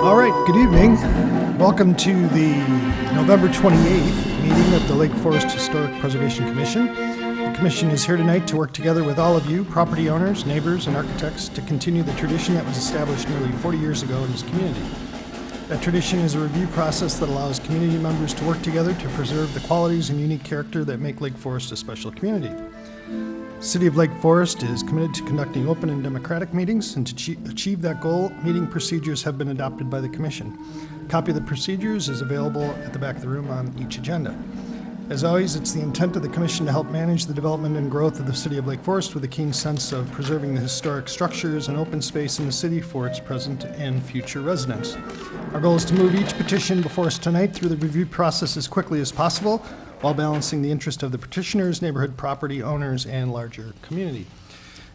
All right, good evening. Welcome to the November 28th meeting of the Lake Forest Historic Preservation Commission. The Commission is here tonight to work together with all of you, property owners, neighbors, and architects, to continue the tradition that was established nearly 40 years ago in this community. That tradition is a review process that allows community members to work together to preserve the qualities and unique character that make Lake Forest a special community. The City of Lake Forest is committed to conducting open and democratic meetings, and to achieve that goal, meeting procedures have been adopted by the Commission. A copy of the procedures is available at the back of the room on each agenda. As always, it's the intent of the Commission to help manage the development and growth of the City of Lake Forest with a keen sense of preserving the historic structures and open space in the city for its present and future residents. Our goal is to move each petition before us tonight through the review process as quickly as possible, while balancing the interest of the petitioners, neighborhood property owners, and larger community.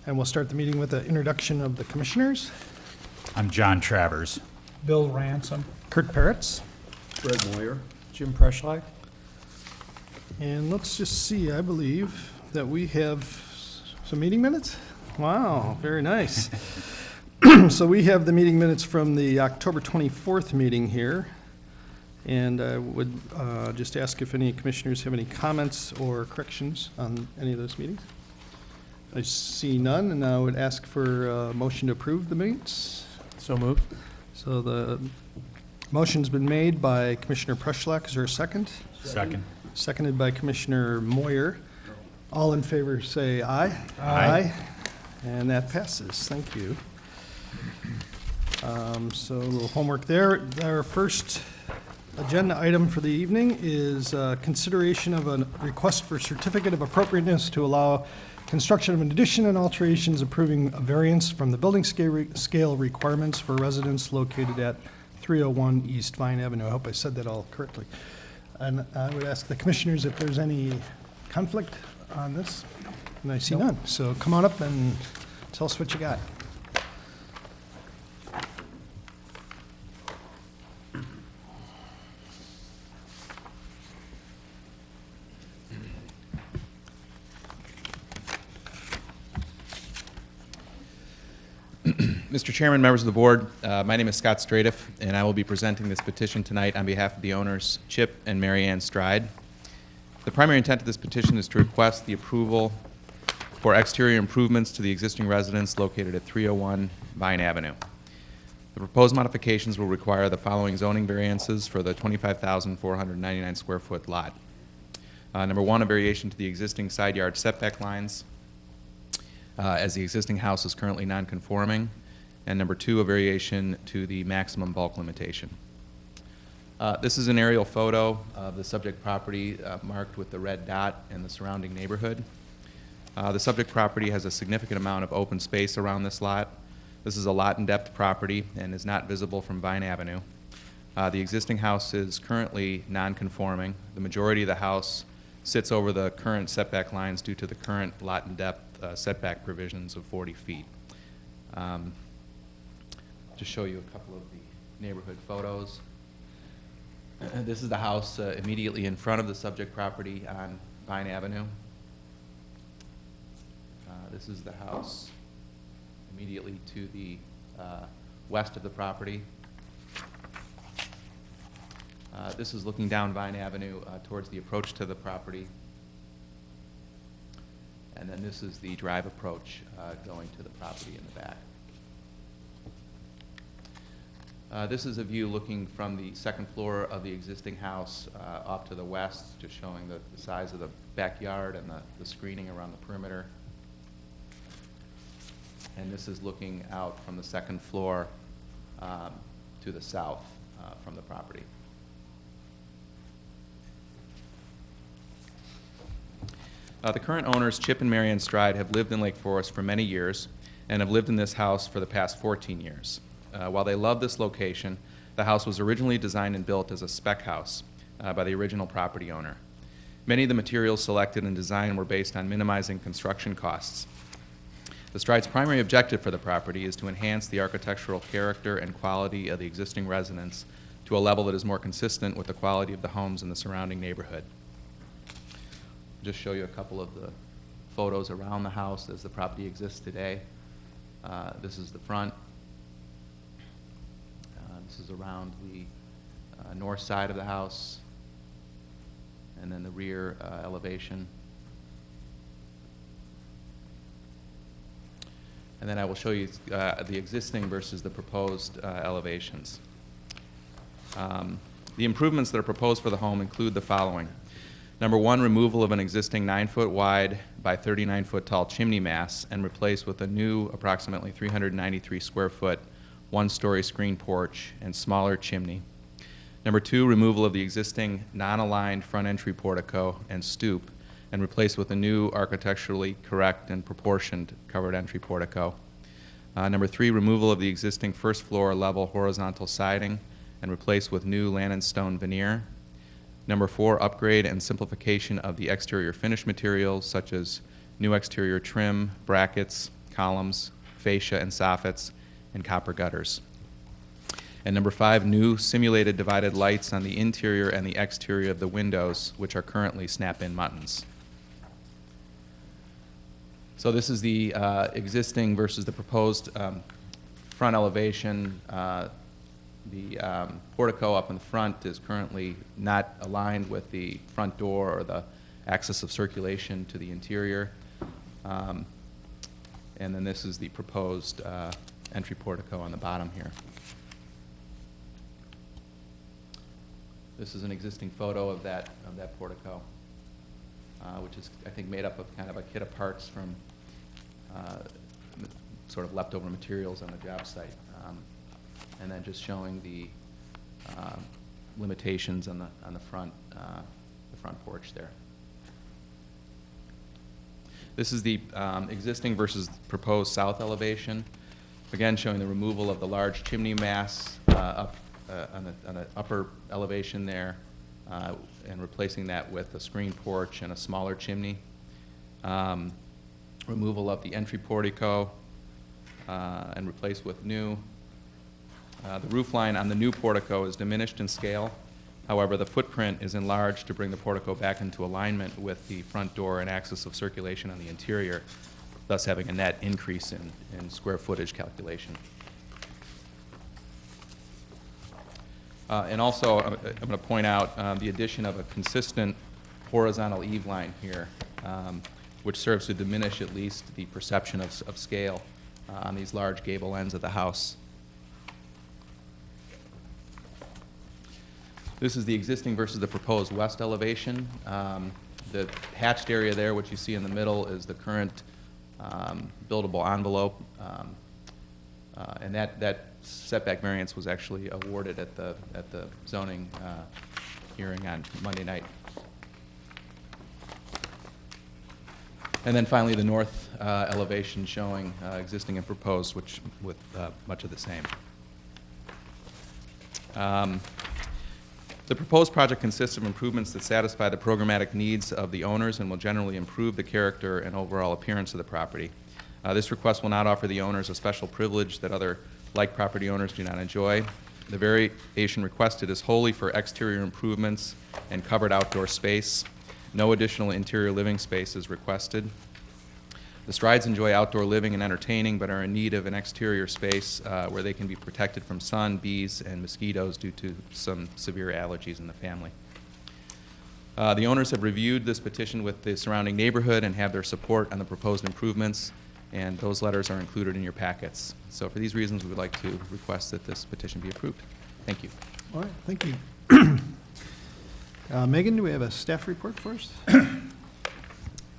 And we'll start the meeting with an introduction of the commissioners. I'm John Travers. Bill Ransom. Kurt Pairitz. Fred Moyer. Jim Preschlack. And let's just see, I believe that we have some meeting minutes. Wow, very nice. So we have the meeting minutes from the October 24th meeting here. And I would just ask if any commissioners have any comments or corrections on any of those meetings. I see none, and I would ask for a motion to approve the minutes. So moved. So the motion's been made by Commissioner Preschlack. Is there a second? Second. Seconded by Commissioner Moyer. All in favor say aye. Aye. And that passes. Thank you. So a little homework there. Our first agenda item for the evening is consideration of a request for Certificate of Appropriateness to allow construction of an addition and alterations approving a variance from the building scale requirements for residents located at 301 East Vine Avenue. I hope I said that all correctly. And I would ask the commissioners if there's any conflict on this, and I see none. So come on up and tell us what you got. Mr. Chairman, members of the board, my name is Scott Stradiff, and I will be presenting this petition tonight on behalf of the owners Chip and Mary Ann Stride. The primary intent of this petition is to request the approval for exterior improvements to the existing residence located at 301 Vine Avenue. The proposed modifications will require the following zoning variances for the 25,499 square foot lot. Number one, a variation to the existing side yard setback lines, as the existing house is currently non-conforming. And number two, a variation to the maximum bulk limitation. This is an aerial photo of the subject property marked with the red dot and the surrounding neighborhood. The subject property has a significant amount of open space around this lot. This is a lot in depth property and is not visible from Vine Avenue. The existing house is currently non-conforming. The majority of the house sits over the current setback lines due to the current lot in depth setback provisions of 40 feet. Just show you a couple of the neighborhood photos. This is the house immediately in front of the subject property on Vine Avenue. This is the house immediately to the west of the property. This is looking down Vine Avenue towards the approach to the property. And then this is the drive approach going to the property in the back. This is a view looking from the second floor of the existing house off to the west, just showing the size of the backyard and the screening around the perimeter. And this is looking out from the second floor to the south from the property. The current owners, Chip and Mary Ann Stride, have lived in Lake Forest for many years and have lived in this house for the past 14 years. While they love this location, the house was originally designed and built as a spec house by the original property owner. Many of the materials selected and designed were based on minimizing construction costs. The Stride's primary objective for the property is to enhance the architectural character and quality of the existing residence to a level that is more consistent with the quality of the homes in the surrounding neighborhood. Just show you a couple of the photos around the house as the property exists today. This is the front. This is around the north side of the house, and then the rear elevation. And then I will show you the existing versus the proposed elevations. The improvements that are proposed for the home include the following. Number one, removal of an existing 9-foot wide by 39-foot tall chimney mass and replaced with a new approximately 393 square foot 1-story screen porch and smaller chimney. Number two, removal of the existing non-aligned front entry portico and stoop and replaced with a new architecturally correct and proportioned covered entry portico. Number three, removal of the existing first floor level horizontal siding and replaced with new land and stone veneer. Number four, upgrade and simplification of the exterior finish materials such as new exterior trim, brackets, columns, fascia and soffits, and copper gutters. And number five, new simulated divided lights on the interior and the exterior of the windows, which are currently snap-in buttons. So this is the existing versus the proposed front elevation. The portico up in the front is currently not aligned with the front door or the axis of circulation to the interior. And then this is the proposed entry portico on the bottom here. This is an existing photo of that portico, which is, I think, made up of kind of a kit of parts from sort of leftover materials on the job site. And then just showing the limitations on the front porch there. This is the existing versus proposed south elevation. Again, showing the removal of the large chimney mass up on the upper elevation there, and replacing that with a screen porch and a smaller chimney. Removal of the entry portico and replaced with new. The roof line on the new portico is diminished in scale. However, the footprint is enlarged to bring the portico back into alignment with the front door and axis of circulation on the interior, thus having a net increase in square footage calculation. And also, I'm going to point out the addition of a consistent horizontal eave line here, which serves to diminish at least the perception of scale on these large gable ends of the house. This is the existing versus the proposed west elevation. The hatched area there, which you see in the middle, is the current buildable envelope. And that setback variance was actually awarded at the zoning hearing on Monday night. And then finally, the north elevation showing existing and proposed, which with much of the same. The proposed project consists of improvements that satisfy the programmatic needs of the owners and will generally improve the character and overall appearance of the property. This request will not offer the owners a special privilege that other like property owners do not enjoy. The variation requested is wholly for exterior improvements and covered outdoor space. No additional interior living space is requested. The Strides enjoy outdoor living and entertaining, but are in need of an exterior space where they can be protected from sun, bees, and mosquitoes due to some severe allergies in the family. The owners have reviewed this petition with the surrounding neighborhood and have their support on the proposed improvements, and those letters are included in your packets. So for these reasons, we would like to request that this petition be approved. Thank you. All right, thank you. Megan, do we have a staff report for us?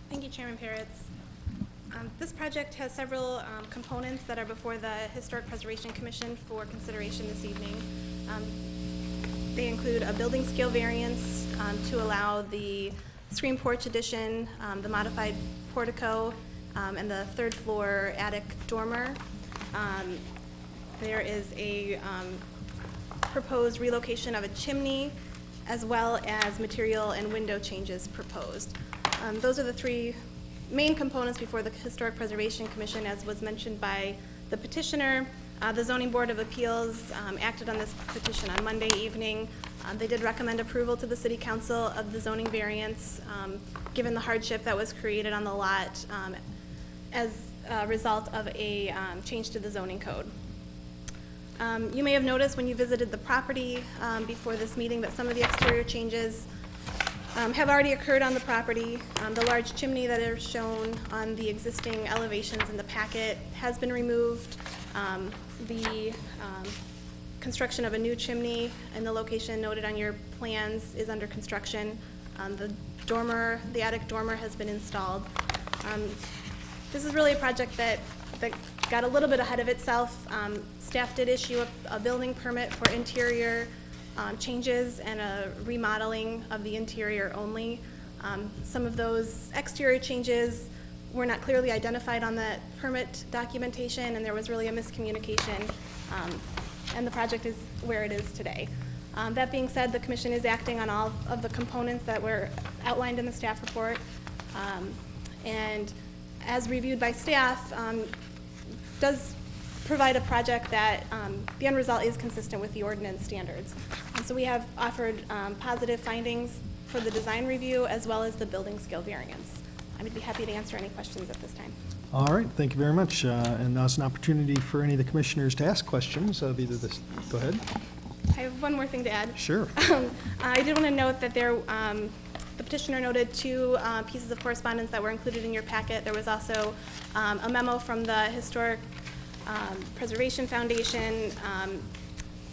Thank you, Chairman Pairitz. This project has several components that are before the Historic Preservation Commission for consideration this evening. They include a building scale variance to allow the screen porch addition, the modified portico, and the third floor attic dormer. There is a proposed relocation of a chimney, as well as material and window changes proposed. Those are the three main components before the Historic Preservation Commission, as was mentioned by the petitioner. The Zoning Board of Appeals acted on this petition on Monday evening. They did recommend approval to the City Council of the zoning variance, given the hardship that was created on the lot as a result of a change to the zoning code. You may have noticed when you visited the property before this meeting that some of the exterior changes have already occurred on the property. The large chimney that is shown on the existing elevations in the packet has been removed. The construction of a new chimney in the location noted on your plans is under construction. The attic dormer has been installed. This is really a project that got a little bit ahead of itself. Staff did issue a building permit for interior changes and a remodeling of the interior only. Some of those exterior changes were not clearly identified on that permit documentation, and there was really a miscommunication, and the project is where it is today. That being said, the Commission is acting on all of the components that were outlined in the staff report, and as reviewed by staff, does provide a project that the end result is consistent with the ordinance standards. And so we have offered positive findings for the design review as well as the building scale variance. I would be happy to answer any questions at this time. All right, thank you very much. And now's an opportunity for any of the commissioners to ask questions of either this. Go ahead. I have one more thing to add. Sure. I did want to note that the petitioner noted two pieces of correspondence that were included in your packet. There was also a memo from the Historic Preservation Foundation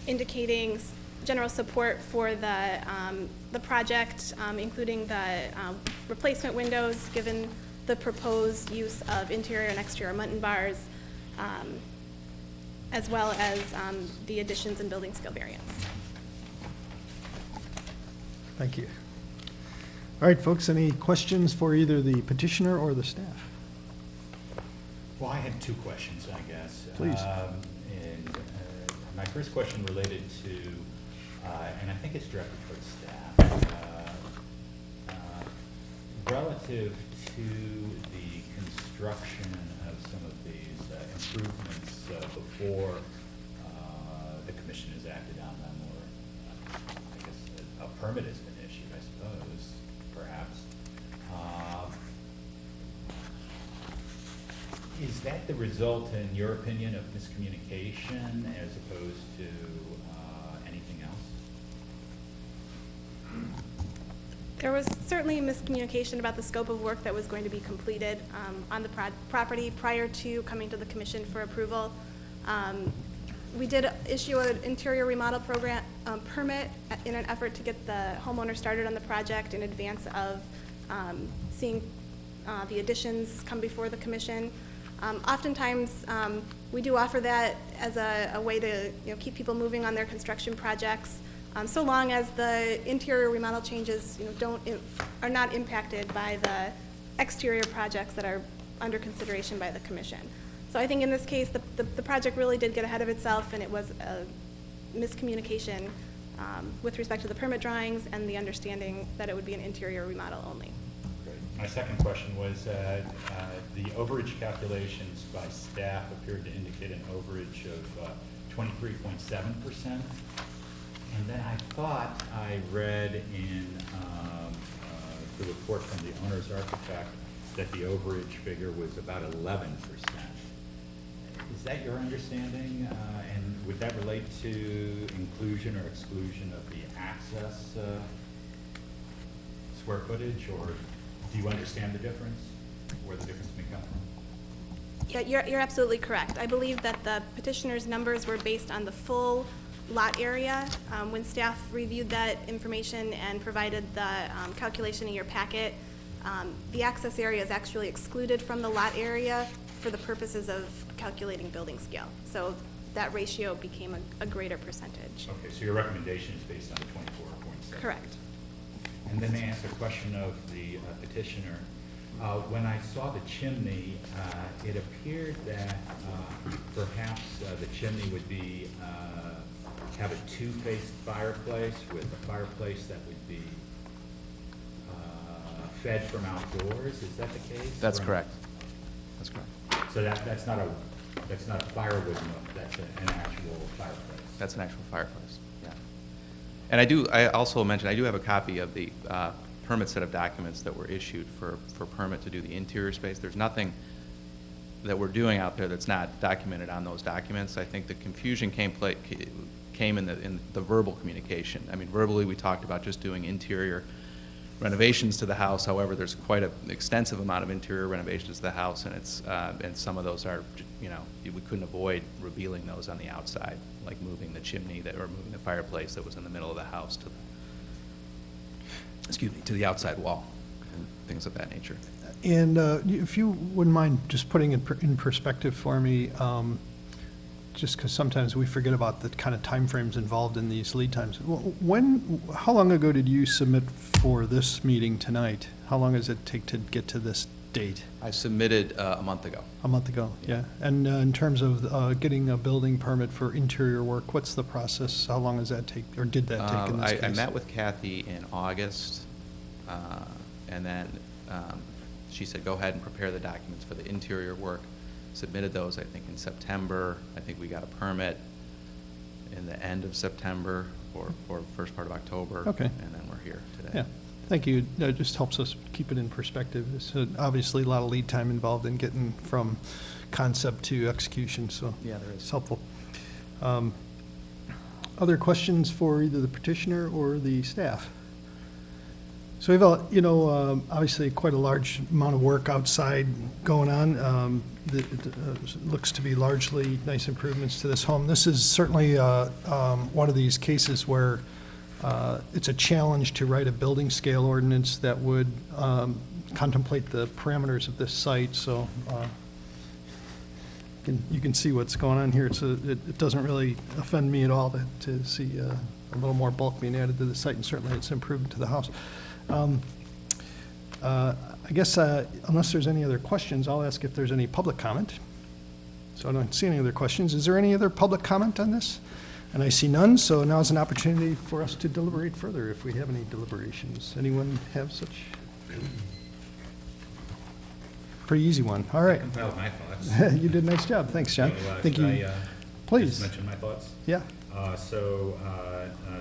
indicating general support for the project, including the replacement windows, given the proposed use of interior and exterior mutton bars, as well as the additions and building scale variance. Thank you. All right, folks, any questions for either the petitioner or the staff? Well, I had two questions, I guess. Please. My first question related to, and I think it's directed towards staff, relative to the construction of some of these improvements before the commission has acted on them, or I guess a permit has been issued, I suppose, perhaps. Is that the result, in your opinion, of miscommunication as opposed to anything else? There was certainly miscommunication about the scope of work that was going to be completed on the property prior to coming to the commission for approval. We did issue an interior remodel program permit in an effort to get the homeowner started on the project in advance of seeing the additions come before the commission. Oftentimes, we do offer that as a way to keep people moving on their construction projects, so long as the interior remodel changes are not impacted by the exterior projects that are under consideration by the commission. So I think in this case, the project really did get ahead of itself, and it was a miscommunication with respect to the permit drawings and the understanding that it would be an interior remodel only. Great. My second question was the overage calculations by staff appeared to indicate an overage of 23.7%. And then I thought I read in the report from the owner's architect that the overage figure was about 11%. Is that your understanding? And would that relate to inclusion or exclusion of the access square footage, or do you understand the difference, where the difference may come from? Yeah, you're absolutely correct. I believe that the petitioner's numbers were based on the full lot area. When staff reviewed that information and provided the calculation in your packet, the access area is actually excluded from the lot area for the purposes of calculating building scale. So that ratio became a greater percentage. Okay, so your recommendation is based on the 24.7. Correct. And then they asked a question of the petitioner. When I saw the chimney, it appeared that perhaps the chimney would be have a two-faced fireplace with a fireplace that would be fed from outdoors. Is that the case? That's correct. That's correct. So that's not a firewood nook. That's an actual fireplace. That's an actual fireplace, yeah. And I also mentioned, I do have a copy of the permit set of documents that were issued for permit to do the interior space. There's nothing that we're doing out there that's not documented on those documents. I think the confusion came in the verbal communication. I mean, verbally we talked about just doing interior renovations to the house. However, there's quite an extensive amount of interior renovations to the house, and it's and some of those are, you know, we couldn't avoid revealing those on the outside, like moving the chimney or moving the fireplace that was in the middle of the house to the outside wall and things of that nature. And if you wouldn't mind just putting it in perspective for me, just because sometimes we forget about the kind of timeframes involved in these lead times. How long ago did you submit for this meeting tonight? How long does it take to get to this date? I submitted a month ago. A month ago, yeah. And in terms of getting a building permit for interior work, what's the process? How long does that take, or did that take in this case? I met with Kathy in August, and then she said, go ahead and prepare the documents for the interior work. Submitted those, I think, in September. I think we got a permit in the end of September or first part of October. Okay. And then we're here today. Yeah, thank you. That just helps us keep it in perspective. There's obviously a lot of lead time involved in getting from concept to execution, so Yeah, there is. it's helpful. Other questions for either the petitioner or the staff? So we have, obviously quite a large amount of work outside going on. It looks to be largely nice improvements to this home. This is certainly one of these cases where it's a challenge to write a building scale ordinance that would contemplate the parameters of this site. So you can see what's going on here. It doesn't really offend me at all to see a little more bulk being added to the site, and certainly it's an improvement to the house. I guess unless there's any other questions, I'll ask if there's any public comment. So I don't see any other questions. Is there any other public comment on this? And I see none, so now is an opportunity for us to deliberate further if we have any deliberations. Anyone have such? Pretty easy one. All right. Compiled my thoughts. You did a nice job. Thanks, John. So, Thank should you. I, Please. just mention my thoughts? Yeah.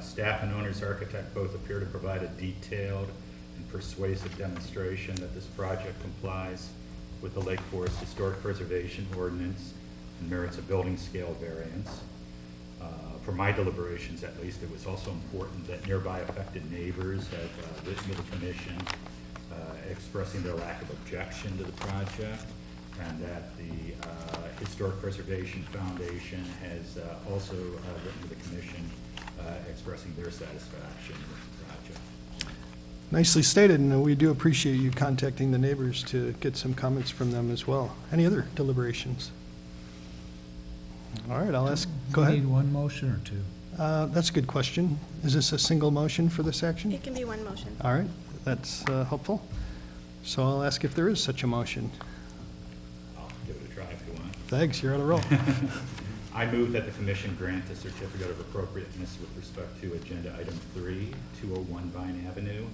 Staff and owner's architect both appear to provide a detailed and persuasive demonstration that this project complies with the Lake Forest Historic Preservation Ordinance and merits a building scale variance. For my deliberations, at least, it was also important that nearby affected neighbors have written to the commission expressing their lack of objection to the project, and that the Historic Preservation Foundation has also written to the commission expressing their satisfaction with the project. Nicely stated, and we do appreciate you contacting the neighbors to get some comments from them as well. Any other deliberations? All right, I'll ask, go Do we need ahead. one motion or two? That's a good question. Is this a single motion for this action? It can be one motion. All right, that's helpful. So I'll ask if there is such a motion. I'll give it a try if you want. Thanks, you're on a roll. I move that the commission grant a certificate of appropriateness with respect to agenda item 3, 201 Vine Avenue,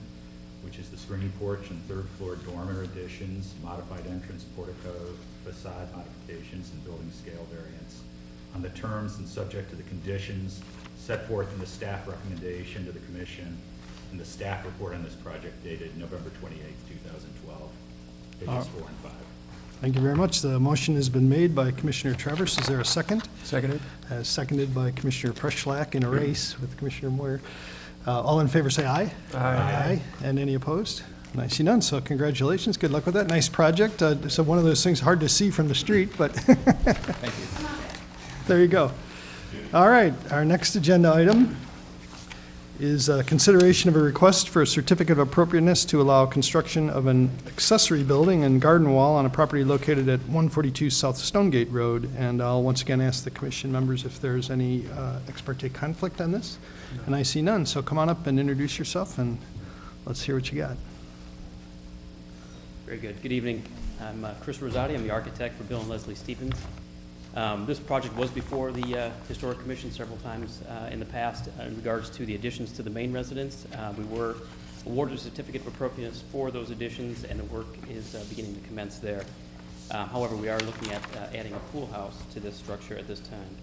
which is the screening porch and third floor dormer additions, modified entrance portico, facade modifications, and building scale variance on the terms and subject to the conditions set forth in the staff recommendation to the commission and the staff report on this project dated November 28, 2012, pages 4 and 5. Thank you very much. The motion has been made by Commissioner Travers. Is there a second? Seconded. Seconded by Commissioner Preschlack in a race with Commissioner Moyer. All in favor say aye. Aye. And any opposed? I see none, so congratulations. Good luck with that. Nice project. So one of those things hard to see from the street, but Thank you. there you go. All right, our next agenda item is consideration of a request for a certificate of appropriateness to allow construction of an accessory building and garden wall on a property located at 142 South Stonegate Road. And I'll once again ask the commission members if there's any ex parte conflict on this. No. And I see none, so come on up and introduce yourself and let's hear what you got. Very good. Good evening. I'm Chris Rosati. I'm the architect for Bill and Leslie Stephens. This project was before the Historic Commission several times in the past in regards to the additions to the main residence. We were awarded a certificate of appropriateness for those additions, and the work is beginning to commence there. However, we are looking at adding a pool house to this structure at this time.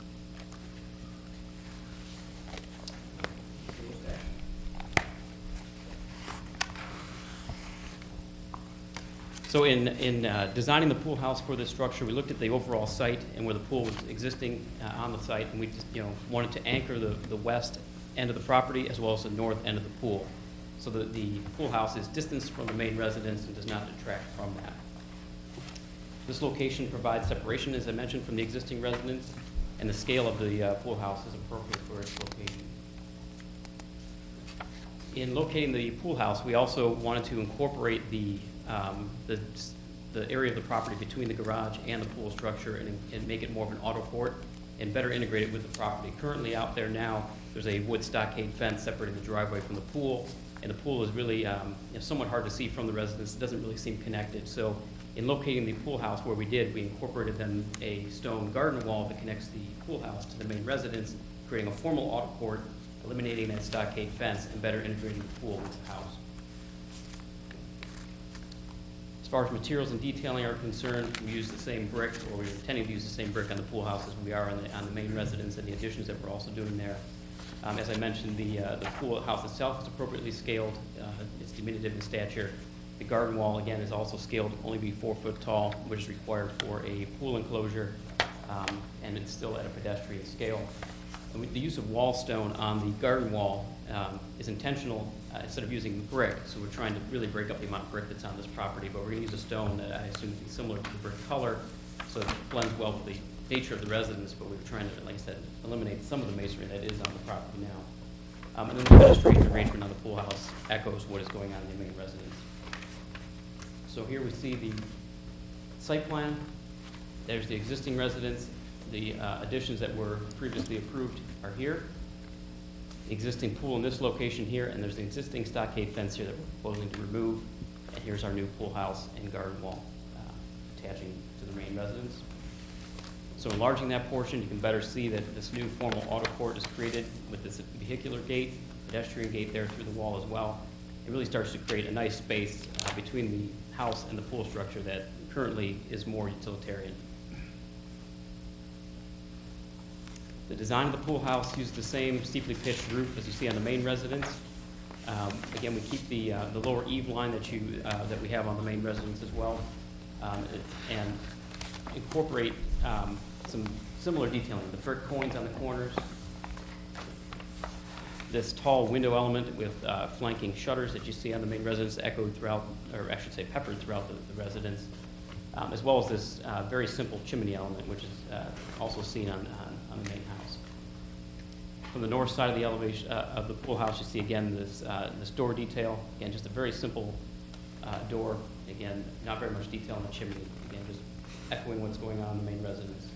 So in designing the pool house for this structure, we looked at the overall site and where the pool was existing on the site, and we just, wanted to anchor the west end of the property as well as the north end of the pool. So that the pool house is distanced from the main residence and does not detract from that. This location provides separation, as I mentioned, from the existing residence, and the scale of the pool house is appropriate for its location. In locating the pool house, we also wanted to incorporate the area of the property between the garage and the pool structure and make it more of an auto port and better integrate it with the property. Currently out there now, there's a wood stockade fence separating the driveway from the pool, and the pool is really somewhat hard to see from the residence. It doesn't really seem connected. So in locating the pool house where we incorporated then a stone garden wall that connects the pool house to the main residence, creating a formal auto port, eliminating that stockade fence, and better integrating the pool with the house. As far as materials and detailing are concerned, we use the same brick, or we're intending to use the same brick on the pool house as we are on the main residence and the additions that we're also doing there. As I mentioned, the pool house itself is appropriately scaled. It's diminutive in stature. The garden wall, again, is also scaled to only be 4 foot tall, which is required for a pool enclosure, and it's still at a pedestrian scale. And the use of wall stone on the garden wall is intentional instead of using brick. So we're trying to really break up the amount of brick that's on this property, but we're going to use a stone that I assume to be similar to the brick color, so it blends well with the nature of the residence, but we're trying to, like I said, eliminate some of the masonry that is on the property now. And then the pedestrian arrangement on the pool house echoes what is going on in the main residence. So here we see the site plan. There's the existing residence. The additions that were previously approved are here. The existing pool in this location here, and there's the existing stockade fence here that we're proposing to remove. And here's our new pool house and garden wall attaching to the main residence. So enlarging that portion, you can better see that this new formal auto port is created with this vehicular gate, pedestrian gate there through the wall as well. It really starts to create a nice space between the house and the pool structure that currently is more utilitarian. The design of the pool house uses the same steeply pitched roof as you see on the main residence. Again, we keep the lower eave line that we have on the main residence as well, and incorporate some similar detailing. The brick coins on the corners, this tall window element with flanking shutters that you see on the main residence echoed throughout, or I should say peppered throughout the residence, as well as this very simple chimney element, which is also seen on the main house. From the north side of the elevation of the pool house, you see again this door detail. Again, just a very simple door. Again, not very much detail on the chimney. Again, just echoing what's going on in the main residence.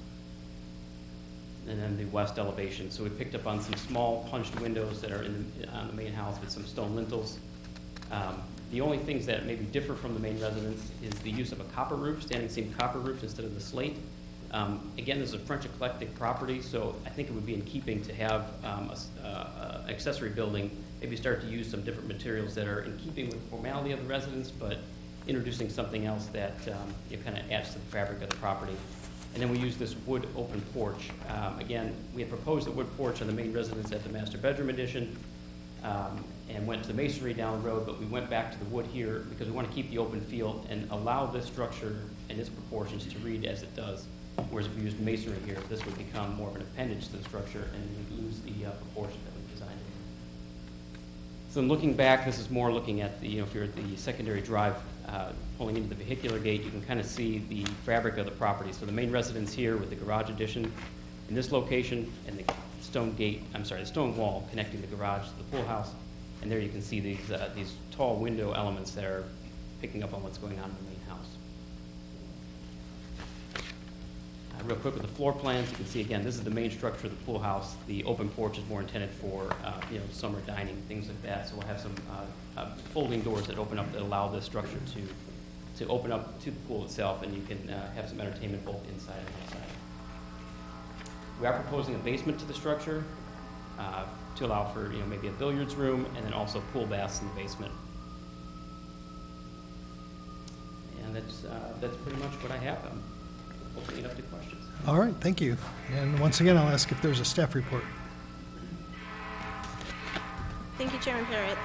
And then the west elevation. So we picked up on some small punched windows that are on the main house with some stone lintels. The only things that maybe differ from the main residence is the use of a copper roof, standing seam copper roof instead of the slate. Again, this is a French eclectic property, so I think it would be in keeping to have an accessory building, maybe start to use some different materials that are in keeping with the formality of the residence, but introducing something else that kind of adds to the fabric of the property. And then we use this wood open porch. Again, we had proposed a wood porch on the main residence at the master bedroom addition, and went to the masonry down the road, but we went back to the wood here because we want to keep the open feel and allow this structure and its proportions to read as it does. Whereas if we used masonry here, this would become more of an appendage to the structure and we'd lose the proportion that we designed it. So in looking back, this is more looking at the, if you're at the secondary drive, pulling into the vehicular gate, you can kind of see the fabric of the property. So the main residence here with the garage addition in this location and the the stone wall connecting the garage to the pool house. And there you can see these tall window elements that are picking up on what's going on in the main house. Real quick with the floor plans, you can see again, this is the main structure of the pool house. The open porch is more intended for summer dining, things like that. So we'll have some folding doors that open up that allow this structure to open up to the pool itself, and you can have some entertainment both inside and outside. We are proposing a basement to the structure to allow for maybe a billiards room and then also pool baths in the basement. And that's pretty much what I have. I'm opening it up to questions. All right, thank you. And once again, I'll ask if there's a staff report. Thank you, Chairman Pairitz.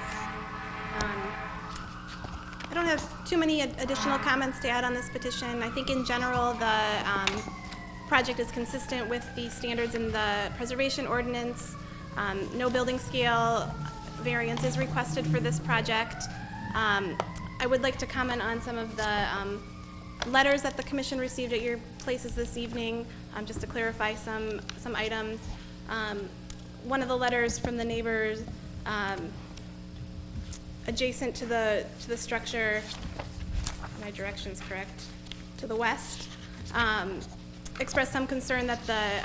I don't have too many additional comments to add on this petition. I think in general, the project is consistent with the standards in the preservation ordinance. No building scale variance is requested for this project. I would like to comment on some of the letters that the commission received at your places this evening, just to clarify some items. One of the letters from the neighbors adjacent to the structure, my direction's correct, to the west, expressed some concern that the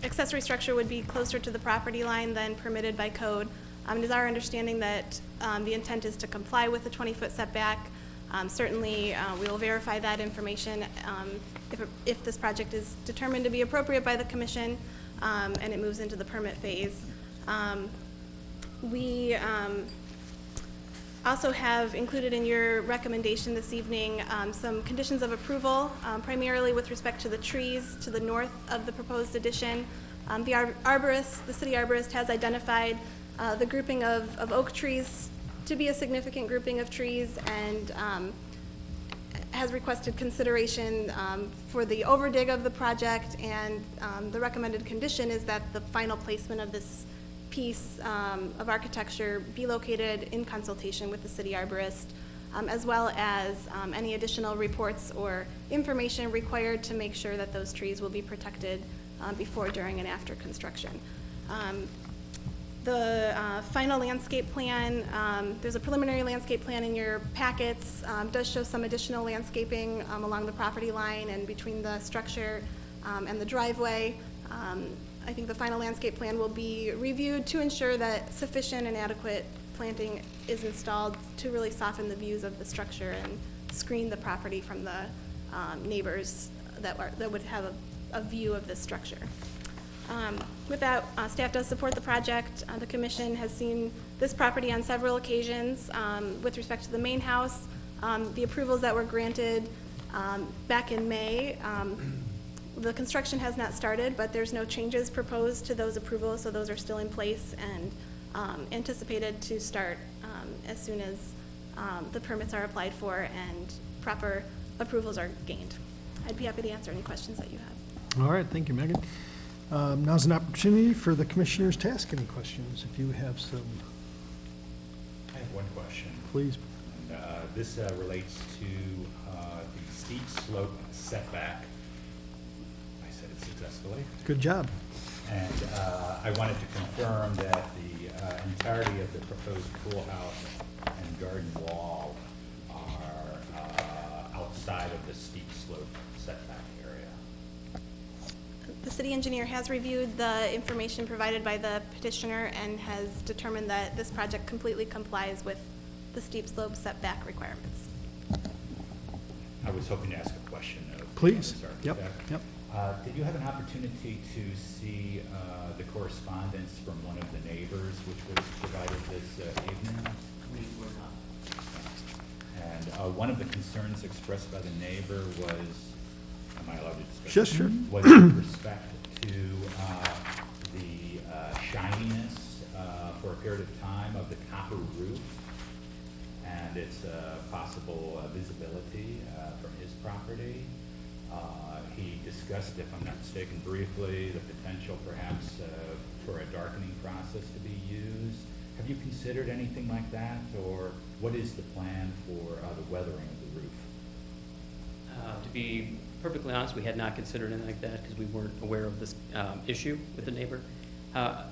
accessory structure would be closer to the property line than permitted by code. It is our understanding that the intent is to comply with the 20-foot setback. Certainly, we will verify that information if this project is determined to be appropriate by the commission and it moves into the permit phase. We also have included in your recommendation this evening some conditions of approval, primarily with respect to the trees to the north of the proposed addition. The arborist, the city arborist, has identified the grouping of oak trees to be a significant grouping of trees and has requested consideration for the overdig of the project, and the recommended condition is that the final placement of this piece of architecture be located in consultation with the city arborist, as well as any additional reports or information required to make sure that those trees will be protected before, during, and after construction. The final landscape plan, there's a preliminary landscape plan in your packets, does show some additional landscaping along the property line and between the structure and the driveway. I think the final landscape plan will be reviewed to ensure that sufficient and adequate planting is installed to really soften the views of the structure and screen the property from the neighbors that would have a view of this structure. With that, staff does support the project. The commission has seen this property on several occasions. With respect to the main house, the approvals that were granted back in May, the construction has not started, but there's no changes proposed to those approvals, so those are still in place and anticipated to start as soon as the permits are applied for and proper approvals are gained. I'd be happy to answer any questions that you have. All right, thank you, Megan. Now's an opportunity for the commissioners to ask any questions. If you have some, I have one question. please. And, this relates to the steep slope setback. I said it successfully. Good job. And I wanted to confirm that the entirety of the proposed pool house and garden wall are outside of the steep slope setback area. The city engineer has reviewed the information provided by the petitioner and has determined that this project completely complies with the steep slope setback requirements. I was hoping to ask a question of Please. this Yep, architect. yep. Did you have an opportunity to see the correspondence from one of the neighbors which was provided this evening? We were not. And one of the concerns expressed by the neighbor was, am I allowed to discuss? Yes, sure. Was with respect to the shininess for a period of time of the copper roof and its possible visibility from his property. He discussed, if I'm not mistaken, briefly, the potential perhaps for a darkening process to be used. Have you considered anything like that, or what is the plan for the weathering of the roof? To be perfectly honest, we had not considered anything like that because we weren't aware of this issue with the neighbor. As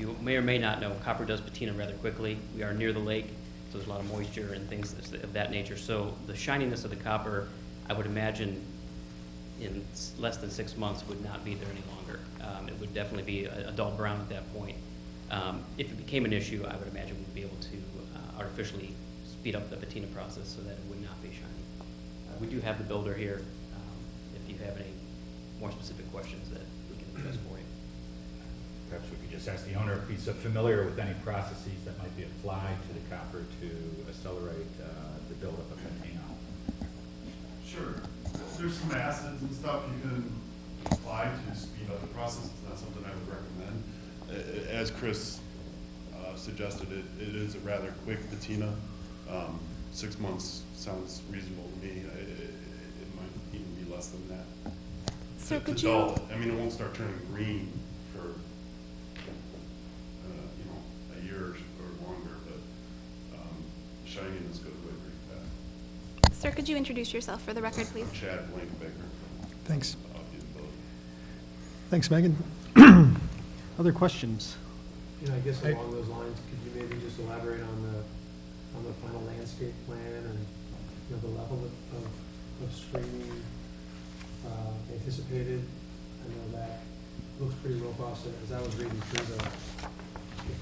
you may or may not know, copper does patina rather quickly. We are near the lake, so there's a lot of moisture and things of that nature. So the shininess of the copper, I would imagine in less than 6 months would not be there any longer. It would definitely be a dull brown at that point. If it became an issue, I would imagine we'd be able to artificially speed up the patina process so that it would not be shiny. We do have the builder here, if you have any more specific questions that we can address for you. Perhaps we could just ask the owner if he's familiar with any processes that might be applied to the copper to accelerate the buildup of patina. Sure. There's some acids and stuff you can apply to speed up the process. It's not something I would recommend. As Chris suggested, it is a rather quick patina 6 months sounds reasonable to me. It might even be less than that. So To could dull you, it. I mean, it won't start turning green for, a year or longer, but shining is going away pretty fast. sir, could you introduce yourself for the record, please? Chad Blankbaker. Thanks. Usability. Thanks, Megan. Other questions? You know, I guess along those lines, could you maybe just elaborate on the final landscape plan and, you know, the level of screening anticipated? I know that looks pretty robust, and as I was reading through the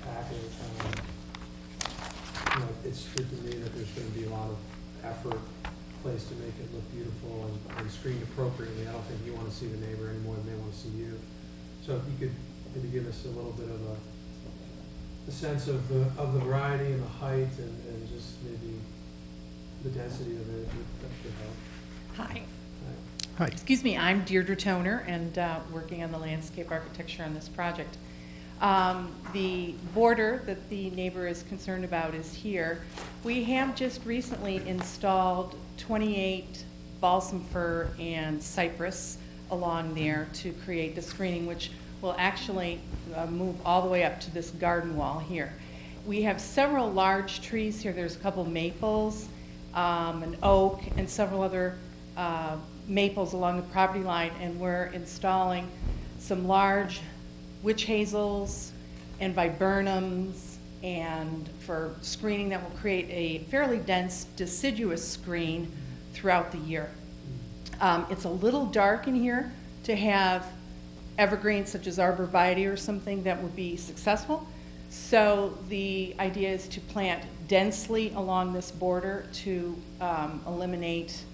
packet, you know, it's good to me that there's gonna be a lot of effort placed to make it look beautiful and screened appropriately. I don't think you wanna see the neighbor any more than they wanna see you. So if you could maybe give us a little bit of a sense of the variety and the height and just maybe the density of it, that should help. Hi. Hi. Excuse me, I'm Deirdre Toner and working on the landscape architecture on this project. The border that the neighbor is concerned about is here. We have just recently installed 28 balsam fir and cypress along there to create the screening, which will actually move all the way up to this garden wall here. We have several large trees here. There's a couple maples, an oak, and several other maples along the property line, and we're installing some large witch hazels and viburnums, and for screening that will create a fairly dense deciduous screen throughout the year. It's a little dark in here to have evergreens such as arborvitae or something that would be successful. So the idea is to plant densely along this border to eliminate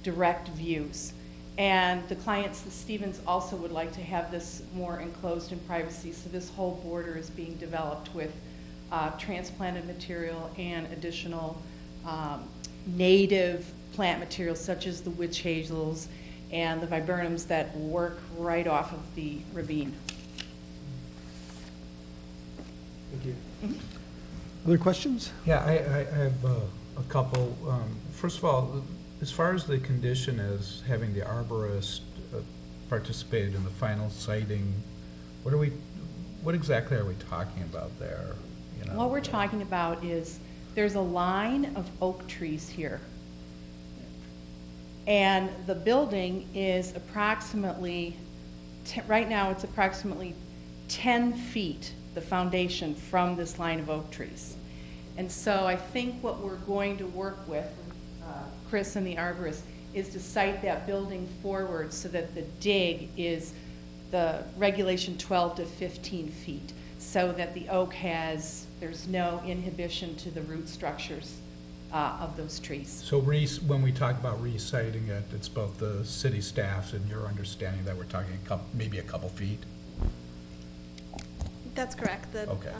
direct views. And the clients, the Stevens, also would like to have this more enclosed in privacy, so this whole border is being developed with transplanted material and additional native plant materials such as the witch hazels and the viburnums that work right off of the ravine. Thank you. Other questions? Yeah, I have a couple. First of all, as far as the condition as having the arborist participate in the final siting, what exactly are we talking about there? You know, What we're talking about is there's a line of oak trees here. And the building is approximately, right now it's approximately 10 feet, the foundation, from this line of oak trees. And so I think what we're going to work with, Chris and the arborist, is to site that building forward so that the dig is the regulation 12 to 15 feet, so that the oak there's no inhibition to the root structures of those trees. So when we talk about reciting it, it's both the city staffs and your understanding that we're talking maybe a couple feet? That's correct. The Okay.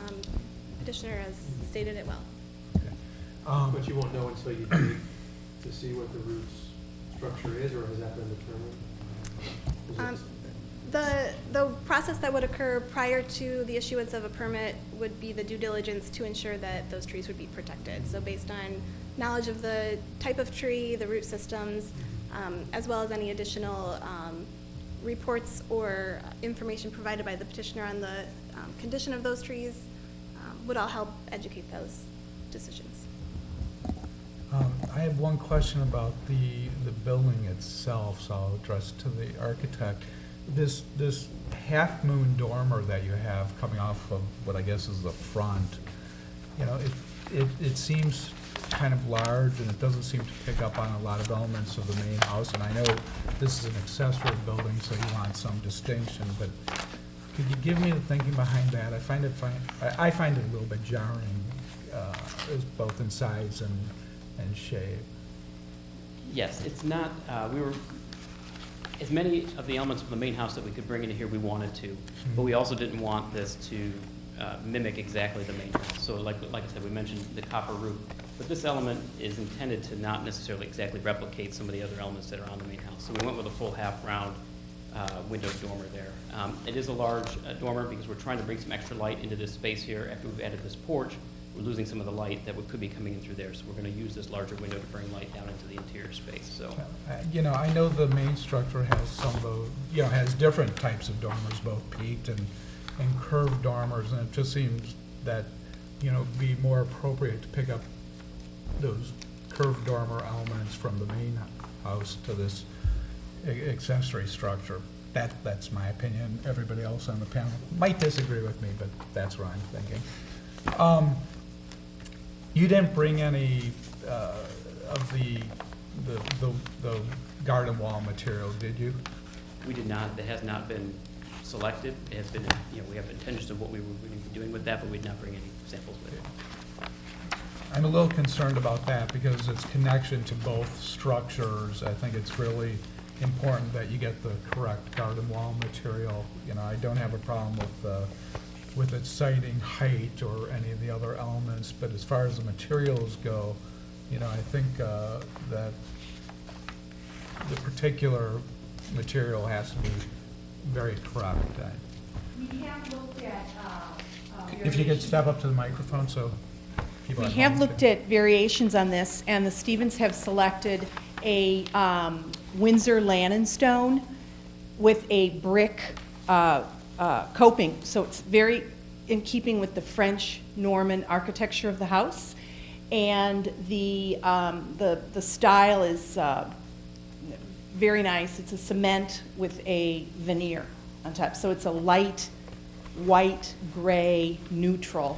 petitioner has stated it well. Okay. But you won't know until you dig to see what the roots structure is, or has that been determined? Is it- The process that would occur prior to the issuance of a permit would be the due diligence to ensure that those trees would be protected. So based on knowledge of the type of tree, the root systems, as well as any additional reports or information provided by the petitioner on the condition of those trees, would all help educate those decisions. I have one question about the building itself, so I'll address it to the architect. This half-moon dormer that you have coming off of what I guess is the front, you know, it seems kind of large, and it doesn't seem to pick up on a lot of elements of the main house. And I know this is an accessory building, so you want some distinction, but could you give me the thinking behind that? I find it a little bit jarring, both in size and shape. Yes, it's not, as many of the elements of the main house that we could bring into here we wanted to, but we also didn't want this to mimic exactly the main house. So like I said, we mentioned the copper roof, but this element is intended to not necessarily exactly replicate some of the other elements that are on the main house. So we went with a full half-round window dormer there. It is a large dormer because we're trying to bring some extra light into this space here after we've added this porch, we're losing some of the light that could be coming in through there. So we're going to use this larger window to bring light down into the interior space. So. You know, I know the main structure has some of those, you know, has different types of dormers, both peaked and curved dormers, and it just seems that, you know, be more appropriate to pick up those curved dormer elements from the main house to this accessory structure. That's my opinion. Everybody else on the panel might disagree with me, but that's what I'm thinking. You didn't bring any of the garden wall material, did you? We did not. That has not been selected. It has been, you know, we have intentions of what we were going to be doing with that, but we did not bring any samples with it. I'm a little concerned about that because its connection to both structures, I think it's really important that you get the correct garden wall material. You know, I don't have a problem with its siting height or any of the other elements, but as far as the materials go, you know, I think that the particular material has to be very correct. We have looked at If you could step up to the microphone so people We at have home looked can- at variations on this, and the Stevens have selected a Windsor Lannon stone with a brick coping. So it's very in keeping with the French Norman architecture of the house. And the style is very nice. It's a cement with a veneer on top. So it's a light white, gray, neutral.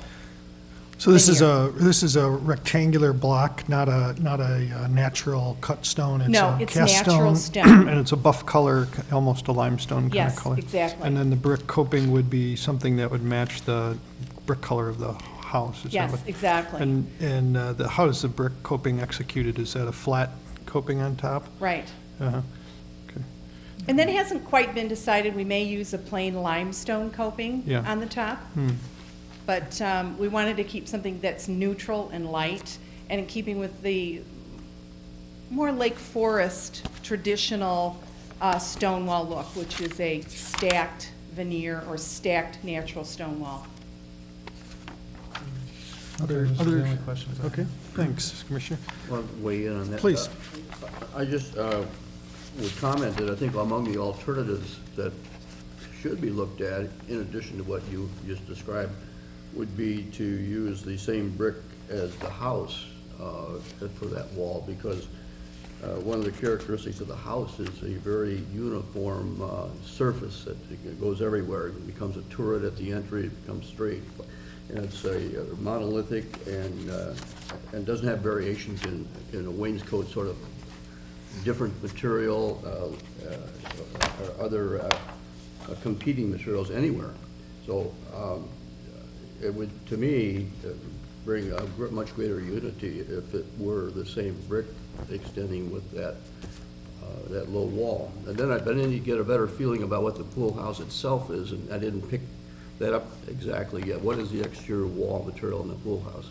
So this is a rectangular block, not a natural cut stone. It's No, a it's cast natural stone, stone. and it's a buff color, almost a limestone kind of Yes, color. exactly. And then the brick coping would be something that would match the brick color of the house. Is that Yes, what- exactly. And how is the brick coping executed? Is that a flat coping on top? Right. Uh-huh. Okay. And then it hasn't quite been decided. We may use a plain limestone coping Yeah. on the top. But we wanted to keep something that's neutral and light, and in keeping with the more Lake Forest traditional stone wall look, which is a stacked veneer or stacked natural stone wall. Those are the Other- only questions I have. Okay, thanks, Commissioner. Want to weigh in on that? Please. I just would comment that I think among the alternatives that should be looked at, in addition to what you just described, would be to use the same brick as the house for that wall, because one of the characteristics of the house is a very uniform surface that goes everywhere. It becomes a turret at the entry, it becomes straight. And it's a monolithic and doesn't have variations in a wainscot sort of different material or other competing materials anywhere. So it would, to me, bring a much greater unity if it were the same brick extending with that low wall. And then you get a better feeling about what the pool house itself is, and I didn't pick that up exactly yet. What is the exterior wall material in the pool house?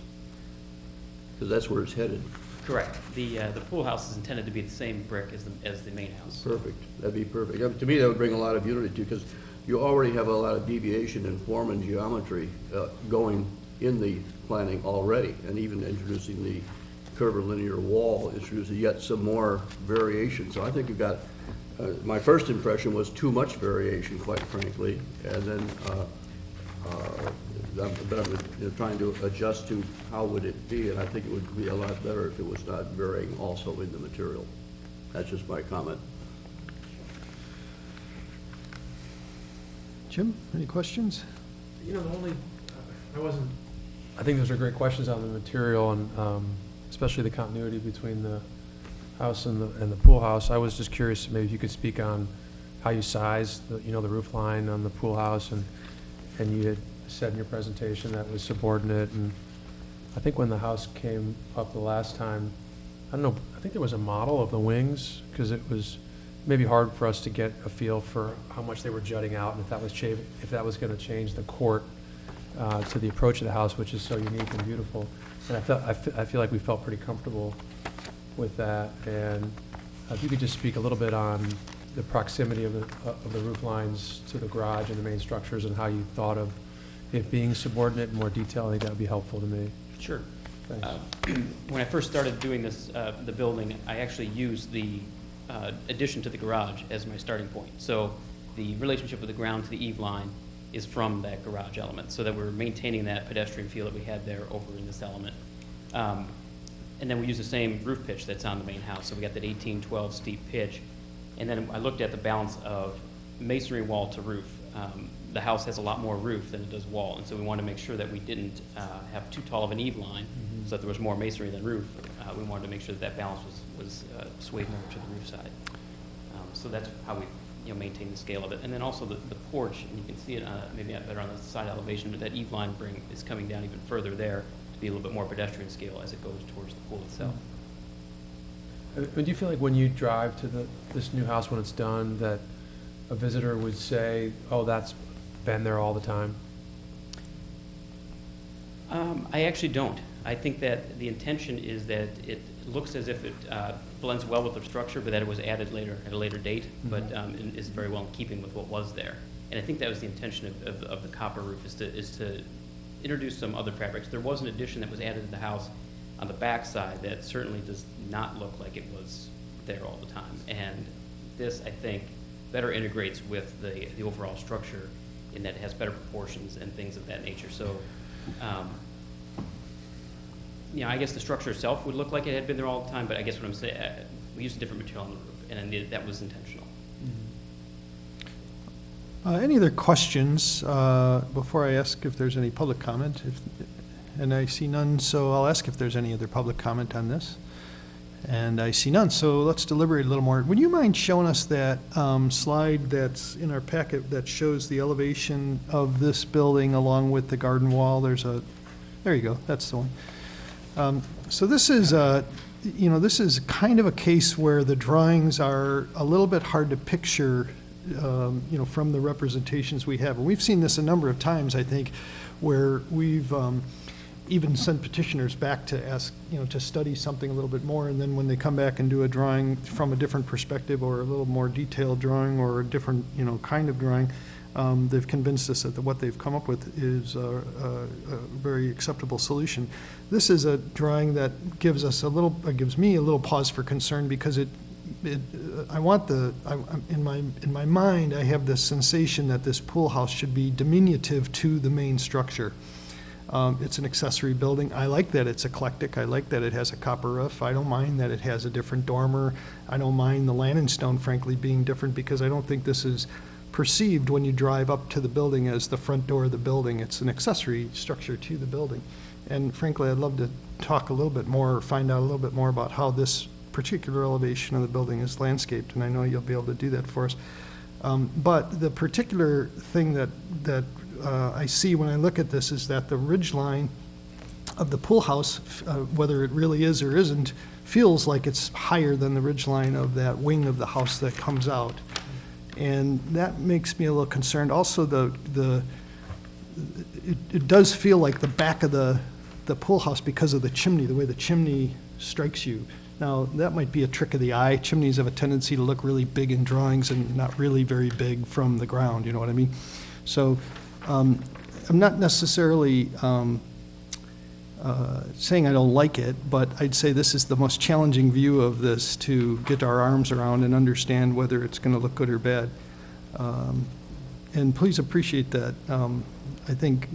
Because that's where it's headed. Correct. The pool house is intended to be the same brick as the main house. Perfect. That'd be perfect. To me, that would bring a lot of unity too, because you already have a lot of deviation in form and geometry going in the planning already, and even introducing the curvilinear wall introduces yet some more variation. So I think you've got, my first impression was too much variation, quite frankly, and then but I'm trying to adjust to how would it be, and I think it would be a lot better if it was not varying also in the material. That's just my comment. Jim, any questions? You know, I think those are great questions on the material and especially the continuity between the house and the pool house. I was just curious, maybe if you could speak on how you size the roof line on the pool house, and you had said in your presentation that was subordinate, and I think when the house came up the last time, I don't know, I think there was a model of the wings, because it was maybe hard for us to get a feel for how much they were jutting out, and if that was going to change the court to the approach of the house, which is so unique and beautiful. And I feel like we felt pretty comfortable with that. And if you could just speak a little bit on the proximity of the roof lines to the garage and the main structures, and how you thought of it being subordinate in more detail, I think that would be helpful to me. Sure. Thanks. When I first started doing this, the building, I actually used the addition to the garage as my starting point. So the relationship of the ground to the eave line is from that garage element, so that we're maintaining that pedestrian feel that we had there over in this element. And then we use the same roof pitch that's on the main house, so we got that 18-12 steep pitch. And then I looked at the balance of masonry wall to roof. The house has a lot more roof than it does wall, and so we wanted to make sure that we didn't have too tall of an eave line, so that there was more masonry than roof. We wanted to make sure that that balance was swayed more to the roof side. So that's how we maintain the scale of it. And then also the porch, and you can see it maybe better on the side elevation, but that eave line is coming down even further there to be a little bit more pedestrian scale as it goes towards the pool itself. Do you feel like when you drive to this new house when it's done, that a visitor would say, oh, that's been there all the time? I actually don't. I think that the intention is that it looks as if it blends well with the structure, but that it was added later at a later date, but and is very well in keeping with what was there. And I think that was the intention of the copper roof, is to introduce some other fabrics. There was an addition that was added to the house on the back side that certainly does not look like it was there all the time. And this, I think, better integrates with the overall structure in that it has better proportions and things of that nature. So, I guess the structure itself would look like it had been there all the time, but I guess what I'm saying, we used a different material on the roof, and that was intentional. Any other questions before I ask if there's any public comment? And I see none, so I'll ask if there's any other public comment on this. And I see none, so let's deliberate a little more. Would you mind showing us that slide that's in our packet that shows the elevation of this building along with the garden wall? There you go, that's the one. So this is, this is kind of a case where the drawings are a little bit hard to picture, from the representations we have. And we've seen this a number of times, I think, where we've even sent petitioners back to ask, to study something a little bit more, and then when they come back and do a drawing from a different perspective or a little more detailed drawing or a different, kind of drawing, they've convinced us that what they've come up with is a very acceptable solution. This is a drawing that gives me a little pause for concern, because in my mind, I have this sensation that this pool house should be diminutive to the main structure. It's an accessory building. I like that it's eclectic. I like that it has a copper roof. I don't mind that it has a different dormer. I don't mind the Lannon stone, frankly, being different, because I don't think this is perceived when you drive up to the building as the front door of the building. It's an accessory structure to the building. And frankly, I'd love to talk a little bit more, or find out a little bit more about how this particular elevation of the building is landscaped, and I know you'll be able to do that for us. But the particular thing that I see when I look at this is that the ridge line of the pool house, whether it really is or isn't, feels like it's higher than the ridge line of that wing of the house that comes out. And that makes me a little concerned. Also, it does feel like the back of the pool house, because of the chimney, the way the chimney strikes you. Now, that might be a trick of the eye. Chimneys have a tendency to look really big in drawings and not really very big from the ground, you know what I mean? So I'm not necessarily saying I don't like it, but I'd say this is the most challenging view of this to get our arms around and understand whether it's going to look good or bad. And please appreciate that. I think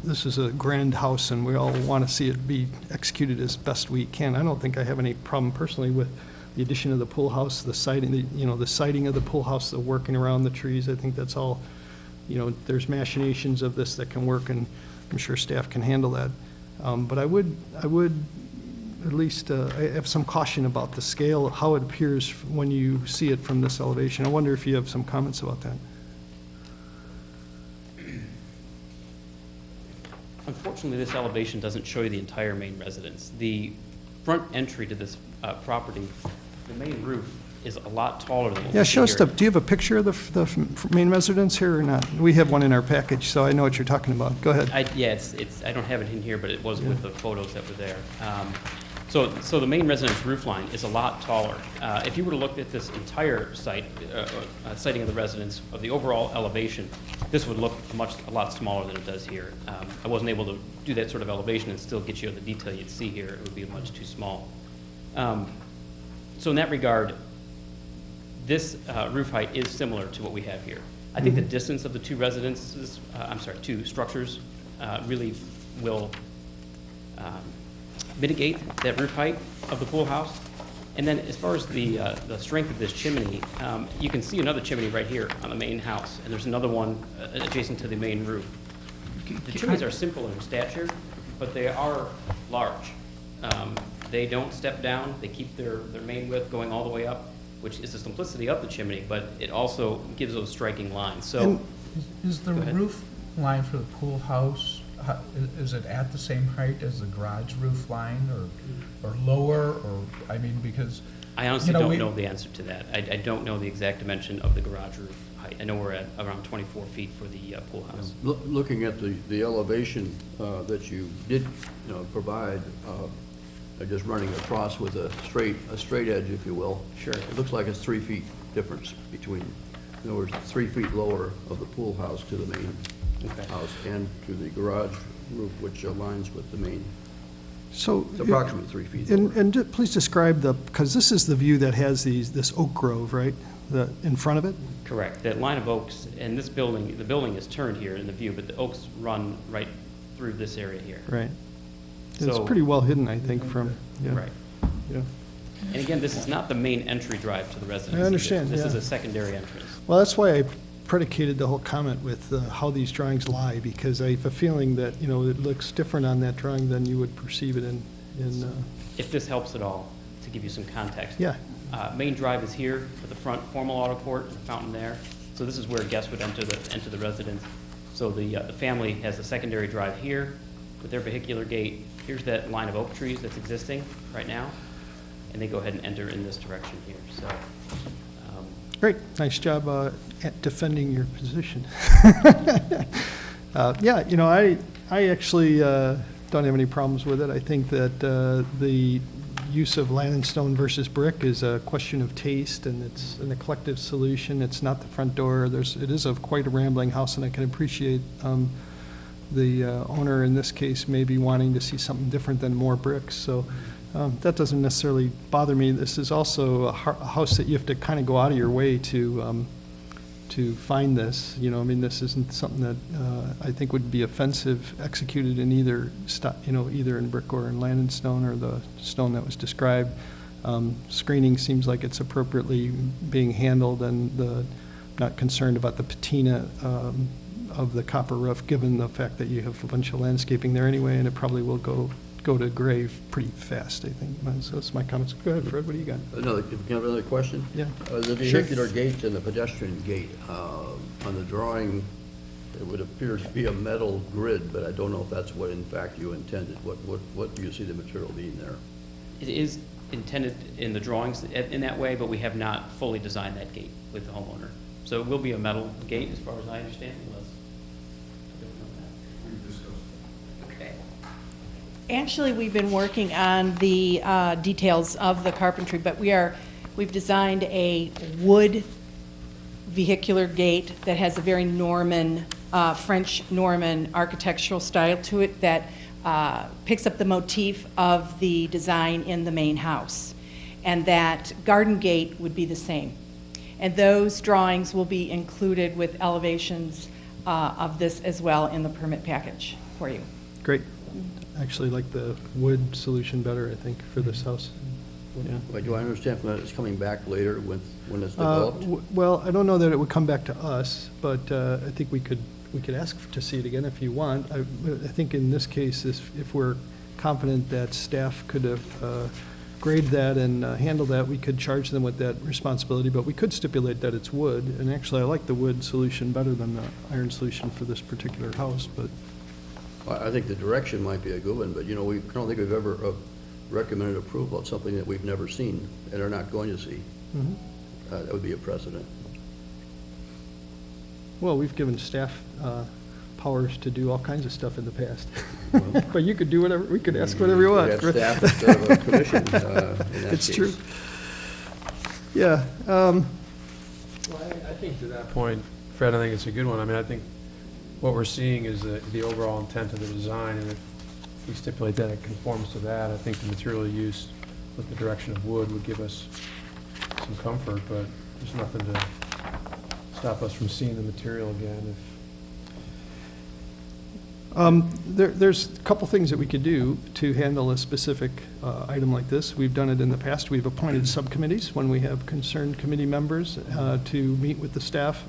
this is a grand house, and we all want to see it be executed as best we can. I don't think I have any problem personally with the addition of the pool house, the siding, the siding of the pool house, the working around the trees. I think that's all, there's machinations of this that can work, and I'm sure staff can handle that. But I would at least I have some caution about the scale, how it appears when you see it from this elevation. I wonder if you have some comments about that. Unfortunately, this elevation doesn't show you the entire main residence. The front entry to this property, the main roof, is a lot taller than what we see show us here. do you have a picture of the main residence here or not? We have one in our package, so I know what you're talking about. Go ahead. I don't have it in here, but it was with the photos that were there. So the main residence roof line is a lot taller. If you were to look at this entire site, siting of the residence, of the overall elevation, This would look a lot smaller than it does here. I wasn't able to do that sort of elevation and still get you the detail you'd see here. It would be much too small. So in that regard, this roof height is similar to what we have here. I think the distance of the two residences, two structures, really will mitigate that roof height of the pool house. And then as far as the strength of this chimney, you can see another chimney right here on the main house, and there's another one adjacent to the main roof. The chimneys are simple in stature, but they are large. They don't step down. They keep their main width going all the way up, which is the simplicity of the chimney, but it also gives those striking lines. So, Is the roof line for the pool house, is it at the same height as the garage roof line, or lower, or, I mean, because... I honestly don't know the answer to that. I don't know the exact dimension of the garage roof height. I know we're at around 24 feet for the pool house. Looking at the elevation that you did, provide, just running across with a straight edge, if you will. Sure. It looks like it's 3 feet difference between, in other words, 3 feet lower of the pool house to the main house and to the garage roof, which aligns with the main. So. It's approximately 3 feet lower. And please describe because this is the view that has this oak grove, right, in front of it? Correct. That line of oaks, and this building, the building is turned here in the view, but the oaks run right through this area here. Right. It's So- pretty well hidden, I think, from, yeah. Right. Yeah. And again, this is not the main entry drive to the residence. I understand, This is yeah. a secondary entrance. Well, that's why I predicated the whole comment with how these drawings lie, because I have a feeling that, it looks different on that drawing than you would perceive it in If this helps at all, to give you some context. yeah. Main drive is here at the front, formal auto court, and the fountain there. So this is where guests would enter the residence. So the family has a secondary drive here with their vehicular gate. Here's that line of oak trees that's existing right now, and they go ahead and enter in this direction here. So, Great, nice job at defending your position. Yeah, I actually don't have any problems with it. I think that the use of land and stone versus brick is a question of taste, and it's an eclectic solution. It's not the front door. It is quite a rambling house, and I can appreciate the owner in this case may be wanting to see something different than more bricks. So that doesn't necessarily bother me. This is also a house that you have to kind of go out of your way to find this. This isn't something that I think would be offensive executed in either in brick or in land and stone or the stone that was described. Screening seems like it's appropriately being handled, and not concerned about the patina of the copper roof, given the fact that you have a bunch of landscaping there anyway, and it probably will go to gray pretty fast, I think. So that's my comments. Go ahead, Fred, what do you got? Another question? Yeah. The vehicular gate and the pedestrian gate, on the drawing, it would appear to be a metal grid, but I don't know if that's what in fact you intended. What do you see the material being there? it is intended in the drawings in that way, but we have not fully designed that gate with the homeowner. So it will be a metal gate, as far as I understand, unless. Okay. Actually, we've been working on the details of the carpentry, but we've designed a wood vehicular gate that has a very Norman, French Norman architectural style to it that picks up the motif of the design in the main house. And that garden gate would be the same. And those drawings will be included with elevations of this as well in the permit package for you. Great. Actually like the wood solution better, I think, for this house. Yeah. Wait, do I understand from that it's coming back later when it's developed? Well, I don't know that it would come back to us, but I think we could ask to see it again if you want. I think in this case, if we're confident that staff could have graded that and handled that, we could charge them with that responsibility, but we could stipulate that it's wood. And actually, I like the wood solution better than the iron solution for this particular house, but. I think the direction might be a good one, but I don't think we've ever recommended approval of something that we've never seen and are not going to see. Mm-hmm. That would be a precedent. Well, we've given staff powers to do all kinds of stuff in the past. But you could do whatever, we could ask whatever you want. We have staff instead of a commission in that It's case. true. Yeah. Well, I think to that point, Fred, I think it's a good one. I mean, I think what we're seeing is the overall intent of the design, and if we stipulate that it conforms to that, I think the material use with the direction of wood would give us some comfort, but there's nothing to stop us from seeing the material again. There's a couple things that we could do to handle a specific item like this. We've done it in the past. We've appointed subcommittees when we have concerned committee members to meet with the staff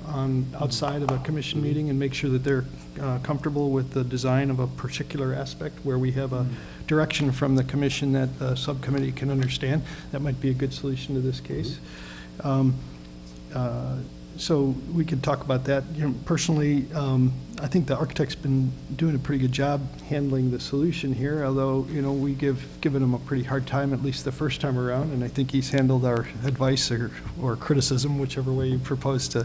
outside of a commission meeting and make sure that they're comfortable with the design of a particular aspect where we have a direction from the commission that the subcommittee can understand. That might be a good solution to this case. So we could talk about that. You know, personally, I think the architect's been doing a pretty good job handling the solution here, although, you know, we given him a pretty hard time, at least the first time around, and I think he's handled our advice or criticism, whichever way you propose to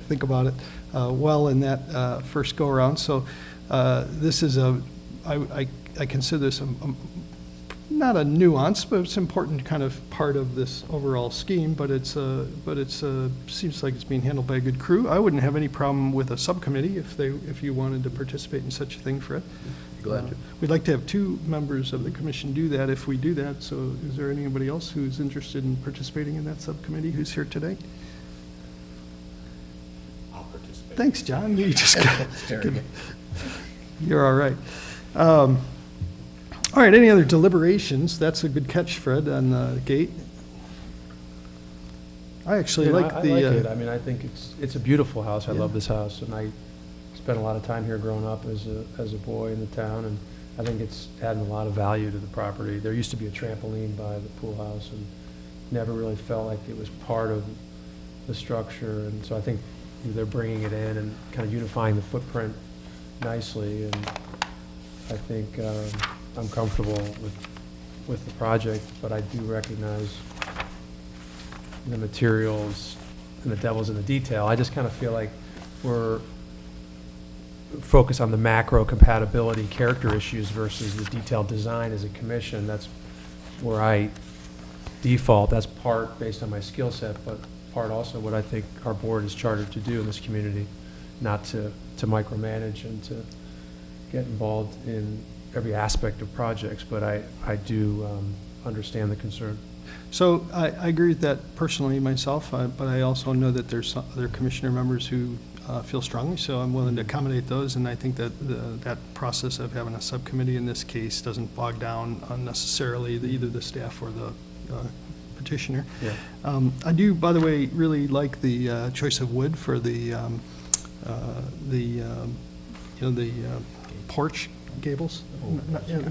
think about it, well in that first go-around. So this is I consider this not a nuance, but it's an important kind of part of this overall scheme, but it's seems like it's being handled by a good crew. I wouldn't have any problem with a subcommittee if you wanted to participate in such a thing, Fred. Glad to. We'd like to have 2 members of the commission do that if we do that. So is there anybody else who's interested in participating in that subcommittee who's here today? I'll participate. Thanks, John. You just you're all right. All right, any other deliberations? That's a good catch, Fred, on the gate. I actually like I the... like it. I mean, I think it's a beautiful house. I Yeah. love this house, and I spent a lot of time here growing up as a boy in the town, and I think it's adding a lot of value to the property. There used to be a trampoline by the pool house, and never really felt like it was part of the structure, and so I think they're bringing it in and kind of unifying the footprint nicely, and I think I'm comfortable with the project, but I do recognize the materials and the devil's in the detail. I just kind of feel like we're focused on the macro compatibility character issues versus the detailed design as a commission. That's where I default. That's part based on my skill set, but part also what I think our board is chartered to do in this community, not to micromanage and to get involved in every aspect of projects, but I do understand the concern. So I agree with that personally myself, but I also know that there's other commissioner members who feel strongly, so I'm willing to accommodate those, and I think that that process of having a subcommittee in this case doesn't bog down unnecessarily either the staff or the petitioner. Yeah. I do, by the way, really like the choice of wood for the porch gables.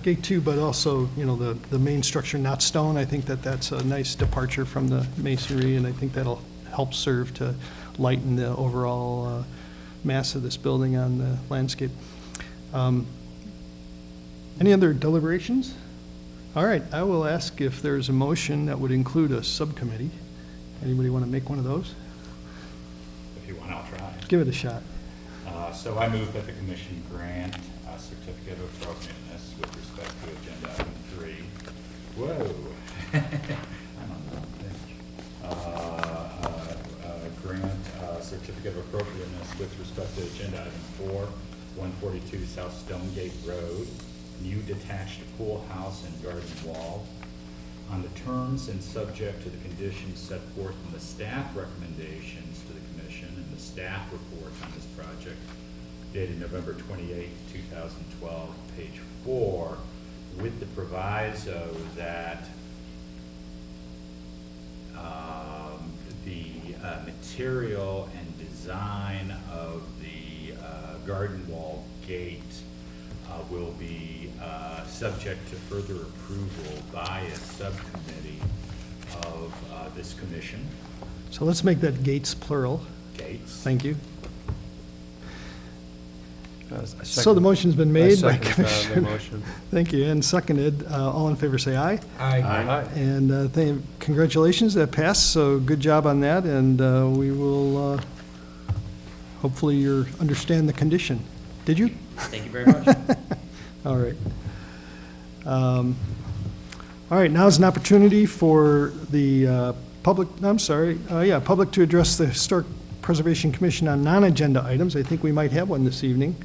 Gate 2, but also, you know, the main structure, not stone. I think that's a nice departure from the masonry, and I think that'll help serve to lighten the overall mass of this building on the landscape. Any other deliberations? All right, I will ask if there's a motion that would include a subcommittee. Anybody want to make one of those? If you want, I'll try. Give it a shot. So I move that the commission grant a certificate of appropriateness with respect to agenda item 3. Whoa. I'm on the wrong page. Grant a certificate of appropriateness with respect to agenda item 4, 142 South Stonegate Road, new detached pool house and garden wall, on the terms and subject to the conditions set forth in the staff recommendations to the commission and the staff report on this project dated November 28, 2012, page 4, with the proviso that the material and design of the garden wall gate will be subject to further approval by a subcommittee of this commission. So let's make that gates plural. Gates. Thank you. I So the motion's been I made by second the Commissioner. motion. Thank you, and seconded. All in favor say aye. Aye. And congratulations, that passed, so good job on that, and we will, hopefully you understand the condition. Did you? Thank you very much. All right. All right, now's an opportunity for the public to address the Historic Preservation Commission on non-agenda items. I think we might have one this evening.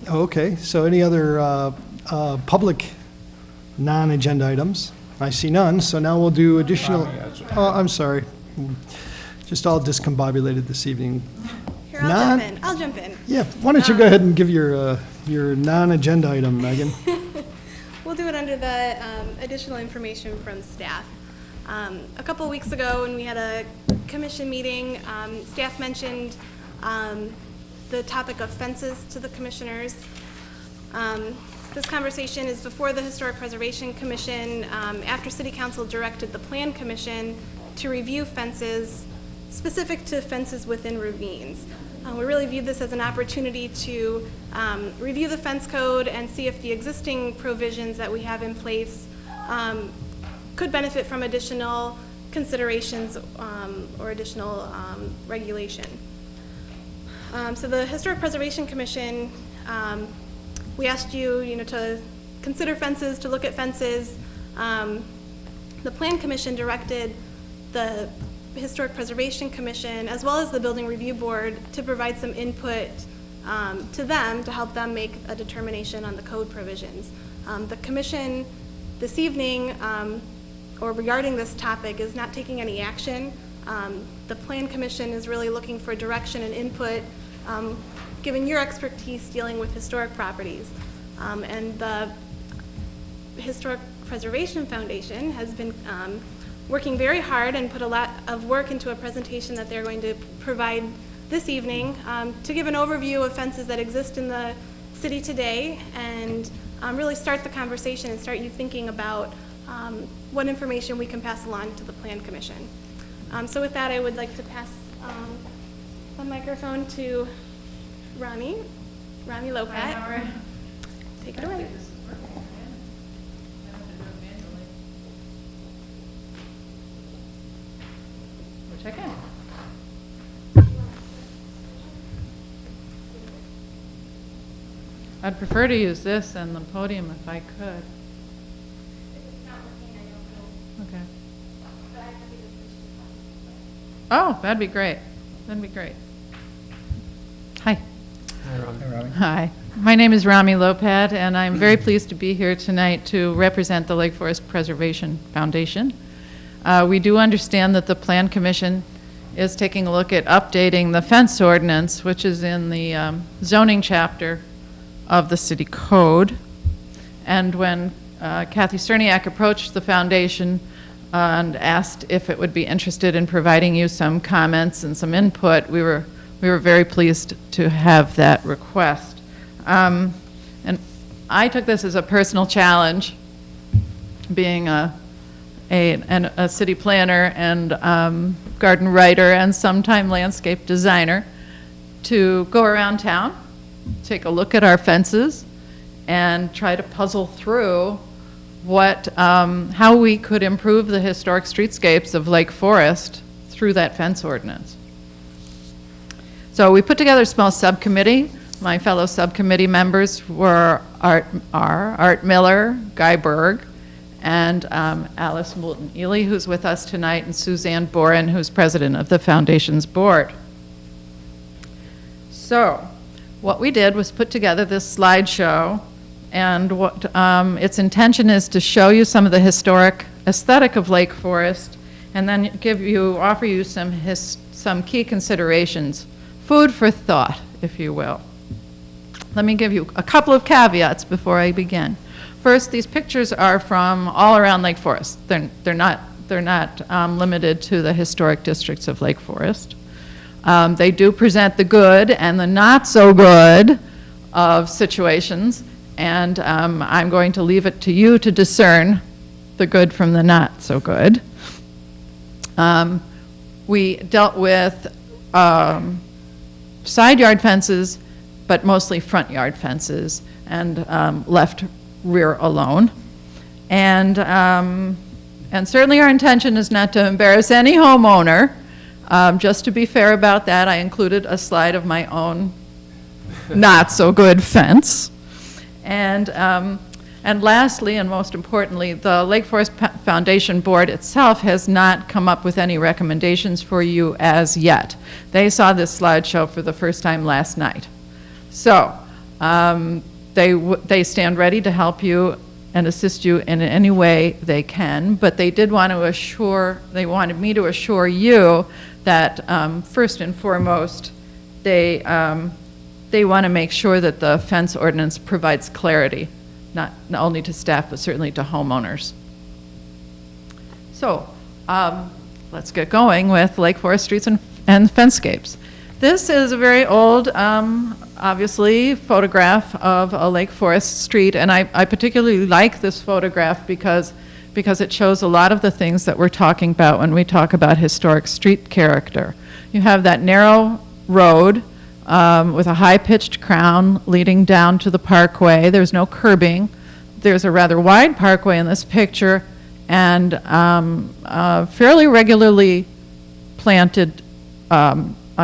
Okay, so any other public non-agenda items? I see none, so now we'll do additional, oh, I'm sorry. Just all discombobulated this evening. Here, I'll jump in. Yeah, why don't you go ahead and give your non-agenda item, Megan? We'll do it under the additional information from staff. A couple weeks ago, when we had a commission meeting, staff mentioned the topic of fences to the commissioners. This conversation is before the Historic Preservation Commission, after City Council directed the Plan Commission to review fences specific to fences within ravines. We really viewed this as an opportunity to review the fence code and see if the existing provisions that we have in place could benefit from additional considerations or additional regulation. So the Historic Preservation Commission, we asked you, to consider fences, to look at fences. The Plan Commission directed the Historic Preservation Commission, as well as the Building Review Board, to provide some input to them to help them make a determination on the code provisions. The Commission this evening, or regarding this topic, is not taking any action. The Plan Commission is really looking for direction and input, given your expertise dealing with historic properties. And the Historic Preservation Foundation has been working very hard and put a lot of work into a presentation that they're going to provide this evening to give an overview of fences that exist in the city today and really start the conversation and start you thinking about what information we can pass along to the Plan Commission. So with that, I would like to pass the microphone to Rami Lopat. Take it away. Check in. I'd prefer to use this and the podium if I could. Okay. Oh, that'd be great. That'd be great. Hi. Hi. My name is Rami Lopat, and I'm very pleased to be here tonight to represent the Lake Forest Preservation Foundation. We do understand that the Plan Commission is taking a look at updating the fence ordinance, which is in the zoning chapter of the city code. And when Kathy Cerniak approached the foundation and asked if it would be interested in providing you some comments and some input, we were very pleased to have that request. And I took this as a personal challenge, being a city planner and garden writer and sometime landscape designer, to go around town, take a look at our fences, and try to puzzle through how we could improve the historic streetscapes of Lake Forest through that fence ordinance. So we put together a small subcommittee. My fellow subcommittee members were Art Miller, Guy Berg, and Alice Moulton-Ely, who's with us tonight, and Suzanne Boren, who's president of the foundation's board. So what we did was put together this slideshow, and what its intention is to show you some of the historic aesthetic of Lake Forest, and then offer you some key considerations, food for thought, if you will. Let me give you a couple of caveats before I begin. First, these pictures are from all around Lake Forest. They're not limited to the historic districts of Lake Forest. They do present the good and the not so good of situations, and I'm going to leave it to you to discern the good from the not so good. We dealt with side yard fences, but mostly front yard fences, and left rear alone. And certainly our intention is not to embarrass any homeowner. Just to be fair about that, I included a slide of my own not so good fence. And And lastly, and most importantly, the Lake Forest Foundation Board itself has not come up with any recommendations for you as yet. They saw this slideshow for the first time last night. So they stand ready to help you and assist you in any way they can, but they did want to they wanted me to assure you that first and foremost, they want to make sure that the fence ordinance provides clarity, not only to staff, but certainly to homeowners. So let's get going with Lake Forest Streets and Fencescapes. This is a very old, obviously, photograph of a Lake Forest street, and I particularly like this photograph because it shows a lot of the things that we're talking about when we talk about historic street character. You have that narrow road with a high-pitched crown leading down to the parkway. There's no curbing. There's a rather wide parkway in this picture, and fairly regularly planted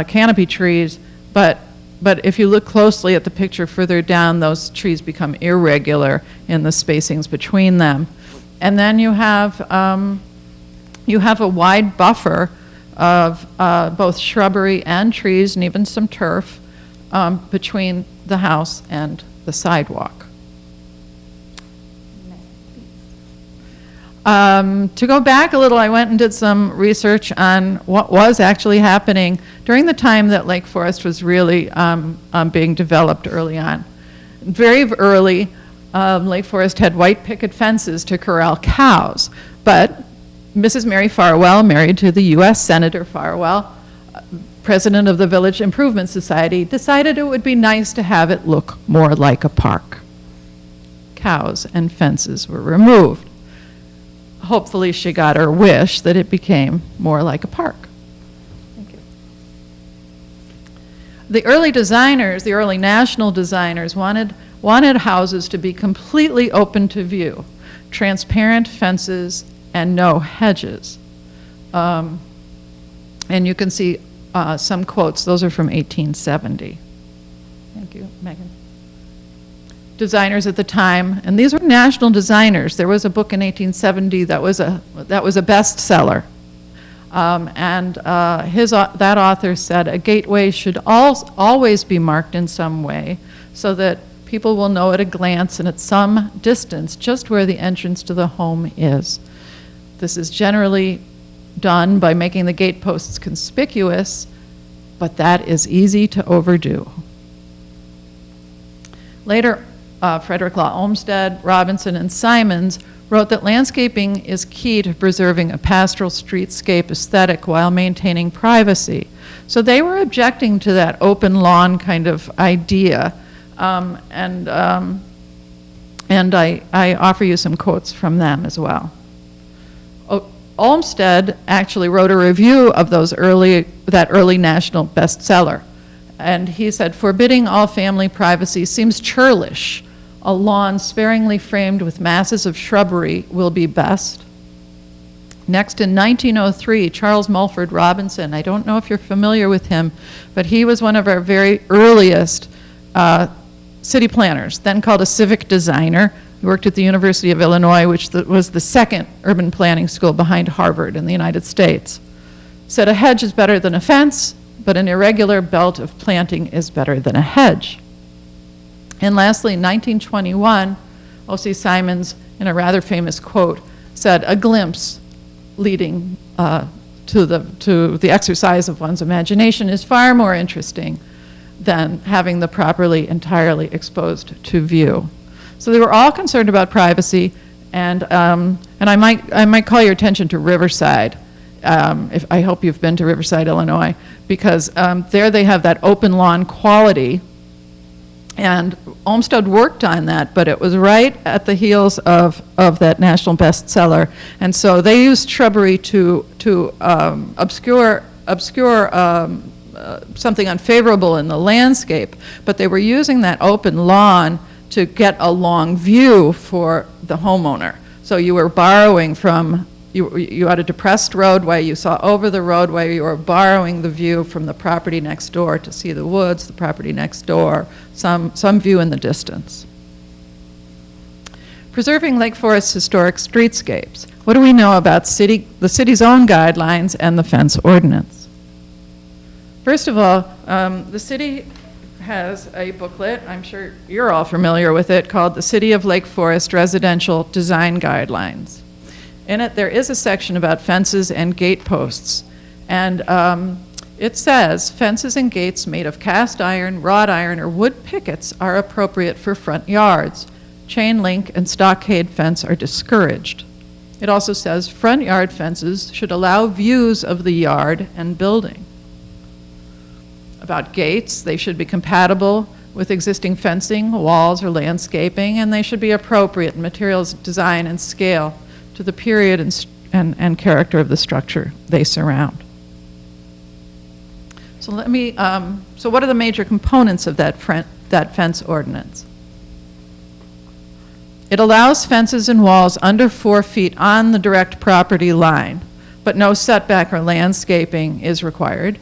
canopy trees, but if you look closely at the picture further down, those trees become irregular in the spacings between them. And then you have a wide buffer of both shrubbery and trees and even some turf between the house and the sidewalk. To go back a little, I went and did some research on what was actually happening during the time that Lake Forest was really being developed early on. Very early, Lake Forest had white picket fences to corral cows, but Mrs. Mary Farwell, married to the U.S. Senator Farwell, president of the Village Improvement Society, decided it would be nice to have it look more like a park. Cows and fences were removed. Hopefully she got her wish that it became more like a park. Thank you. The early designers, the early national designers, wanted houses to be completely open to view, transparent fences, and no hedges. And you can see some quotes. Those are from 1870. Thank you, Megan. Designers at the time, and these were national designers. There was a book in 1870 that was a bestseller, that author said a gateway should always be marked in some way so that people will know at a glance and at some distance just where the entrance to the home is. This is generally done by making the gate posts conspicuous, but that is easy to overdo. Later, Frederic Law Olmsted, Robinson, and Simons wrote that landscaping is key to preserving a pastoral streetscape aesthetic while maintaining privacy. So they were objecting to that open lawn kind of idea, and I offer you some quotes from them as well. Olmsted actually wrote a review of that early national bestseller, and he said, "Forbidding all family privacy seems churlish. A lawn sparingly framed with masses of shrubbery will be best." Next, in 1903, Charles Mulford Robinson, I don't know if you're familiar with him, but he was one of our very earliest city planners, then called a civic designer. He worked at the University of Illinois, which was the second urban planning school behind Harvard in the United States. Said a hedge is better than a fence, but an irregular belt of planting is better than a hedge. And lastly, in 1921, O.C. Simons, in a rather famous quote, said, "A glimpse leading to the exercise of one's imagination is far more interesting than having the properly entirely exposed to view." So they were all concerned about privacy, and I might call your attention to Riverside. I hope you've been to Riverside, Illinois, because there they have that open lawn quality. And Olmsted worked on that, but it was right at the heels of that national bestseller. And so they used shrubbery to obscure something unfavorable in the landscape, but they were using that open lawn to get a long view for the homeowner. So you were borrowing from, you had a depressed roadway, you saw over the roadway, you were borrowing the view from the property next door to see the woods, the property next door, some view in the distance. Preserving Lake Forest historic streetscapes. What do we know about the city's own guidelines and the fence ordinance? First of all, the city has a booklet, I'm sure you're all familiar with it, called the City of Lake Forest Residential Design Guidelines. In it, there is a section about fences and gate posts. And it says, fences and gates made of cast iron, wrought iron, or wood pickets are appropriate for front yards. Chain link and stockade fence are discouraged. It also says front yard fences should allow views of the yard and building. About gates, they should be compatible with existing fencing, walls, or landscaping, and they should be appropriate in materials, design, and scale to the period and character of the structure they surround. So let me, so what are the major components of that fence ordinance? It allows fences and walls under 4 feet on the direct property line, but no setback or landscaping is required.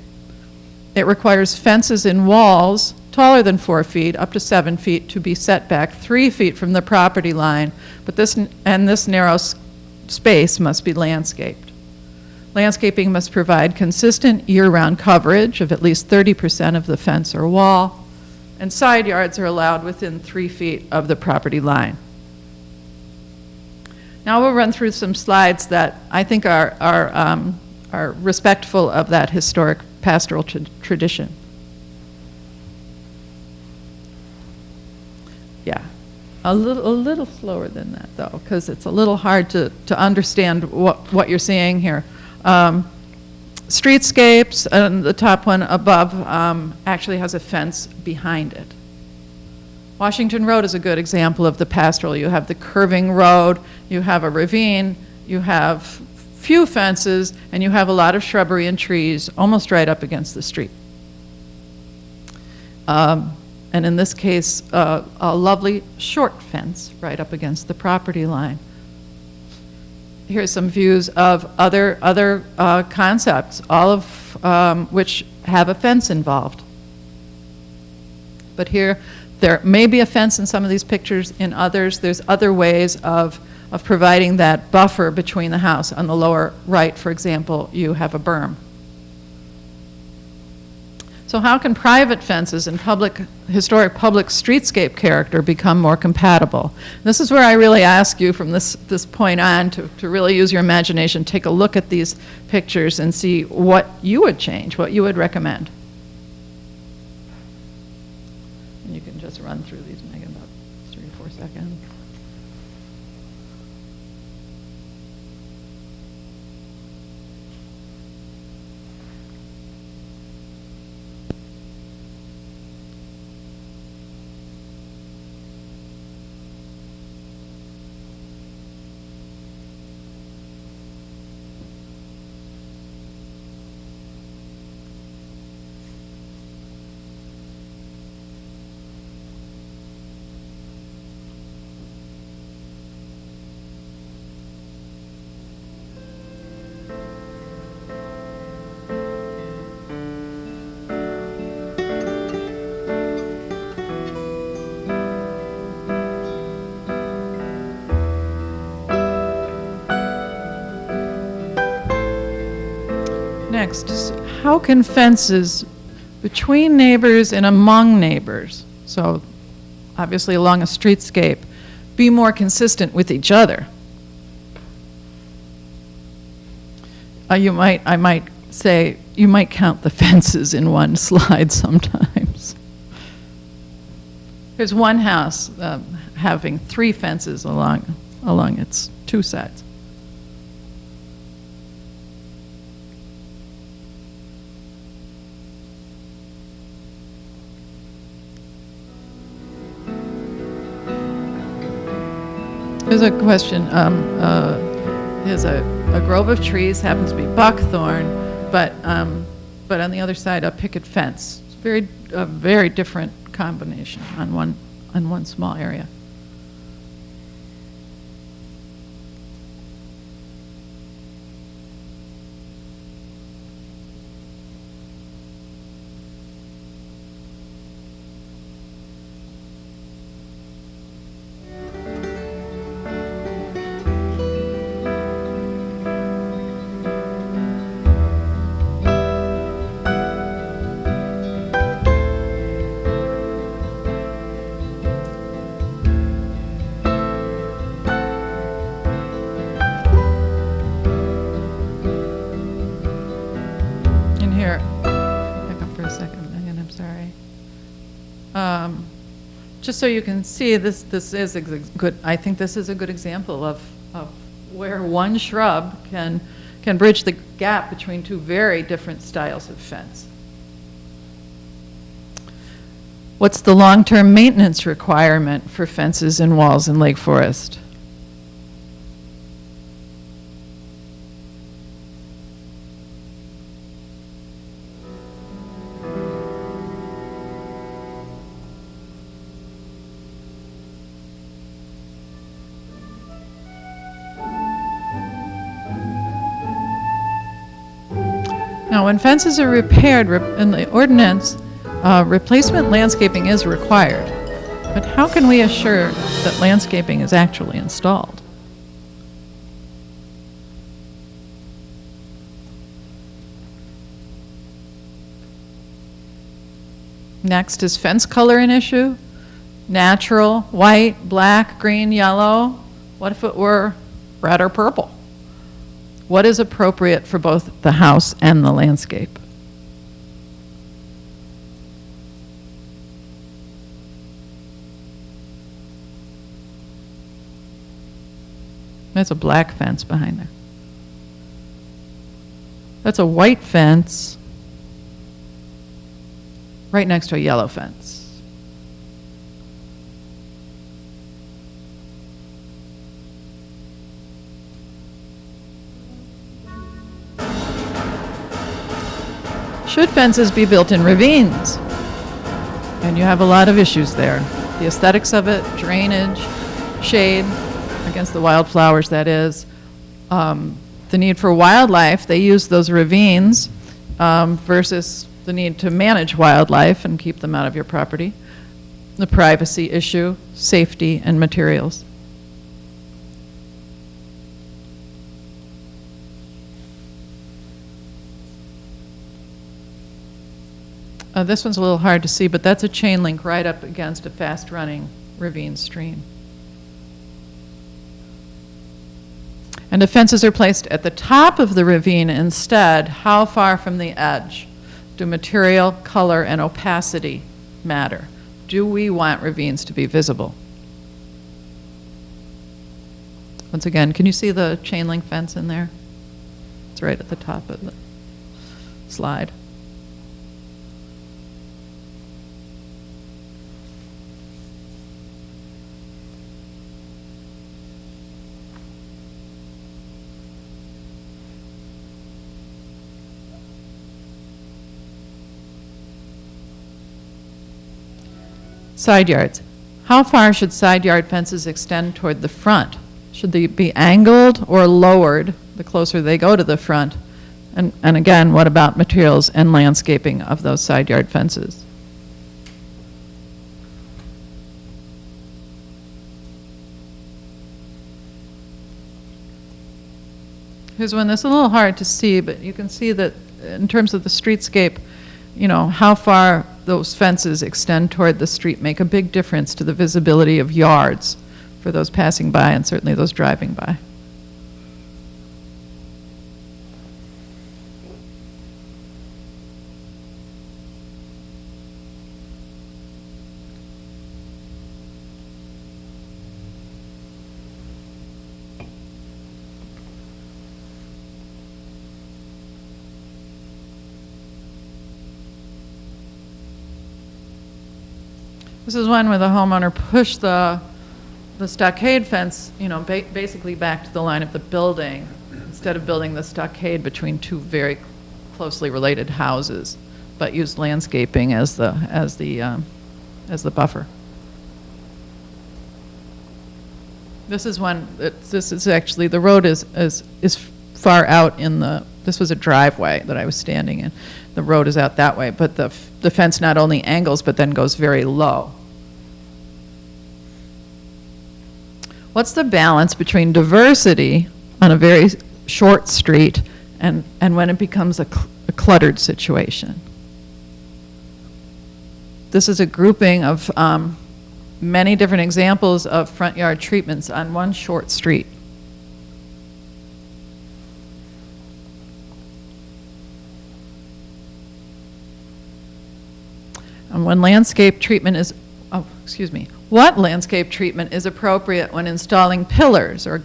It requires fences and walls taller than 4 feet, up to 7 feet, to be set back 3 feet from the property line, but this narrow space must be landscaped. Landscaping must provide consistent year-round coverage of at least 30% of the fence or wall, and side yards are allowed within 3 feet of the property line. Now we'll run through some slides that I think are respectful of that historic pastoral tradition. Yeah, a little slower than that though, because it's a little hard to understand what you're seeing here. Streetscapes, and the top one above actually has a fence behind it. Washington Road is a good example of the pastoral. You have the curving road, you have a ravine, you have few fences, and you have a lot of shrubbery and trees almost right up against the street. And in this case, a lovely short fence right up against the property line. Here's some views of other concepts, all of which have a fence involved. But here, there may be a fence in some of these pictures. In others, there's other ways of providing that buffer between the house. On the lower right, for example, you have a berm. So how can private fences and historic public streetscape character become more compatible? This is where I really ask you from this point on to really use your imagination, take a look at these pictures and see what you would change, what you would recommend. And you can just run through these, Megan, about 3 or 4 seconds. Next, how can fences between neighbors and among neighbors, so obviously along a streetscape, be more consistent with each other? I might say, you might count the fences in one slide sometimes. There's one house having 3 fences along its 2 sides. Here's a question. Here's a grove of trees, happens to be buckthorn, but on the other side a picket fence. It's a very different combination on one small area. here, back up for a second, Megan, I'm sorry. Just so you can see, this is a good, I think this is a good example of where one shrub can bridge the gap between two very different styles of fence. What's the long-term maintenance requirement for fences and walls in Lake Forest? Now, when fences are repaired in the ordinance, replacement landscaping is required. But how can we assure that landscaping is actually installed? Next, is fence color an issue? Natural, white, black, green, yellow? What if it were red or purple? What is appropriate for both the house and the landscape? That's a black fence behind there. That's a white fence right next to a yellow fence. Should fences be built in ravines? And you have a lot of issues there. The aesthetics of it, drainage, shade against the wildflowers, that is. The need for wildlife, they use those ravines versus the need to manage wildlife and keep them out of your property. The privacy issue, safety, and materials. This one's a little hard to see, but that's a chain link right up against a fast-running ravine stream. And if fences are placed at the top of the ravine instead, how far from the edge do material, color, and opacity matter? Do we want ravines to be visible? Once again, can you see the chain link fence in there? It's right at the top of the slide. Side yards. How far should side yard fences extend toward the front? Should they be angled or lowered the closer they go to the front? And again, what about materials and landscaping of those side yard fences? Here's one that's a little hard to see, but you can see that in terms of the streetscape, you know, how far those fences extend toward the street make a big difference to the visibility of yards for those passing by and certainly those driving by. This is one where the homeowner pushed the stockade fence, you know, basically back to the line of the building instead of building the stockade between two very closely related houses, but used landscaping as the buffer. This is one this is actually, the road is far out in the, this was a driveway that I was standing in. The road is out that way, but the fence not only angles but then goes very low. What's the balance between diversity on a very short street and when it becomes a cluttered situation? This is a grouping of many different examples of front yard treatments on one short street. And when landscape treatment is, what landscape treatment is appropriate when installing pillars, or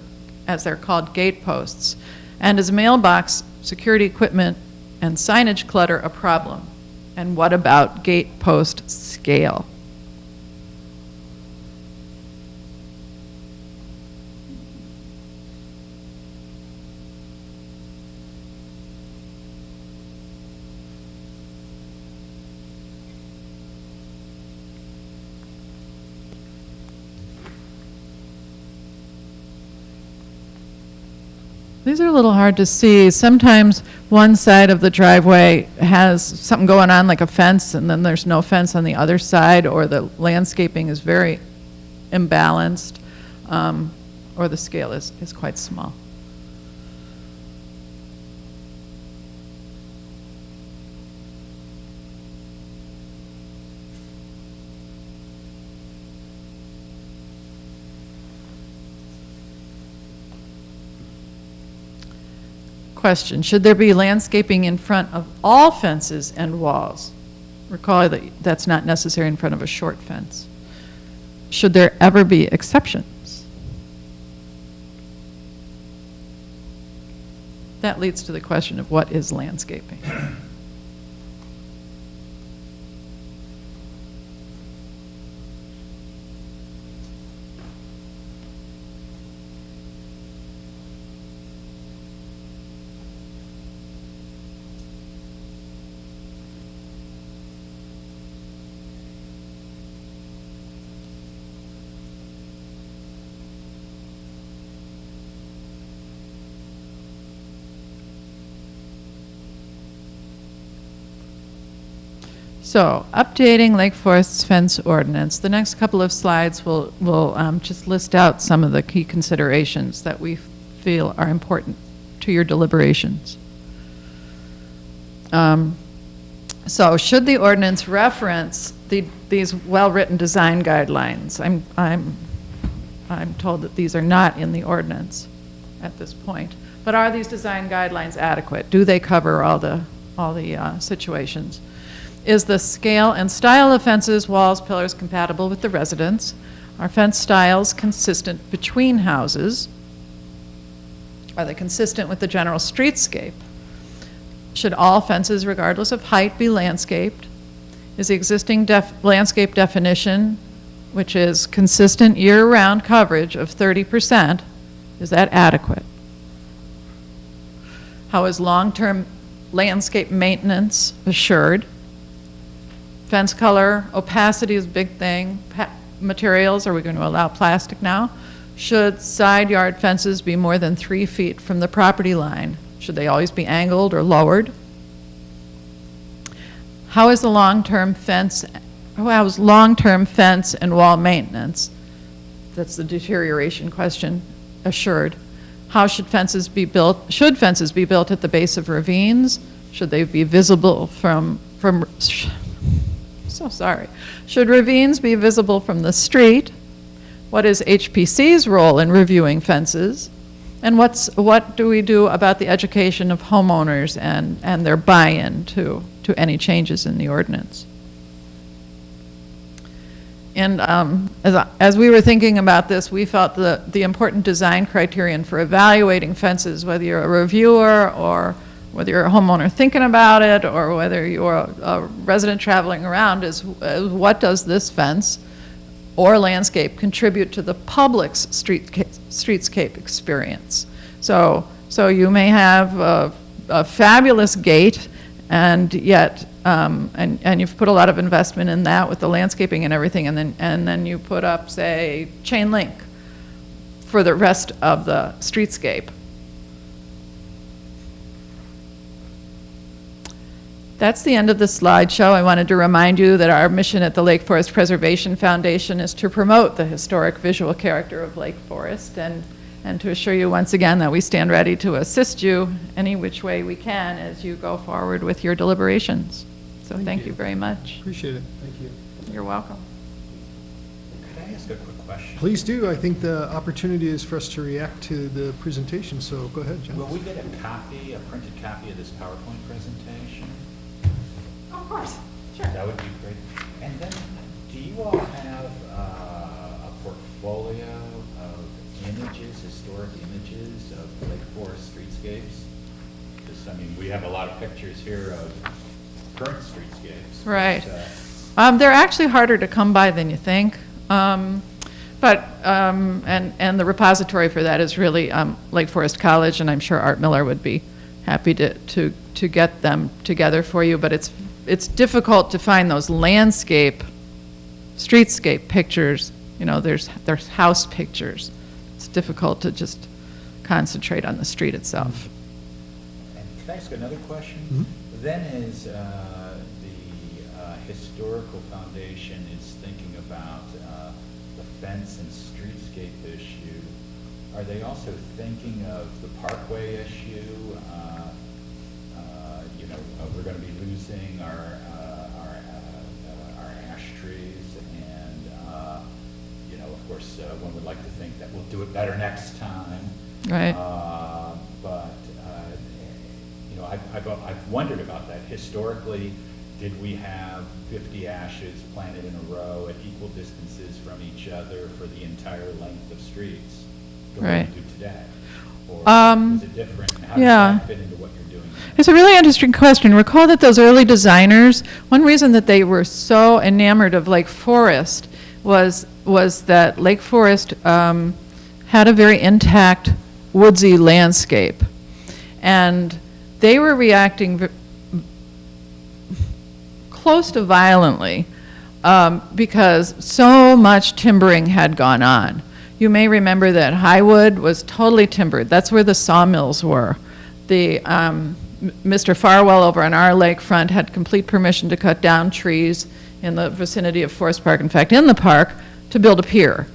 as they're called, gate posts? And is mailbox, security equipment, and signage clutter a problem? And what about gate post scale? These are a little hard to see. Sometimes one side of the driveway has something going on like a fence, and then there's no fence on the other side, or the landscaping is very imbalanced, or the scale is quite small. Question, should there be landscaping in front of all fences and walls? Recall that that's not necessary in front of a short fence. Should there ever be exceptions? That leads to the question of what is landscaping? So, updating Lake Forest's fence ordinance. The next couple of slides will just list out some of the key considerations that we feel are important to your deliberations. So, should the ordinance reference these well-written design guidelines? I'm told that these are not in the ordinance at this point. But are these design guidelines adequate? Do they cover all the situations? Is the scale and style of fences, walls, pillars compatible with the residents? Are fence styles consistent between houses? Are they consistent with the general streetscape? Should all fences, regardless of height, be landscaped? Is the existing landscape definition, which is consistent year-round coverage of 30%, is that adequate? How is long-term landscape maintenance assured? Fence color, opacity is a big thing. Materials, are we going to allow plastic now? Should side yard fences be more than 3 feet from the property line? Should they always be angled or lowered? How is the long-term fence and wall maintenance? That's the deterioration question, assured. How should fences be built? Should fences be built at the base of ravines? Should they be visible Should ravines be visible from the street? What is HPC's role in reviewing fences? And what do we do about the education of homeowners and their buy-in to any changes in the ordinance? And as we were thinking about this, we felt the important design criterion for evaluating fences, whether you're a reviewer or whether you're a homeowner thinking about it or whether you're a resident traveling around, is what does this fence or landscape contribute to the public's streetscape experience? So you may have a fabulous gate, and yet and you've put a lot of investment in that with the landscaping and everything, and then you put up, say, chain link for the rest of the streetscape. That's the end of the slideshow. I wanted to remind you that our mission at the Lake Forest Preservation Foundation is to promote the historic visual character of Lake Forest, and to assure you once again that we stand ready to assist you any which way we can as you go forward with your deliberations. So thank you very much. Appreciate it. Thank you. You're welcome. Could I ask a quick question? Please do. I think the opportunity is for us to react to the presentation, so go ahead, John. Will we get a printed copy of this PowerPoint presentation? Of course. Sure. That would be great. And then, do you all have a portfolio of images, historic images of Lake Forest streetscapes? Because, I mean, we have a lot of pictures here of current streetscapes. Right. But, They're actually harder to come by than you think. And the repository for that is really Lake Forest College, and I'm sure Art Miller would be happy to get them together for you, but it's difficult to find those landscape, streetscape pictures. You know, there's house pictures. It's difficult to just concentrate on the street itself. and can I ask another question? Mm-hmm. Then is the historical foundation is thinking about the fence and streetscape issue. Are they also thinking of the parkway issue? You know, we're going to be losing our ash trees, and you know, of course, one would like to think that we'll do it better next time. Right. But you know, I've wondered about that. Historically, did we have 50 ashes planted in a row at equal distances from each other for the entire length of streets the way Right. we do today? Or was it different? And how does yeah. that fit into what you're doing now? It's a really interesting question. Recall that those early designers, one reason that they were so enamored of Lake Forest was that Lake Forest had a very intact woodsy landscape. And they were reacting close to violently because so much timbering had gone on. You may remember that Highwood was totally timbered. That's where the sawmills were. The Mr. Farwell over on our lakefront had complete permission to cut down trees in the vicinity of Forest Park, in fact, in the park, to build a pier.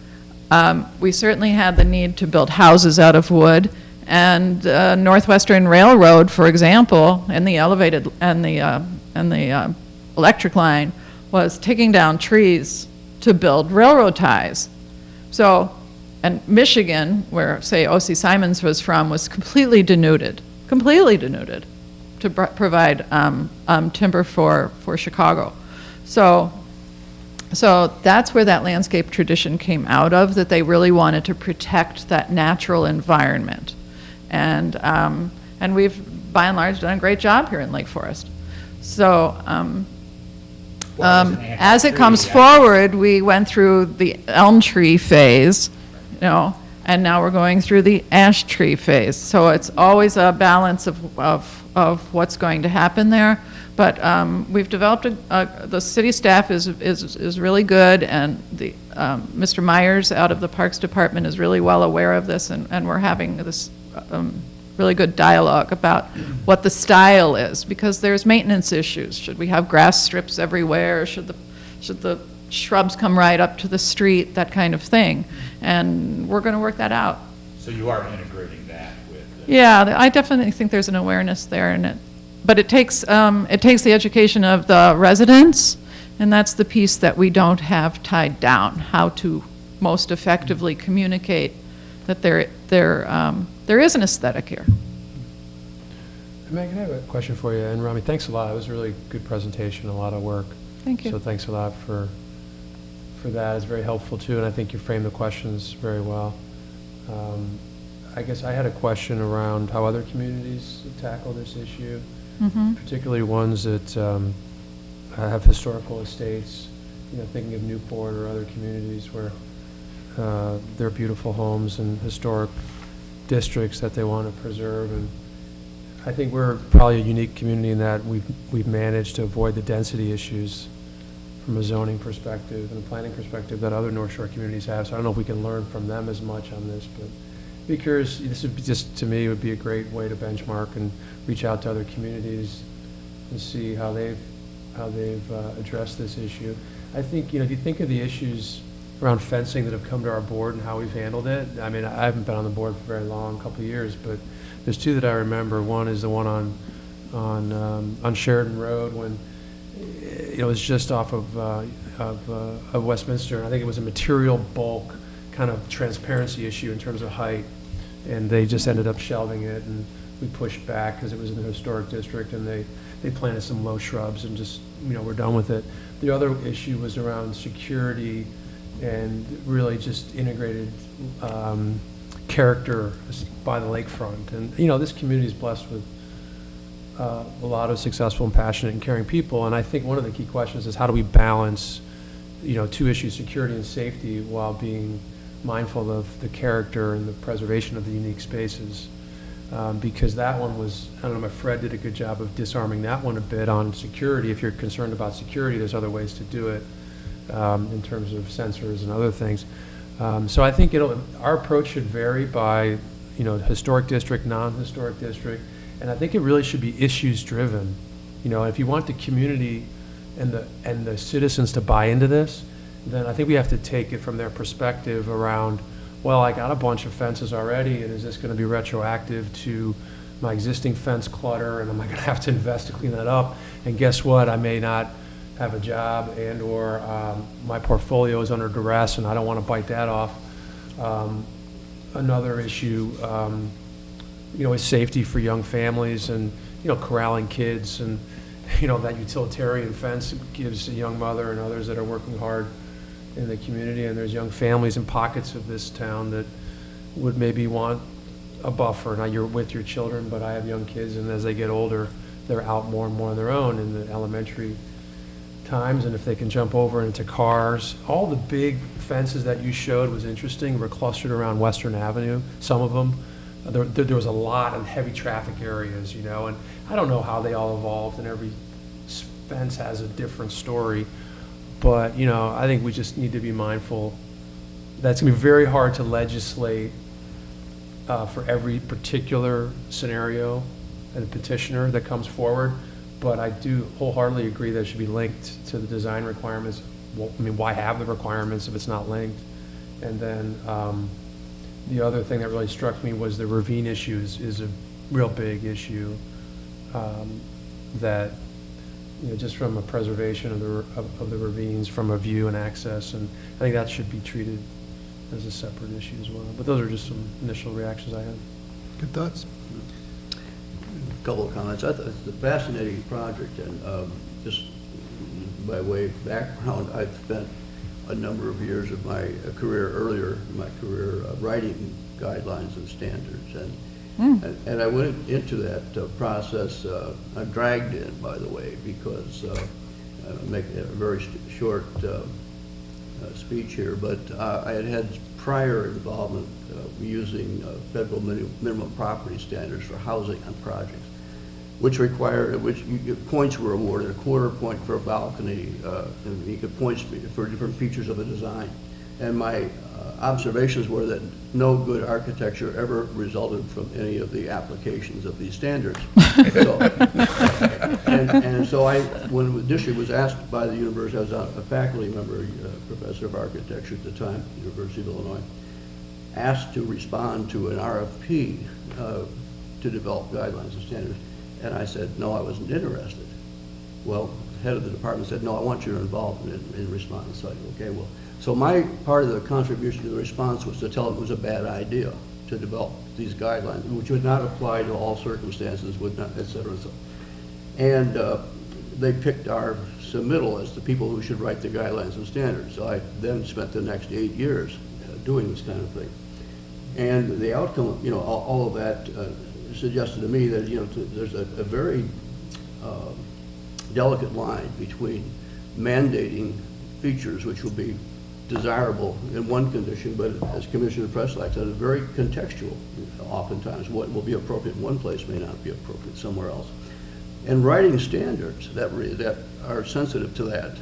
We certainly had the need to build houses out of wood, and Northwestern Railroad, for example, and the elevated and the electric line was taking down trees to build railroad ties. So, and Michigan, where, say, O.C. Simons was from, was completely denuded to provide timber for Chicago. So that's where that landscape tradition came out of, that they really wanted to protect that natural environment. And we've, by and large, done a great job here in Lake Forest. So as it comes forward, we went through the elm tree phase, you know, and now we're going through the ash tree phase. So it's always a balance of what's going to happen there. But we've developed the city staff is really good, and the Mr. Myers out of the Parks Department is really well aware of this, and we're having this really good dialogue about what the style is, because there's maintenance issues. Should we have grass strips everywhere? Should the shrubs come right up to the street? That kind of thing, and we're going to work that out. So you are integrating that with... Yeah, I definitely think there's an awareness there, but it takes the education of the residents, and that's the piece that we don't have tied down, how to most effectively communicate that there is an aesthetic here. Megan, I have a question for you, and Rami, thanks a lot. It was a really good presentation, a lot of work. Thank you. So thanks a lot for that. It's very helpful too, and I think you framed the questions very well. I guess I had a question around how other communities tackle this issue, particularly ones that have historical estates, you know, thinking of Newport or other communities where there are beautiful homes and historic districts that they want to preserve. And I think we're probably a unique community in that we've managed to avoid the density issues from a zoning perspective and a planning perspective that other North Shore communities have. So I don't know if we can learn from them as much on this, but be curious. This would be just, to me, would be a great way to benchmark and reach out to other communities and see how they've addressed this issue. I think, you know, if you think of the issues around fencing that have come to our board and how we've handled it, I mean, I haven't been on the board for very long, a couple of years, but there's two that I remember. One is the one on Sheridan Road when it was just off of Westminster. I think it was a material bulk kind of transparency issue in terms of height, and they just ended up shelving it, and we pushed back because it was in the historic district, and they planted some low shrubs and just, we're done with it. The other issue was around security and really just integrated character by the lakefront. And, this community is blessed with a lot of successful and passionate and caring people. And I think one of the key questions is how do we balance, two issues, security and safety, while being mindful of the character and the preservation of the unique spaces. Because that one was, I don't know if Fred did a good job of disarming that one a bit on security. If you're concerned about security, there's other ways to do it in terms of sensors and other things. So I think our approach should vary by, historic district, non-historic district, and I think it really should be issues driven. If you want the community and the citizens to buy into this, then I think we have to take it from their perspective around, well, I got a bunch of fences already, and is this going to be retroactive to my existing fence clutter, and am I going to have to invest to clean that up? And guess what? I may not have a job, and or my portfolio is under duress, and I don't want to bite that off. Another issue, is safety for young families, and corralling kids, and that utilitarian fence gives a young mother and others that are working hard in the community, and there's young families in pockets of this town that would maybe want a buffer. Now, you're with your children, but I have young kids, and as they get older, they're out more and more on their own in the elementary times, and if they can jump over into cars. All the big fences that you showed was interesting, were clustered around Western Avenue, some of them. There was a lot of heavy traffic areas, and I don't know how they all evolved, and every fence has a different story. But, I think we just need to be mindful that it's going to be very hard to legislate for every particular scenario and a petitioner that comes forward. But I do wholeheartedly agree that it should be linked to the design requirements. Well, why have the requirements if it's not linked? And then the other thing that really struck me was the ravine issues is a real big issue that, just from a preservation of the ravines, from a view and access, and I think that should be treated as a separate issue as well. But those are just some initial reactions I had. Good thoughts? A couple of comments. I thought it's a fascinating project, and just by way of background, I've spent a number of years of my career, writing guidelines and standards, and I went into that process. I'm dragged in, by the way, because I'm making a very short speech here, but I had prior involvement using federal minimum property standards for housing on projects, which points were awarded, a quarter point for a balcony, and you could points for different features of a design. And my observations were that no good architecture ever resulted from any of the applications of these standards. So, when the district was asked by the university, I was a faculty member, professor of architecture at the time, University of Illinois, asked to respond to an RFP to develop guidelines and standards. And I said, no, I wasn't interested. Well, the head of the department said, no, I want you involved in response. So I said, okay, well. So my part of the contribution to the response was to tell them it was a bad idea to develop these guidelines, which would not apply to all circumstances, would not, et cetera, and so. And they picked our submittal as the people who should write the guidelines and standards. So I then spent the next 8 years doing this kind of thing. And the outcome, all of that suggested to me that, there's a very delicate line between mandating features which will be desirable in one condition, but as Commissioner Preschlack said, it's very contextual. Oftentimes, what will be appropriate in one place may not be appropriate somewhere else. And writing standards that are sensitive to that.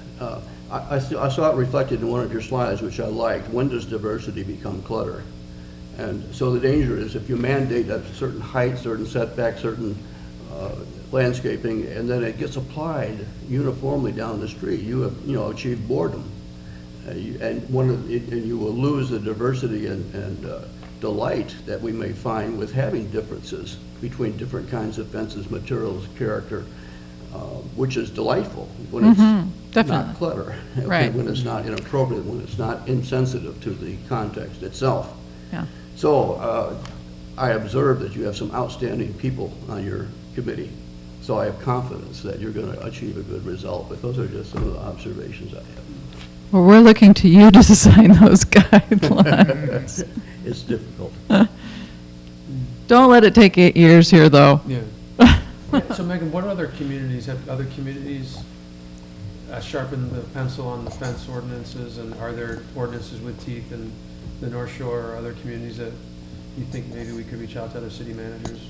I saw it reflected in one of your slides, which I liked. When does diversity become clutter? And so the danger is if you mandate a certain height, certain setback, certain landscaping, and then it gets applied uniformly down the street, you have achieved boredom. And you will lose the diversity and delight that we may find with having differences between different kinds of fences, materials, character, which is delightful when it's not clutter, right. When it's not inappropriate, when it's not insensitive to the context itself. Yeah. So I observed that you have some outstanding people on your committee. So I have confidence that you're going to achieve a good result, but those are just some of the observations I have. Well, we're looking to you to design those guidelines. It's difficult. Don't let it take 8 years here, though. Yeah. So Megan, what other communities, have other communities sharpened the pencil on the fence ordinances? And are there ordinances with teeth in the North Shore or other communities that you think maybe we could reach out to other city managers?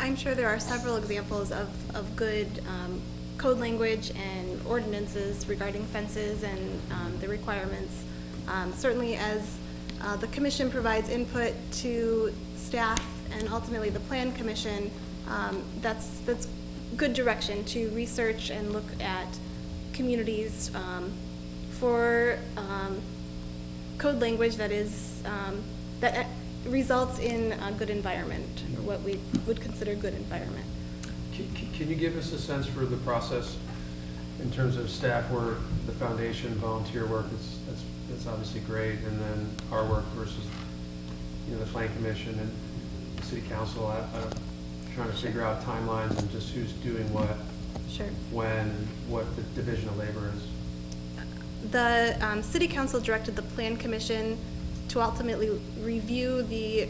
I'm sure there are several examples of good code language and ordinances regarding fences and the requirements. Certainly as the commission provides input to staff and ultimately the plan commission, that's good direction to research and look at communities for code language that is that results in a good environment, or what we would consider good environment. Can you give us a sense for the process in terms of staff work, the foundation, volunteer work? That's obviously great, and then our work versus, you know, the plan commission and the city council. I'm trying to figure out timelines and just who's doing what, Sure. when, what the division of labor is. The city council directed the plan commission to ultimately review the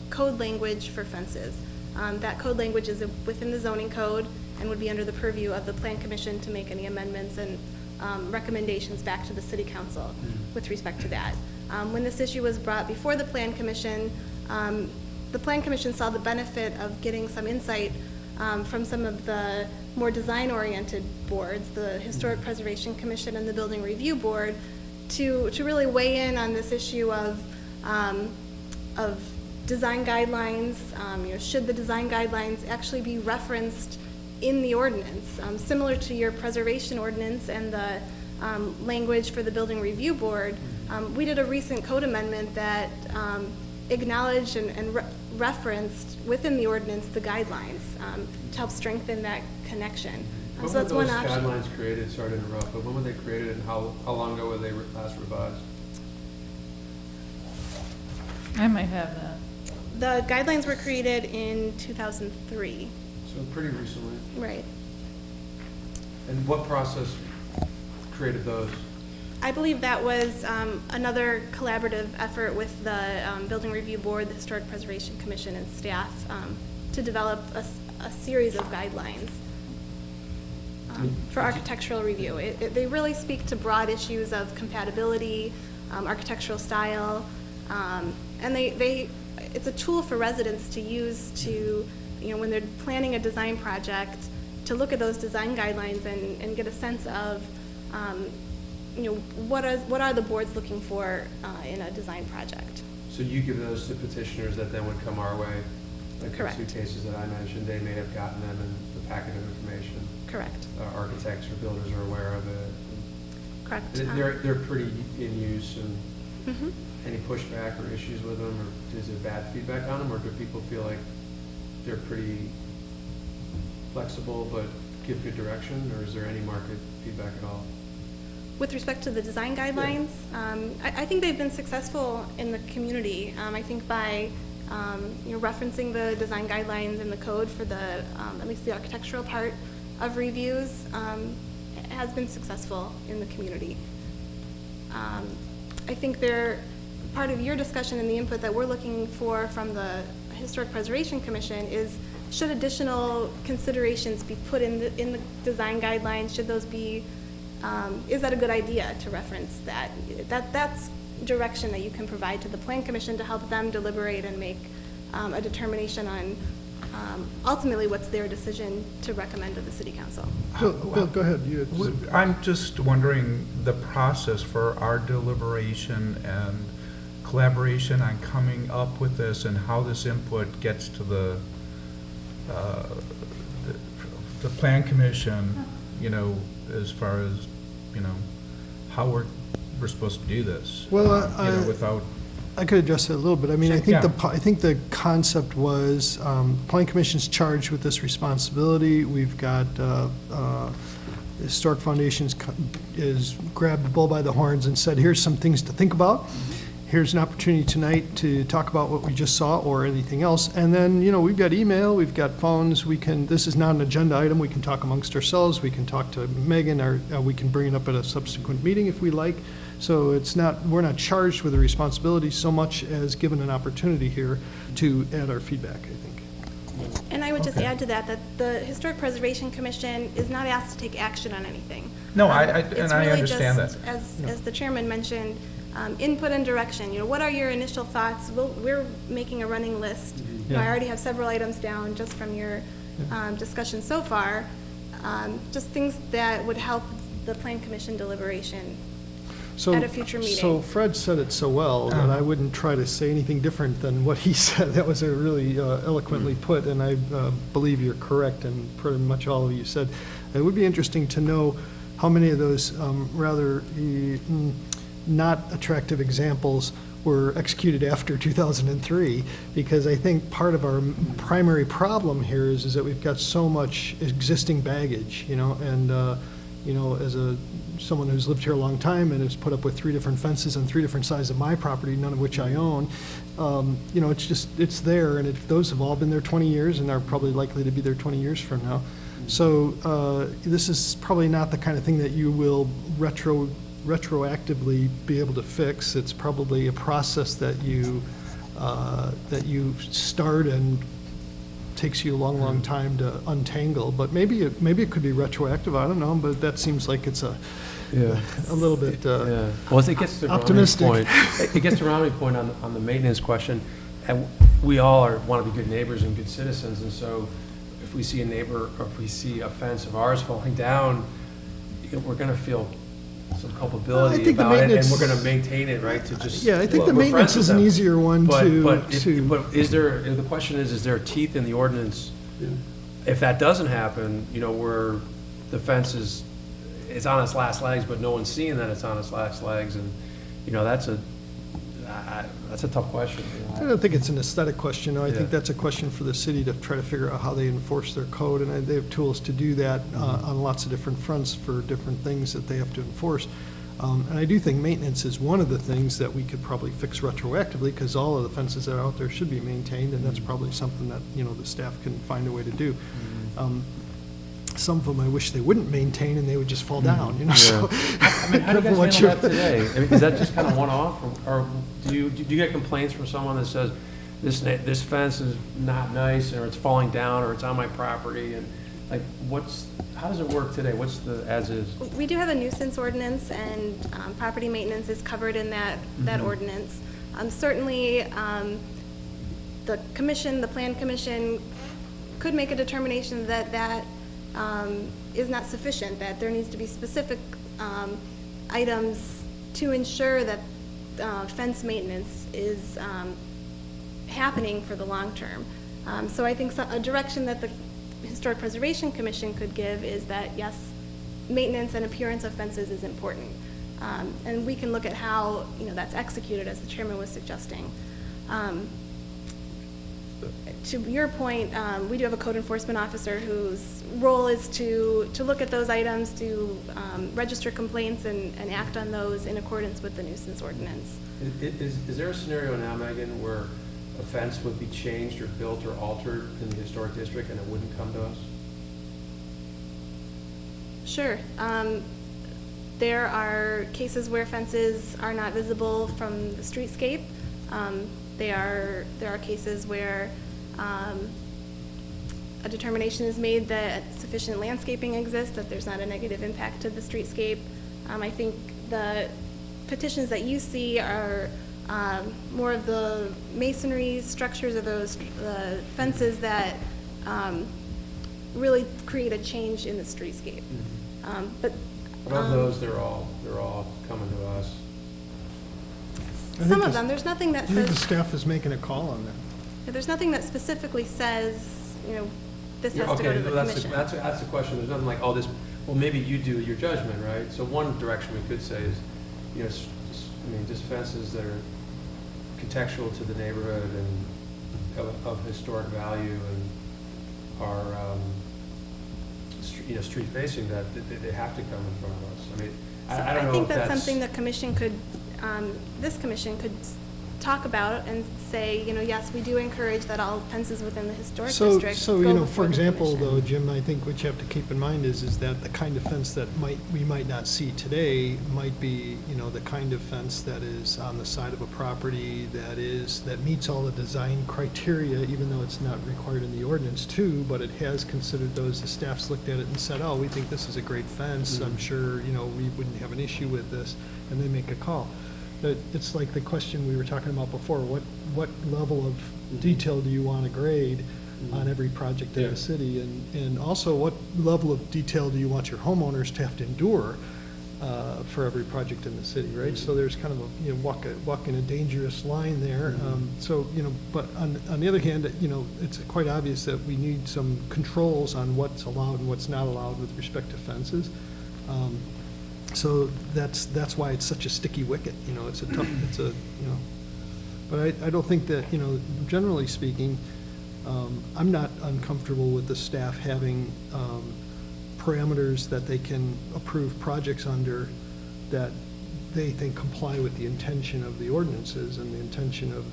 code language for fences. That code language is within the zoning code and would be under the purview of the plan commission to make any amendments and recommendations back to the city council with respect to that. When this issue was brought before the plan commission saw the benefit of getting some insight from some of the more design-oriented boards, the Historic Preservation Commission and the Building Review Board, to really weigh in on this issue of design guidelines. You know, should the design guidelines actually be referenced in the ordinance, similar to your preservation ordinance and the language for the Building Review Board. We did a recent code amendment that acknowledged and referenced within the ordinance the guidelines to help strengthen that connection. When So that's were one those option. guidelines created? Sorry to interrupt, but when were they created and how long ago were they last revised? I might have that. The guidelines were created in 2003. So pretty recently. Right. And what process created those? I believe that was another collaborative effort with the Building Review Board, the Historic Preservation Commission, and staff to develop a series of guidelines for architectural review. They really speak to broad issues of compatibility, architectural style, and it's a tool for residents to use to, you know, when they're planning a design project, to look at those design guidelines and get a sense of, you know, what are the boards looking for in a design project. So you give those to petitioners that then would come our way? Like Correct. the two cases that I mentioned, they may have gotten them in the packet of information. Correct. Architects or builders are aware of it. Correct. They're pretty in use, and Mhm. any pushback or issues with them, or is it bad feedback on them, or do people feel like they're pretty flexible but give good direction, or is there any market feedback at all? With respect to the design guidelines, I think they've been successful in the community. I think by you know, referencing the design guidelines in the code for the at least the architectural part of reviews has been successful in the community. I think they're part of your discussion and the input that we're looking for from the Historic Preservation Commission is, should additional considerations be put in the design guidelines? Should those be, is that a good idea to reference that? That's direction that you can provide to the Plan Commission to help them deliberate and make a determination on ultimately what's their decision to recommend to the City Council. Bill, go ahead. I'm just wondering the process for our deliberation and collaboration on coming up with this and how this input gets to the Plan Commission, you know, as far as, you know, how we're supposed to do this. Well, you know, without. I could address it a little bit. I mean, I think I think the concept was Plan Commission's charged with this responsibility. We've got Historic Foundations is grabbed the bull by the horns and said, here's some things to think about. here's an opportunity tonight to talk about what we just saw or anything else. And then, you know, we've got email, we've got phones, this is not an agenda item, we can talk amongst ourselves, we can talk to Megan, or we can bring it up at a subsequent meeting if we like. So we're not charged with the responsibility so much as given an opportunity here to add our feedback, I think. And I would just add to that, that the Historic Preservation Commission is not asked to take action on anything. No, It's I really understand just, that. as the chairman mentioned, input and direction. You know, what are your initial thoughts? We're making a running list. You know, I already have several items down just from your discussion so far. Just things that would help the Plan Commission deliberation at a future meeting. So Fred said it so well that I wouldn't try to say anything different than what he said. That was a really eloquently put, and I believe you're correct in pretty much all of you said. It would be interesting to know how many of those rather not attractive examples were executed after 2003, because I think part of our primary problem here is that we've got so much existing baggage, you know, and you know, as someone who's lived here a long time and has put up with 3 different fences on 3 different sides of my property, none of which I own, you know, it's there, and those have all been there 20 years and are probably likely to be there 20 years from now. So this is probably not the kind of thing that you will retroactively be able to fix. It's probably a process that you start and takes you a long time to untangle. But maybe it could be retroactive. I don't know, but that seems like it's a little bit Well, it gets to optimistic. Romney's point. It gets to Romney's point on the maintenance question. And we all want to be good neighbors and good citizens, and so if we see a neighbor or if we see a fence of ours falling down, we're going to feel some culpability about it, and we're going to maintain it, right? To just I think the maintenance is an easier one but to. The question is there teeth in the ordinance? If that doesn't happen, you know, where the fence is on its last legs, but no one's seeing that it's on its last legs, and you know, that's a tough question. You know? I don't think it's an aesthetic question. I think that's a question for the city to try to figure out how they enforce their code, and they have tools to do that on lots of different fronts for different things that they have to enforce. And I do think maintenance is one of the things that we could probably fix retroactively, because all of the fences that are out there should be maintained, and that's probably something that, you know, the staff can find a way to do. Some of them I wish they wouldn't maintain and they would just fall down, you know. So, I mean, how do you guys handle that today? I mean, is that just kind of one-off, or do you get complaints from someone that says this fence is not nice, or it's falling down, or it's on my property, and like how does it work today? What's the as is? We do have a nuisance ordinance, and property maintenance is covered in that ordinance. Certainly, the Plan Commission could make a determination that is not sufficient, that there needs to be specific items to ensure that fence maintenance is happening for the long term. So I think a direction that the Historic Preservation Commission could give is that, yes, maintenance and appearance of fences is important. And we can look at how, you know, that's executed, as the chairman was suggesting. To your point, we do have a code enforcement officer whose role is to look at those items, to register complaints and act on those in accordance with the nuisance ordinance. Is there a scenario now, Megan, where a fence would be changed or built or altered in the historic district and it wouldn't come to us? Sure. There are cases where fences are not visible from the streetscape. There are cases where a determination is made that sufficient landscaping exists, that there's not a negative impact to the streetscape. I think the petitions that you see are more of the masonry structures of those fences that really create a change in the streetscape. But of those, they're all coming to us. Some of them, there's nothing that I think the says, staff is making a call on that. there's nothing that specifically says, you know, this has to go to the commission. That's the question. There's nothing like, oh, this, well, maybe you do your judgment, right? So one direction we could say is, you know, just fences that are contextual to the neighborhood and of historic value and are, you know, street facing, that they have to come in front of us. I mean, I don't know I think if that's something the commission could, this commission could talk about and say, yes, we do encourage that all fences within the historic So, district so, go for before the example, commission. though, Jim, I think what you have to keep in mind is that the kind of fence that we might not see today might be, the kind of fence that is on the side of a property that meets all the design criteria, even though it's not required in the ordinance too, but it has considered those, the staff's looked at it and said, oh, we think this is a great fence, I'm sure, we wouldn't have an issue with this, and they make a call. It's like the question we were talking about before, what level of detail do you want to grade on every project in the city? And also, what level of detail do you want your homeowners to have to endure for every project in the city, right? So there's kind of a, walking a dangerous line there. But on the other hand, it's quite obvious that we need some controls on what's allowed and what's not allowed with respect to fences. So that's why it's such a sticky wicket, but I don't think that, generally speaking, I'm not uncomfortable with the staff having parameters that they can approve projects under that they think comply with the intention of the ordinances and the intention of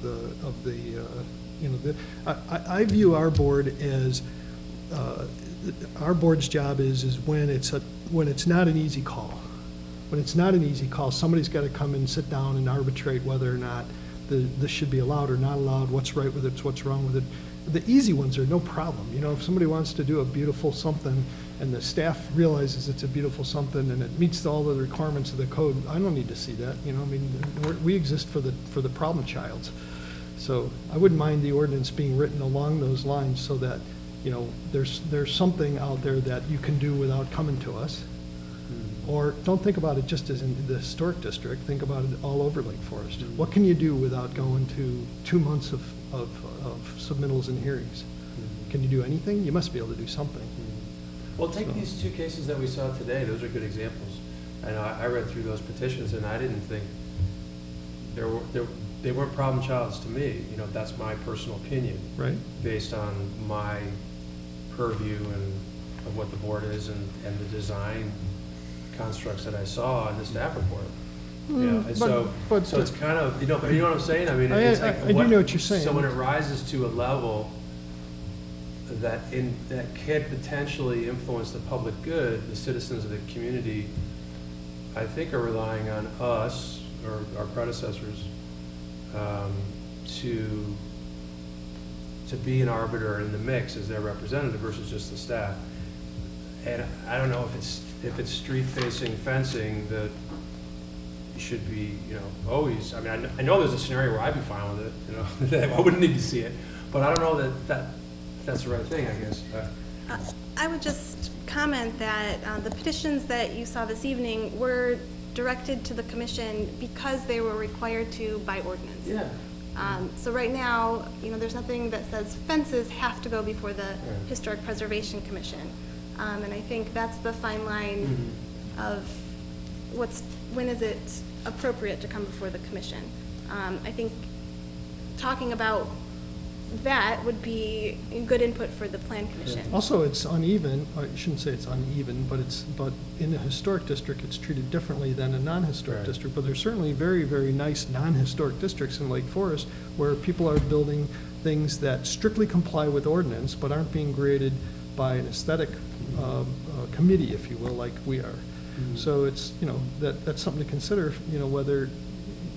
I view our board as, our board's job is when it's not an easy call. When it's not an easy call, somebody's got to come and sit down and arbitrate whether or not this should be allowed or not allowed, what's right with it, what's wrong with it. The easy ones are no problem. If somebody wants to do a beautiful something and the staff realizes it's a beautiful something and it meets all the requirements of the code, I don't need to see that. We exist for the problem childs. So I wouldn't mind the ordinance being written along those lines so that, there's something out there that you can do without coming to us. Or don't think about it just as in the historic district, think about it all over Lake Forest. What can you do without going to 2 months of submittals and hearings? Can you do anything? You must be able to do something. Well, take these two cases that we saw today, those are good examples. I know I read through those petitions and I didn't think they weren't problem childs to me. That's my personal opinion. Right. Based on my purview and of what the board is and the design constructs that I saw in the staff report. So it's kind of, but you know what I'm saying? I mean, it's like, I do know what you're saying. So when it rises to a level that can potentially influence the public good, the citizens of the community, I think, are relying on us or our predecessors to be an arbiter in the mix as their representative versus just the staff. And I don't know if it's street-facing fencing that should be, always. I mean, I know there's a scenario where I'd be fine with it. That I wouldn't need to see it, but I don't know that's the right thing. I guess. I would just comment that the petitions that you saw this evening were directed to the commission because they were required to by ordinance. Yeah. So right now, there's nothing that says fences have to go before the Historic Preservation Commission. And I think that's the fine line of when is it appropriate to come before the commission. I think talking about that would be good input for the Plan Commission. Also, it's uneven. I shouldn't say it's uneven, but in a historic district, it's treated differently than a non-historic district. But there's certainly very, very nice non-historic districts in Lake Forest where people are building things that strictly comply with ordinance, but aren't being graded by an aesthetic committee, if you will, like we are. So it's, that's something to consider, whether,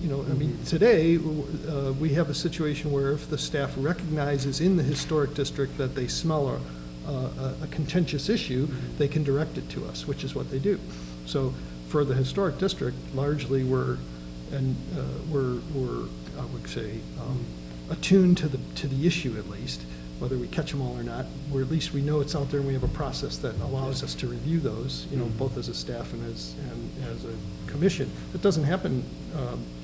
I mean, today, we have a situation where if the staff recognizes in the historic district that they smell a contentious issue, they can direct it to us, which is what they do. So for the historic district, largely we're I would say, attuned to the issue at least. Whether we catch them all or not, or at least we know it's out there and we have a process that allows us to review those, both as a staff and as a commission. It doesn't happen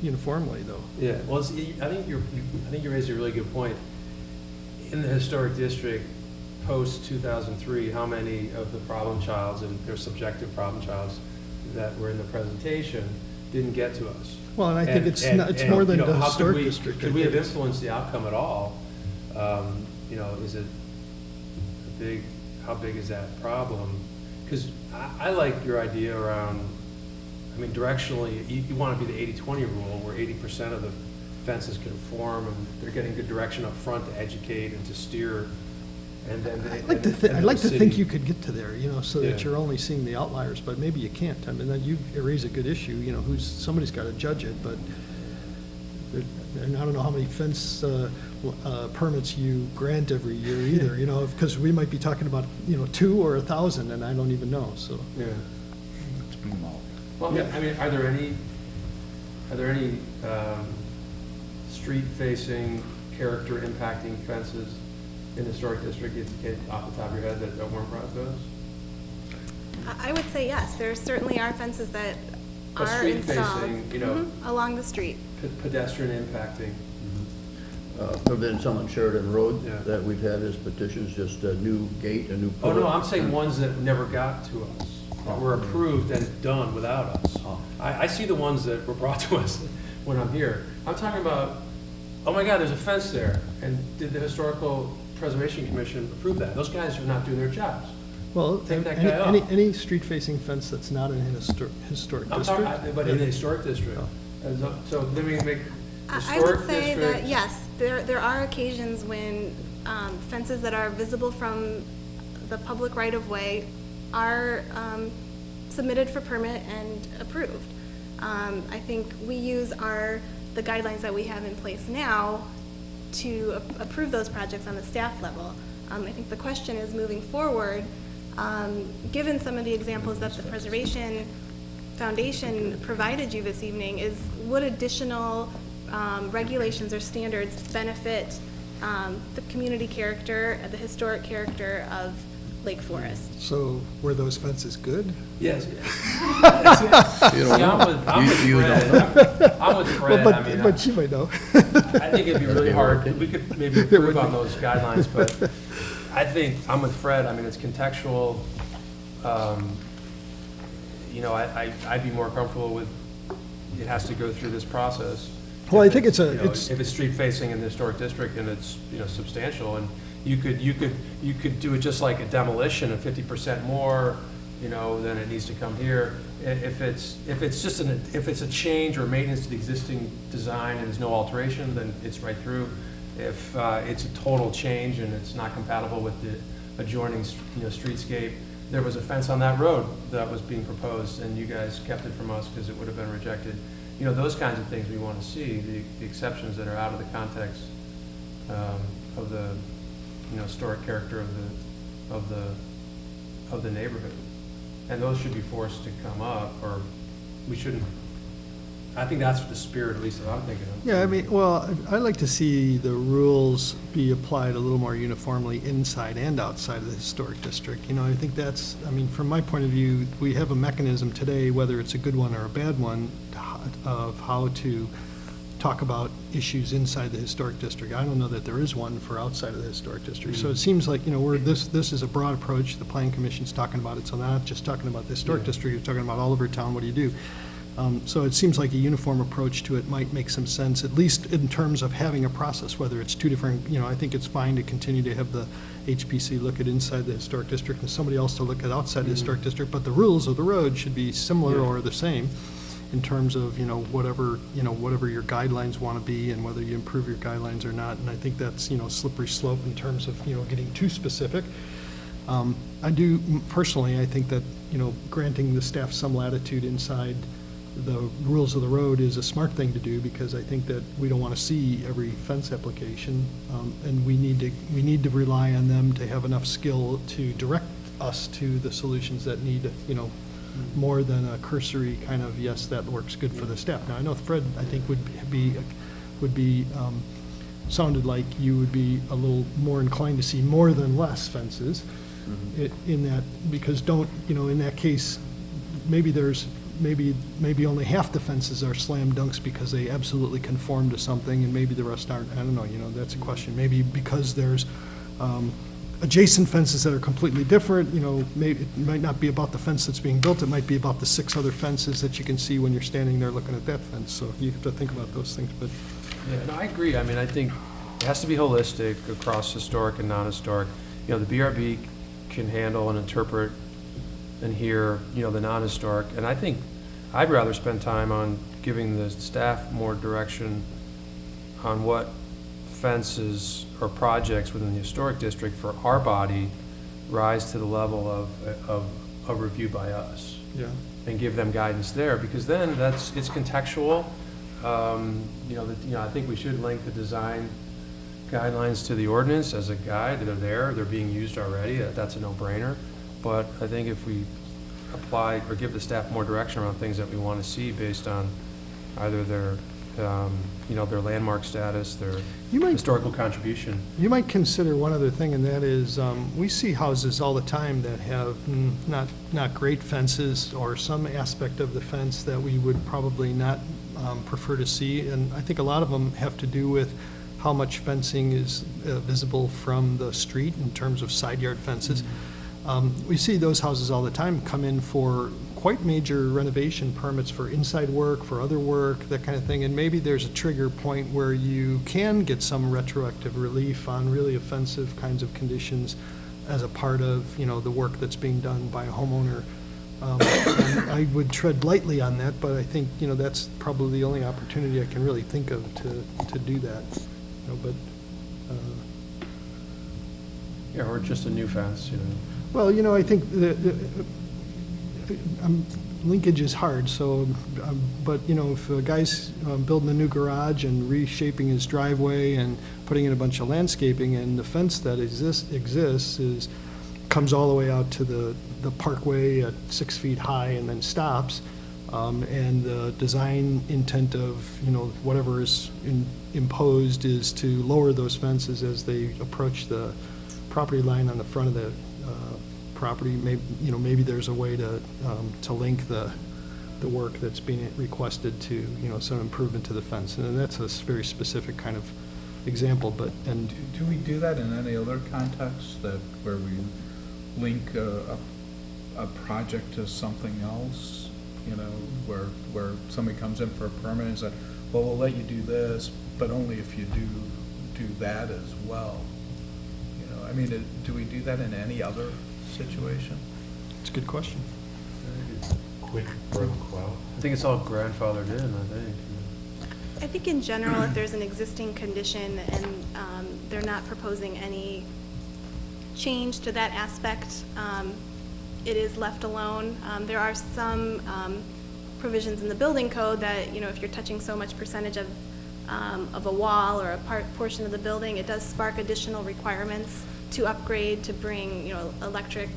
uniformly, though. Yeah, well, I think you raised a really good point. In the historic district, post 2003, how many of the problem childs and their subjective problem childs that were in the presentation didn't get to us? Well, and I think it's more than the historic district. Could we have influenced the outcome at all? Is it how big is that problem? Because I like your idea around, I mean, directionally, you want to be the 80-20 rule, where 80% of the fences conform, and they're getting good direction up front to educate and to steer, and then they. I'd like to think you could get to there, so that Yeah. you're only seeing the outliers, but maybe you can't. I mean, then you raise a good issue, somebody's got to judge it, but and I don't know how many fence permits you grant every year either, because we might be talking about, 2 or 1,000, and I don't even know, so. Yeah. Well, I mean, are there any street-facing, character-impacting fences in the historic district, off the top of your head, that weren't brought to us? I would say yes. There certainly are fences that But are installed street-facing, along the street. pedestrian impacting. There have been some on Sheridan Road Yeah. that we've had as petitions, just a new gate, a new. Oh, no, pillar. I'm saying ones that never got to us, that were approved and done without us. Oh. I see the ones that were brought to us when I'm here. I'm talking about, oh my God, there's a fence there, and did the Historical Preservation Commission approve that? Those guys are not doing their jobs. Well, Take that guy off. any street-facing fence that's not in a historic I'm district. talking, but in the historic district. So then we make I historic would say that, districts. yes, there are occasions when fences that are visible from the public right-of-way are submitted for permit and approved. I think we use the guidelines that we have in place now to approve those projects on the staff level. I think the question is, moving forward, given some of the examples that the Preservation Foundation provided you this evening, is would additional regulations or standards benefit the community character, the historic character of Lake Forest? So were those fences good? Yes. You don't know. I'm with You Fred. don't I'm with Fred. Well, I mean, but you might know. I think it'd be really be hard. hard. We could maybe improve on those guidelines, but I think I'm with Fred. I mean, it's contextual. I'd be more comfortable with, it has to go through this process. Well, I think If it's it's street facing in the historic district and it's, substantial, and you could do it just like a demolition of 50% more, then it needs to come here. If it's a change or maintenance to the existing design and there's no alteration, then it's right through. If it's a total change and it's not compatible with the adjoining, streetscape, there was a fence on that road that was being proposed, and you guys kept it from us because it would have been rejected. Those kinds of things we want to see, the exceptions that are out of the context of the, historic character of the neighborhood. And those should be forced to come up, or we shouldn't. I think that's the spirit, at least, that I'm thinking of. Yeah, I mean, well, I'd like to see the rules be applied a little more uniformly inside and outside of the historic district. I think that's, from my point of view, we have a mechanism today, whether it's a good one or a bad one, of how to talk about issues inside the historic district. I don't know that there is one for outside of the historic district. So it seems like, this is a broad approach. The Planning Commission's talking about it, so not just talking about the historic district, you're talking about all over town, what do you do? So it seems like a uniform approach to it might make some sense, at least in terms of having a process, whether it's two different, I think it's fine to continue to have the HPC look at inside the historic district and somebody else to look at outside the historic district, but the rules of the road should be similar or the same in terms of, whatever your guidelines want to be and whether you improve your guidelines or not. And I think that's, slippery slope in terms of, getting too specific. I do, personally, I think that, granting the staff some latitude inside the rules of the road is a smart thing to do, because I think that we don't want to see every fence application, and we need to rely on them to have enough skill to direct us to the solutions that need, more than a cursory kind of, yes, that works good for the staff. Now, I know Fred, I think, would be sounded like you would be a little more inclined to see more than less fences in that, because in that case, maybe there's maybe only half the fences are slam dunks because they absolutely conform to something, and maybe the rest aren't. I don't know, that's a question. Maybe because there's adjacent fences that are completely different, maybe it might not be about the fence that's being built, it might be about the 6 other fences that you can see when you're standing there looking at that fence. So you have to think about those things. But Yeah, no, I agree. I think it has to be holistic across historic and non-historic. The BRB can handle and interpret and hear, the non-historic. And I think I'd rather spend time on giving the staff more direction on what fences or projects within the historic district for our body rise to the level of a review by us. Yeah. And give them guidance there, because then it's contextual. I think we should link the design guidelines to the ordinance as a guide. They're there, they're being used already, that's a no-brainer. But I think if we apply or give the staff more direction around things that we want to see based on either their landmark status, their historical contribution. You might consider one other thing, and that is, we see houses all the time that have not great fences, or some aspect of the fence that we would probably not prefer to see. And I think a lot of them have to do with how much fencing is visible from the street in terms of side yard fences. We see those houses all the time come in for quite major renovation permits for inside work, for other work, that kind of thing. And maybe there's a trigger point where you can get some retroactive relief on really offensive kinds of conditions as a part of, the work that's being done by a homeowner. And I would tread lightly on that, but I think, that's probably the only opportunity I can really think of to do that. Yeah, or just a new fence, Well, I think linkage is hard, so, but, if a guy's building a new garage and reshaping his driveway and putting in a bunch of landscaping, and the fence that exists comes all the way out to the parkway at 6 feet high and then stops, and the design intent of, whatever is imposed is to lower those fences as they approach the property line on the front of the property. Maybe there's a way to link the work that's being requested to, some improvement to the fence. And that's a very specific kind of example, but, and. Do we do that in any other context, where we link a project to something else, where somebody comes in for a permit and says, well, we'll let you do this, but only if you do that as well. Do we do that in any other situation? It's a good question. Quid pro quo. I think it's all grandfathered in, I think in general, if there's an existing condition and they're not proposing any change to that aspect, it is left alone. There are some provisions in the building code that, if you're touching so much percentage of a wall or a portion of the building, it does spark additional requirements to upgrade, to bring, electric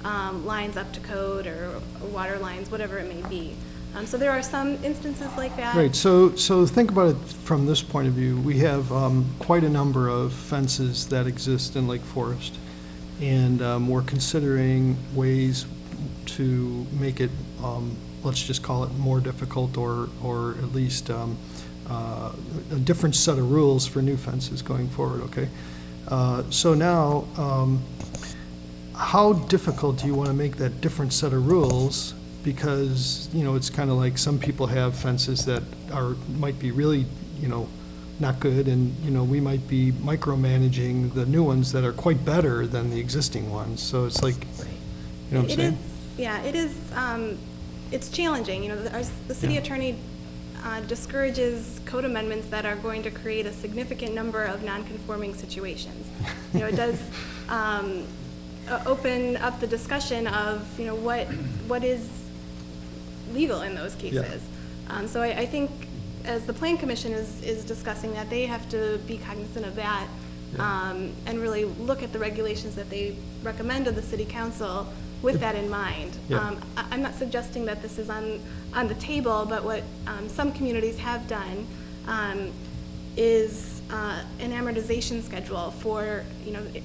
lines up to code, or water lines, whatever it may be. So there are some instances like that. Right, so think about it from this point of view. We have quite a number of fences that exist in Lake Forest, and we're considering ways to make it, let's just call it more difficult, or at least a different set of rules for new fences going forward, okay? So now, how difficult do you want to make that different set of rules? Because, it's kind of like some people have fences that might be really, not good, and, we might be micromanaging the new ones that are quite better than the existing ones. So it's like, you know what I'm saying? It is, it's challenging. The city attorney discourages code amendments that are going to create a significant number of non-conforming situations. It does open up the discussion of, what is legal in those cases. So I think as the Plan Commission is discussing that, they have to be cognizant of that, and really look at the regulations that they recommend to the City Council with that in mind. I'm not suggesting that this is on the table, but what some communities have done is an amortization schedule for,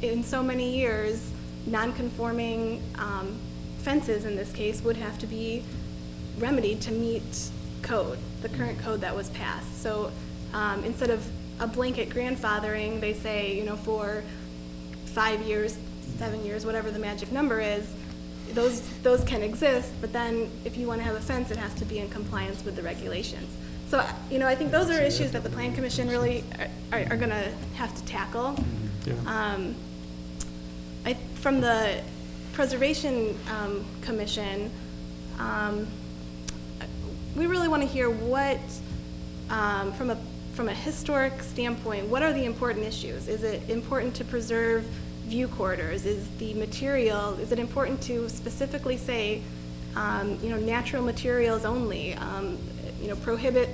in so many years, non-conforming fences in this case would have to be remedied to meet code, the current code that was passed. So instead of a blanket grandfathering, they say, for 5 years, 7 years, whatever the magic number is, those can exist, but then if you want to have a fence, it has to be in compliance with the regulations. So, I think those are issues that the Plan Commission really are going to have to tackle. From the Preservation Commission, we really want to hear what, from a from a historic standpoint, what are the important issues? Is it important to preserve view corridors? Is it important to specifically say, natural materials only, prohibit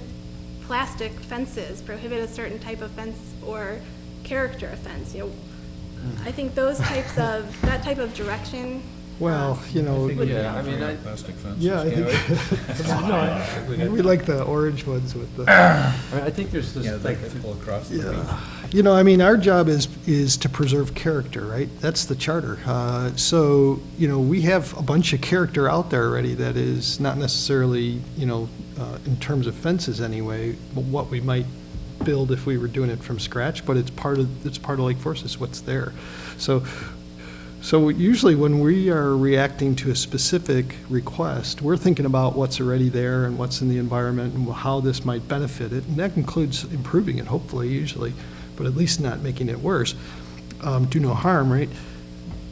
plastic fences, prohibit a certain type of fence or character of fence? I think that type of direction. Well, Yeah, I mean, Plastic fences. yeah, I think, we like the orange ones with the. I mean, I think there's this, Yeah, like, like people across the beach. Yeah, I mean, our job is to preserve character, right? That's the charter. So, we have a bunch of character out there already that is not necessarily, in terms of fences anyway, what we might build if we were doing it from scratch, but it's part of Lake Forest, is what's there. So usually when we are reacting to a specific request, we're thinking about what's already there and what's in the environment and how this might benefit it. And that includes improving it, hopefully, usually, but at least not making it worse. Do no harm, right?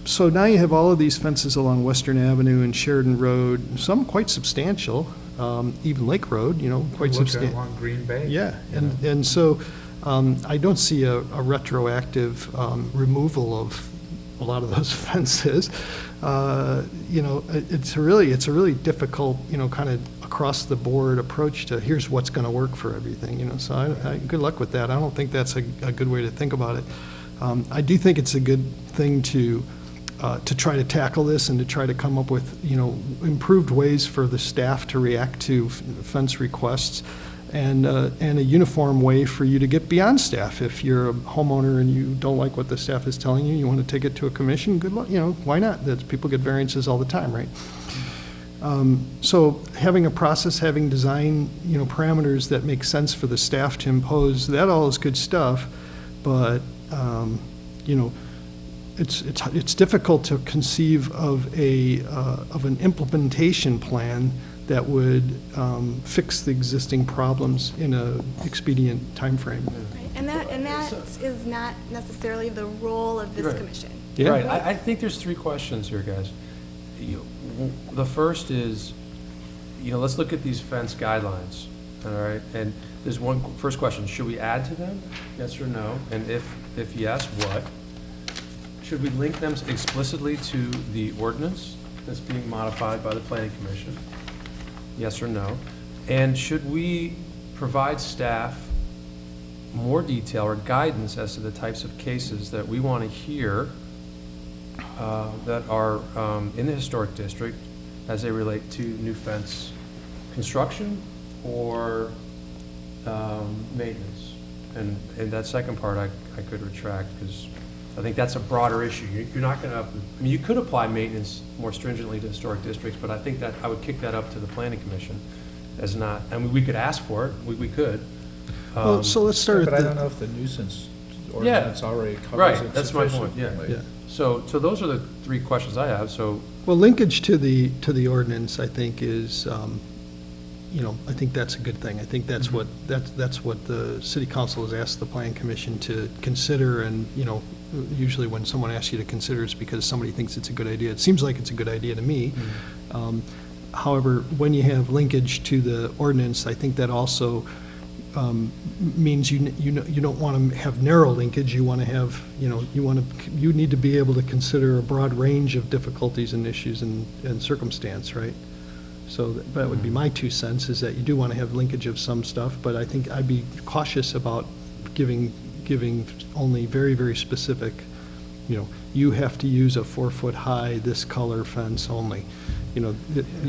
So now you have all of these fences along Western Avenue and Sheridan Road, some quite substantial, even Lake Road, quite substantial. Along Green Bay. Yeah, and so I don't see a retroactive removal of a lot of those fences. It's a really difficult, kind of across the board approach to here's what's going to work for everything. So good luck with that. I don't think that's a good way to think about it. I do think it's a good thing to try to tackle this and to try to come up with, improved ways for the staff to react to fence requests, and a uniform way for you to get beyond staff. If you're a homeowner and you don't like what the staff is telling you, you want to take it to a commission, good luck, why not? People get variances all the time, right? So having a process, having design, parameters that make sense for the staff to impose, that all is good stuff, but, it's difficult to conceive of an implementation plan that would fix the existing problems in a expedient timeframe. Right. And that is not necessarily the role of this Right. commission. Yeah. Right, I think there's three questions here, guys. The first is, let's look at these fence guidelines, all right? And there's first question, should we add to them? Yes or no? And if yes, what? Should we link them explicitly to the ordinance that's being modified by the Planning Commission? Yes or no? And should we provide staff more detail or guidance as to the types of cases that we want to hear that are in the historic district as they relate to new fence construction or maintenance? And that second part I could retract, because I think that's a broader issue. You're not going to, you could apply maintenance more stringently to historic districts, but I think that I would kick that up to the Planning Commission as not, we could ask for it, we could. Well, so let's start with But I don't know if the nuisance ordinance already covers right, it that's my point, sufficiently. Yeah. So those are the three questions I have, so. Well, linkage to the ordinance, I think, is, I think that's a good thing. I think that's what the city council has asked the planning commission to consider, and, usually when someone asks you to consider, it's because somebody thinks it's a good idea. It seems like it's a good idea to me. However, when you have linkage to the ordinance, I think that also means you don't want to have narrow linkage. You want to have, you need to be able to consider a broad range of difficulties and issues and circumstance, right? So that would be my 2 cents, is that you do want to have linkage of some stuff, but I think I'd be cautious about giving only very, very specific, you have to use a 4-foot high, this color fence only,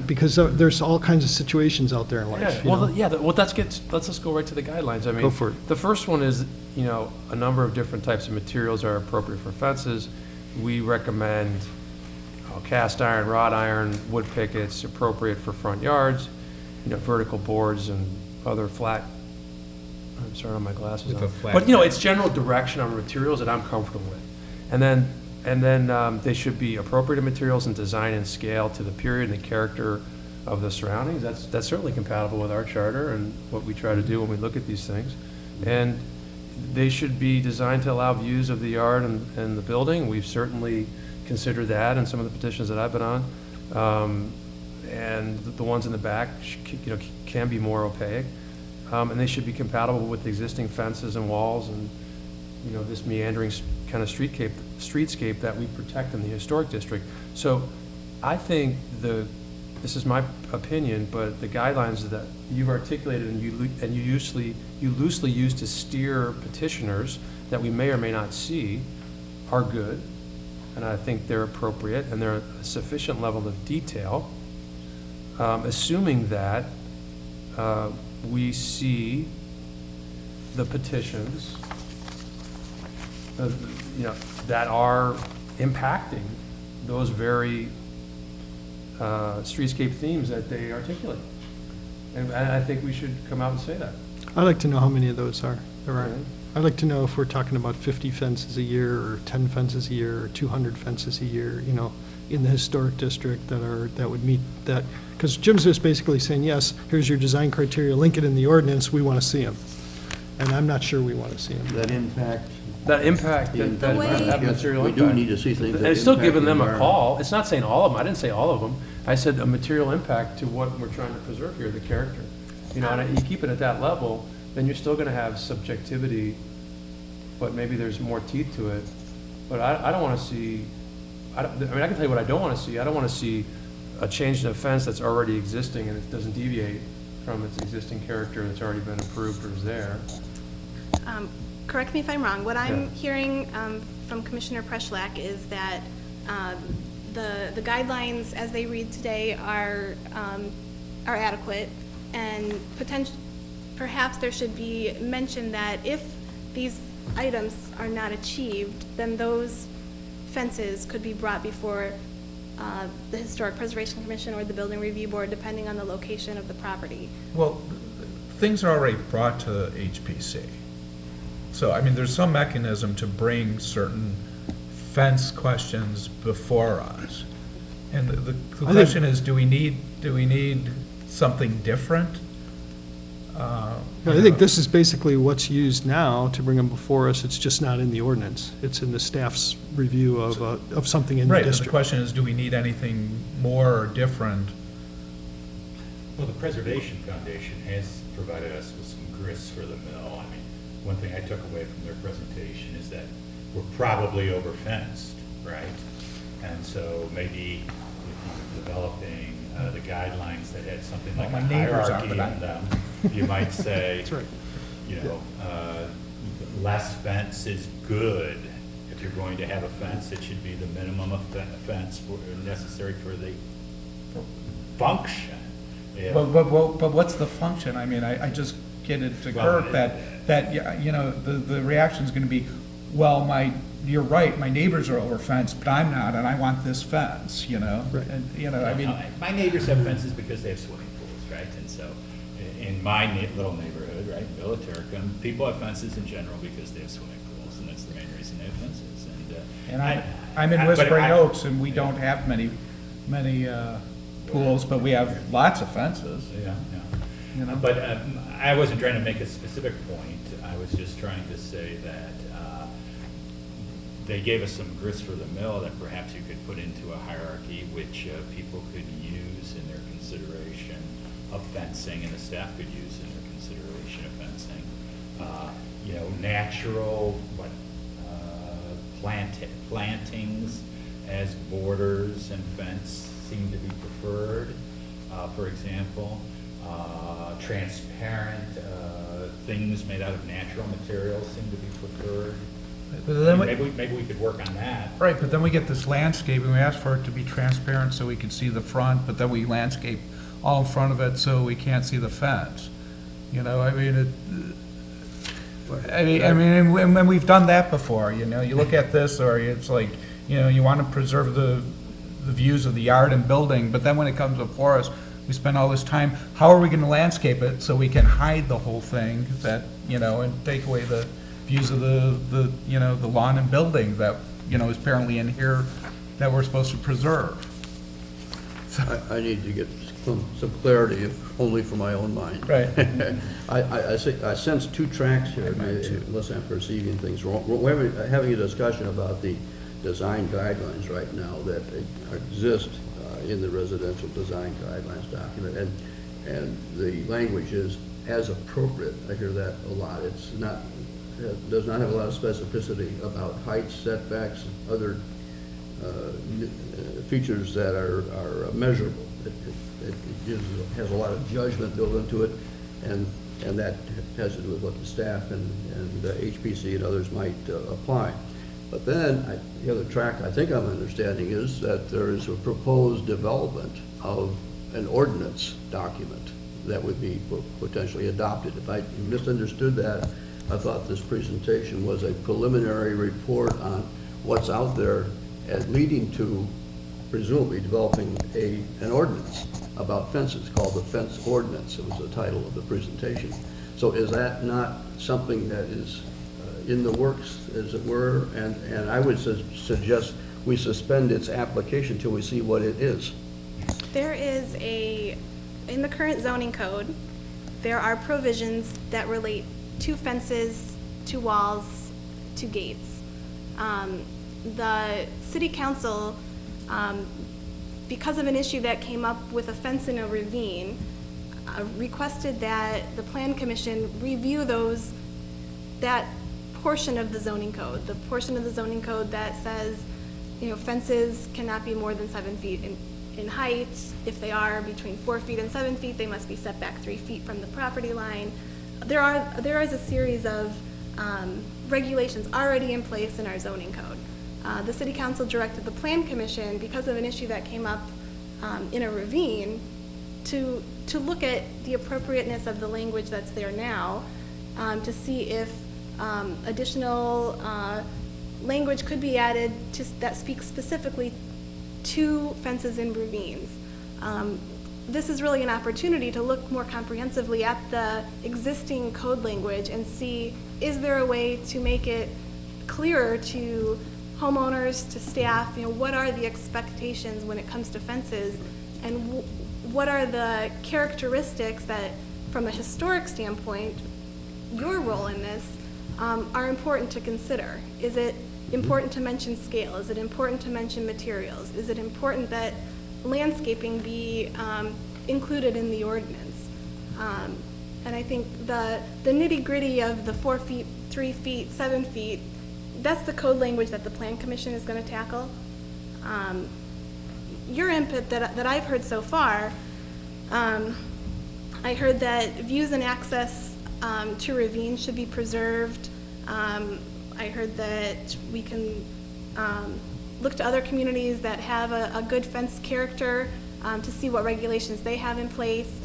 because there's all kinds of situations out there in life. Let's just go right to the guidelines. I mean, Go for it. The first one is, a number of different types of materials are appropriate for fences. We recommend cast iron, wrought iron, wood pickets, appropriate for front yards, vertical boards and other flat, I'm sorry, on my glasses With on. a flat But, back. it's general direction on materials that I'm comfortable with. And then they should be appropriate materials and design and scale to the period and the character of the surroundings. That's certainly compatible with our charter and what we try to do when we look at these things. And they should be designed to allow views of the yard and the building. We've certainly considered that in some of the petitions that I've been on. And the ones in the back, can be more opaque. and they should be compatible with existing fences and walls and, you know, this meandering kind of streetscape that we protect in the historic district. So I think this is my opinion, but the guidelines that you've articulated and you loosely use to steer petitioners that we may or may not see are good, and I think they're appropriate and they're a sufficient level of detail, assuming that we see the petitions you know, that are impacting those very streetscape themes that they articulate. And I think we should come out and say that. I'd like to know how many of those there are. Okay. I'd like to know if we're talking about 50 fences a year, or 10 fences a year, or 200 fences a year, you know, in the historic district that would meet that. Because Jim's just basically saying, yes, here's your design criteria, link it in the ordinance, we want to see them. And I'm not sure we want to see them. That impact. That material We impact. do need to see things that And it's still impact giving the them a environment. call. It's not saying all of them. I didn't say all of them. I said a material impact to what we're trying to preserve here, the character. You know, and you keep it at that level, then you're still gonna have subjectivity, but maybe there's more teeth to it. But I don't wanna see, I mean, I can tell you what I don't wanna see. I don't wanna see a change in a fence that's already existing and it doesn't deviate from its existing character that's already been approved or is there. Correct me if I'm wrong. What I'm Yeah. hearing from Commissioner Preschlack is that the guidelines as they read today are adequate, and perhaps there should be mention that if these items are not achieved, then those fences could be brought before the Historic Preservation Commission or the Building Review Board, depending on the location of the property. Well, things are already brought to HPC. So, I mean, there's some mechanism to bring certain fence questions before us. And the question is, do we need something different? I think this is basically what's used now to bring them before us. It's just not in the ordinance. It's in the staff's review of something in the Right, but the district. question is, do we need anything more or different? Well, the Preservation Foundation has provided us with some grist for the mill. I mean, one thing I took away from their presentation is that we're probably over fenced, right? And so maybe if you're developing the guidelines that had something like Well, a my neighbors hierarchy in aren't, but them, you might say, That's right. you know, less fence is good. If you're going to have a fence, it should be the minimum of fence necessary for the function. If- But what's the function? I mean, I just get it to Well, Kurt that, you know, the reaction's gonna be, well, you're right, my neighbors are over fenced, but I'm not, and I want this fence, you know? Right. And, you know, I mean, my neighbors have fences because they have swimming pools, right? And so in my little neighborhood, right, Villa Turcom, people have fences in general because they have swimming pools, and that's the main reason they have fences. and I'm in Whispering Oaks, and we don't have many pools, but we have lots of fences. Yeah, You know? But I wasn't trying to make a specific point. I was just trying to say that they gave us some grist for the mill that perhaps you could put into a hierarchy which people could use in their consideration of fencing, and the staff could use in their consideration of fencing. You know, natural, plantings as borders and fence seem to be preferred. For example, transparent things made out of natural materials seem to be preferred. But then Maybe we could work on that. Right, but then we get this landscape, and we ask for it to be transparent so we can see the front, but then we landscape all in front of it so we can't see the fence. You know, I mean, and we've done that before, you know, you look at this, or it's like, you know, you want to preserve the views of the yard and building, but then when it comes before us, we spend all this time, how are we going to landscape it so we can hide the whole thing that, you know, and take away the views of the you know, the lawn and building that, you know, is apparently in here that we're supposed to preserve. I need to get some clarity, if only for my own mind. Right. I sense two tracks here, unless I'm perceiving things wrong. We're having a discussion about the design guidelines right now that exist in the residential design guidelines document, and the language is as appropriate. I hear that a lot. It's not, it does not have a lot of specificity about height, setbacks, other features that are measurable. It has a lot of judgment built into it, and that has to do with what the staff and HPC and others might apply. But then, the other track I think I'm understanding is that there is a proposed development of an ordinance document that would be potentially adopted. If I misunderstood that, I thought this presentation was a preliminary report on what's out there as leading to presumably developing an ordinance about fences called the Fence Ordinance. It was the title of the presentation. So is that not something that is in the works, as it were? And I would suggest we suspend its application till we see what it is. There is in the current zoning code, there are provisions that relate to fences, to walls, to gates. The city council, because of an issue that came up with a fence in a ravine, requested that the Plan Commission review that portion of the zoning code, the portion of the zoning code that says, fences cannot be more than 7 feet in height. If they are between 4 feet and 7 feet, they must be set back 3 feet from the property line. There is a series of regulations already in place in our zoning code. The City Council directed the Plan Commission, because of an issue that came up in a ravine, to look at the appropriateness of the language that's there now, to see if additional language could be added that speaks specifically to fences in ravines. This is really an opportunity to look more comprehensively at the existing code language and see, is there a way to make it clearer to homeowners, to staff, what are the expectations when it comes to fences, and what are the characteristics that, from a historic standpoint, your role in this, are important to consider. Is it important to mention scale? Is it important to mention materials? Is it important that landscaping be included in the ordinance? And I think the nitty-gritty of the 4 feet, 3 feet, 7 feet, that's the code language that the Plan Commission is going to tackle. Your input that I've heard so far, I heard that views and access to ravines should be preserved. I heard that we can look to other communities that have a good fence character to see what regulations they have in place.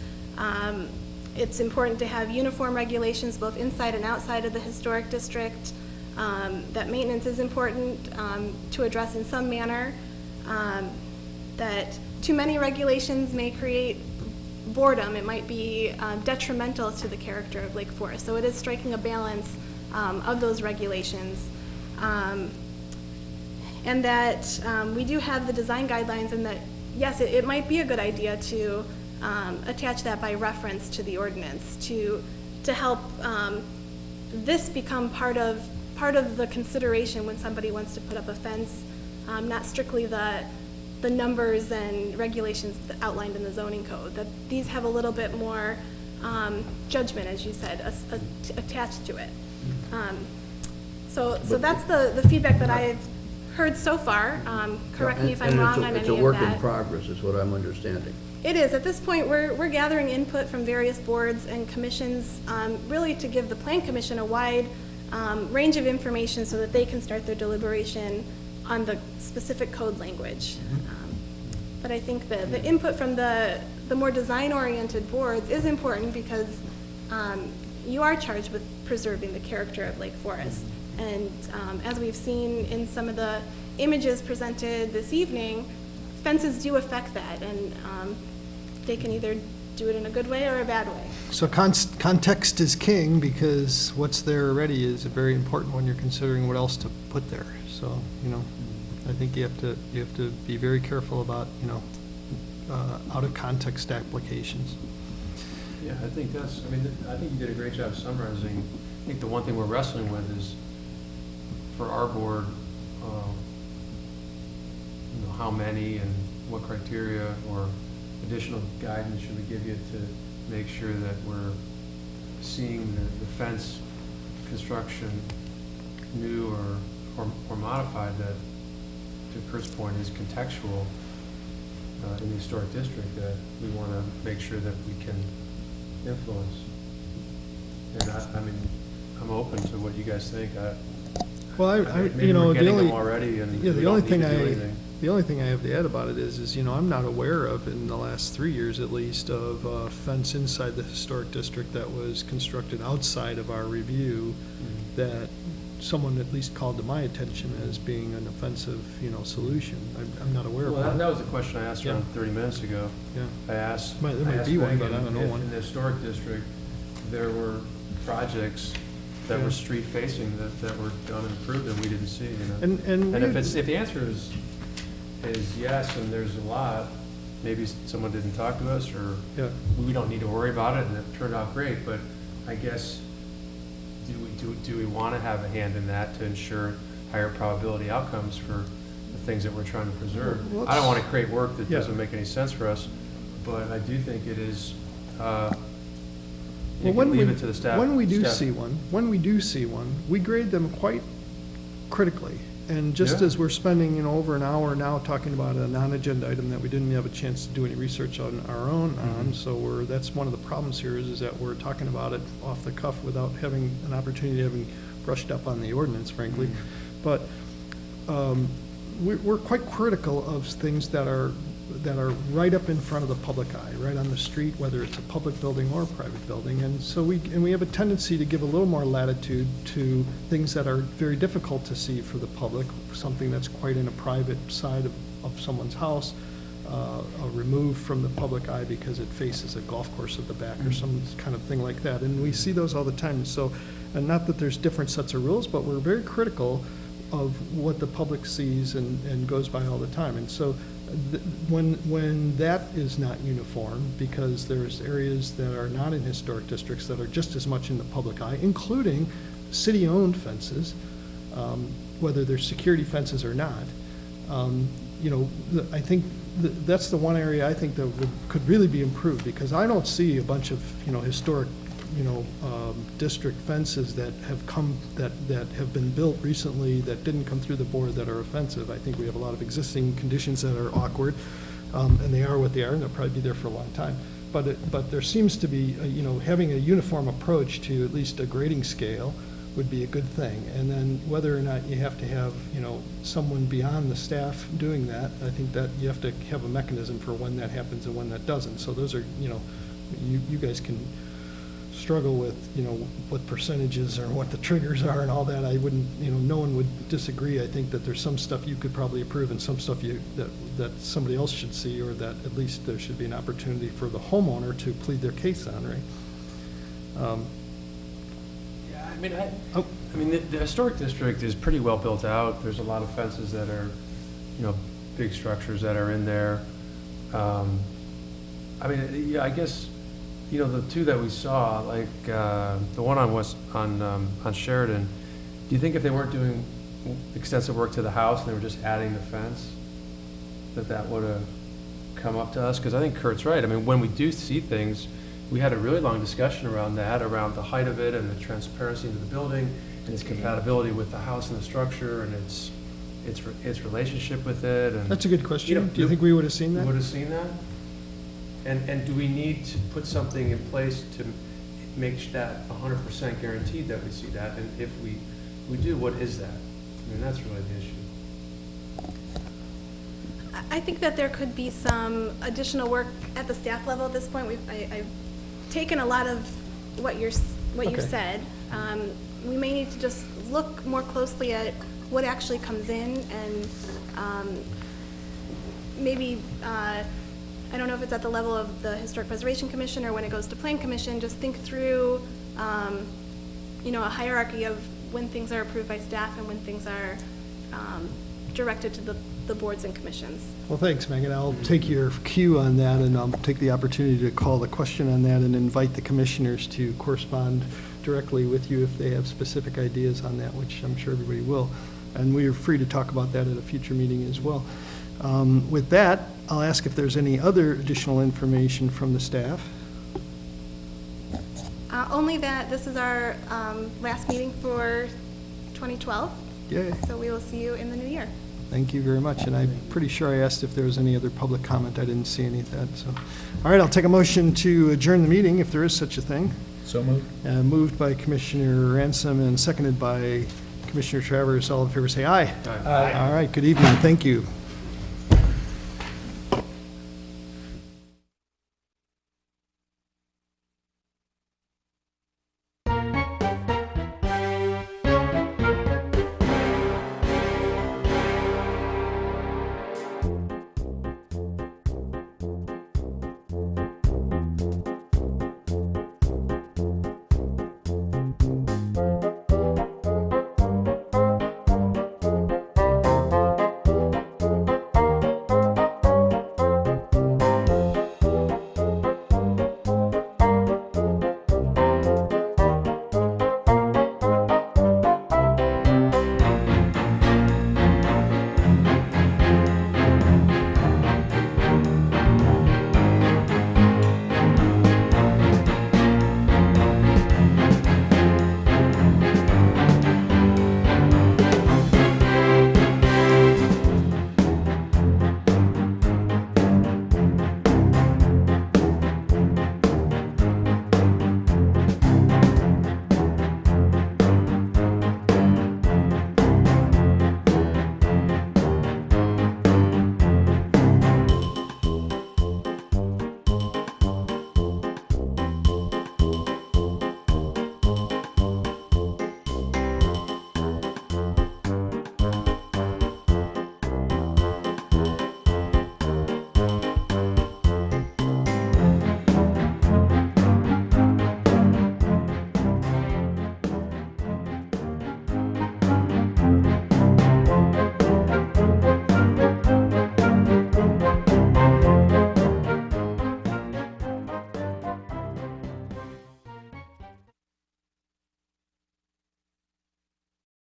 It's important to have uniform regulations both inside and outside of the historic district. That maintenance is important to address in some manner. That too many regulations may create boredom. It might be detrimental to the character of Lake Forest. So it is striking a balance of those regulations. And that we do have the design guidelines, and that, yes, it might be a good idea to attach that by reference to the ordinance to help this become part of the consideration when somebody wants to put up a fence, not strictly the numbers and regulations outlined in the zoning code, that these have a little bit more judgment, as you said, attached to it. So that's the feedback that I've heard so far. Correct me if I'm wrong on any of that. It's a work in progress, is what I'm understanding. It is. At this point, we're gathering input from various boards and commissions, really to give the Plan Commission a wide range of information so that they can start their deliberation on the specific code language. But I think the input from the more design-oriented boards is important, because you are charged with preserving the character of Lake Forest. And as we've seen in some of the images presented this evening, fences do affect that, and they can either do it in a good way or a bad way. So context is king, because what's there already is a very important when you're considering what else to put there. So, I think you have to be very careful about, out of context applications. Yeah, I think I think you did a great job summarizing. I think the one thing we're wrestling with is, for our board, how many and what criteria or additional guidance should we give you to make sure that we're seeing the fence construction new or modified that, to Kurt's point, is contextual in the historic district that we want to make sure that we can influence. And I mean, I'm open to what you guys think. Well, Maybe you know, we're the getting only, them already, and yeah, we the don't only need thing to do I, anything. the only thing I have to add about it is, you know, I'm not aware of, in the last 3 years at least, of a fence inside the historic district that was constructed outside of our review that someone at least called to my attention as being an offensive, you know, solution. I'm not aware of Well, one. that was the question I asked around 30 minutes ago. Yeah. I asked, There I might asked be one, Megan but I don't know if one. in the historic district, there were projects that Yeah. were street facing that were done and approved and we didn't see, you know? And if the answer is yes, and there's a lot, maybe someone didn't talk to us, or Yeah. we don't need to worry about it, and it turned out great, but I guess, do we want to have a hand in that to ensure higher probability outcomes for the things that we're trying to preserve? Well, I don't want to create work that yeah. doesn't make any sense for us, but I do think it is, you Well, can leave it to the staff. when we do staff. see one, we grade them quite critically. And just Yeah. as we're spending, you know, over an hour now talking about a non-agenda item that we didn't have a chance to do any research on our own on, so that's one of the problems here is that we're talking about it off the cuff without having an opportunity to having brushed up on the ordinance, frankly. But we're quite critical of things that are right up in front of the public eye, right on the street, whether it's a public building or a private building. And so we have a tendency to give a little more latitude to things that are very difficult to see for the public, something that's quite in a private side of someone's house, removed from the public eye because it faces a golf course at the back or some kind of thing like that. And we see those all the time. So, and not that there's different sets of rules, but we're very critical of what the public sees and goes by all the time. And so when that is not uniform, because there's areas that are not in historic districts that are just as much in the public eye, including city-owned fences, whether they're security fences or not, you know, I think that's the one area I think that could really be improved, because I don't see a bunch of, you know, historic, you know, district fences that have come, that have been built recently that didn't come through the board that are offensive. I think we have a lot of existing conditions that are awkward, and they are what they are, and they'll probably be there for a long time. But there seems to be, you know, having a uniform approach to at least a grading scale would be a good thing. And then whether or not you have to have, you know, someone beyond the staff doing that, I think that you have to have a mechanism for when that happens and when that doesn't. So those are, you know, you guys can struggle with, you know, what percentages or what the triggers are and all that. I wouldn't, you know, no one would disagree. I think that there's some stuff you could probably approve and some stuff that somebody else should see, or that at least there should be an opportunity for the homeowner to plead their case on, right? Yeah, I mean, the historic district is pretty well built out. There's a lot of fences that are, you know, big structures that are in there. I mean, yeah, I guess, you know, the two that we saw, like the one on Sheridan, do you think if they weren't doing extensive work to the house and they were just adding the fence, that would have come up to us? Because I think Kurt's right. I mean, when we do see things, we had a really long discussion around that, around the height of it and the transparency into the building and its compatibility with the house and the structure and its relationship with it. And That's a good question. You know, Do you think we would have seen that? We would have seen that? And do we need to put something in place to make that 100% guaranteed that we see that? And if we do, what is that? I mean, that's really the issue. I think that there could be some additional work at the staff level at this point. I've taken a lot of what you've Okay. said. We may need to just look more closely at what actually comes in, and maybe, I don't know if it's at the level of the Historic Preservation Commission or when it goes to Plan Commission, just think through, you know, a hierarchy of when things are approved by staff and when things are directed to the boards and commissions. Well, thanks, Megan. I'll take your cue on that, and I'll take the opportunity to call the question on that and invite the commissioners to correspond directly with you if they have specific ideas on that, which I'm sure everybody will. And we are free to talk about that at a future meeting as well. With that, I'll ask if there's any other additional information from the staff. Only that this is our last meeting for 2012, Yay. so we will see you in the new year. Thank you very much, and I'm pretty sure I asked if there was any other public comment. I didn't see any of that, so. All right, I'll take a motion to adjourn the meeting, if there is such a thing. So moved. Moved by Commissioner Ransom and seconded by Commissioner Travers. All in favor, say aye. Aye. All right, good evening, thank you.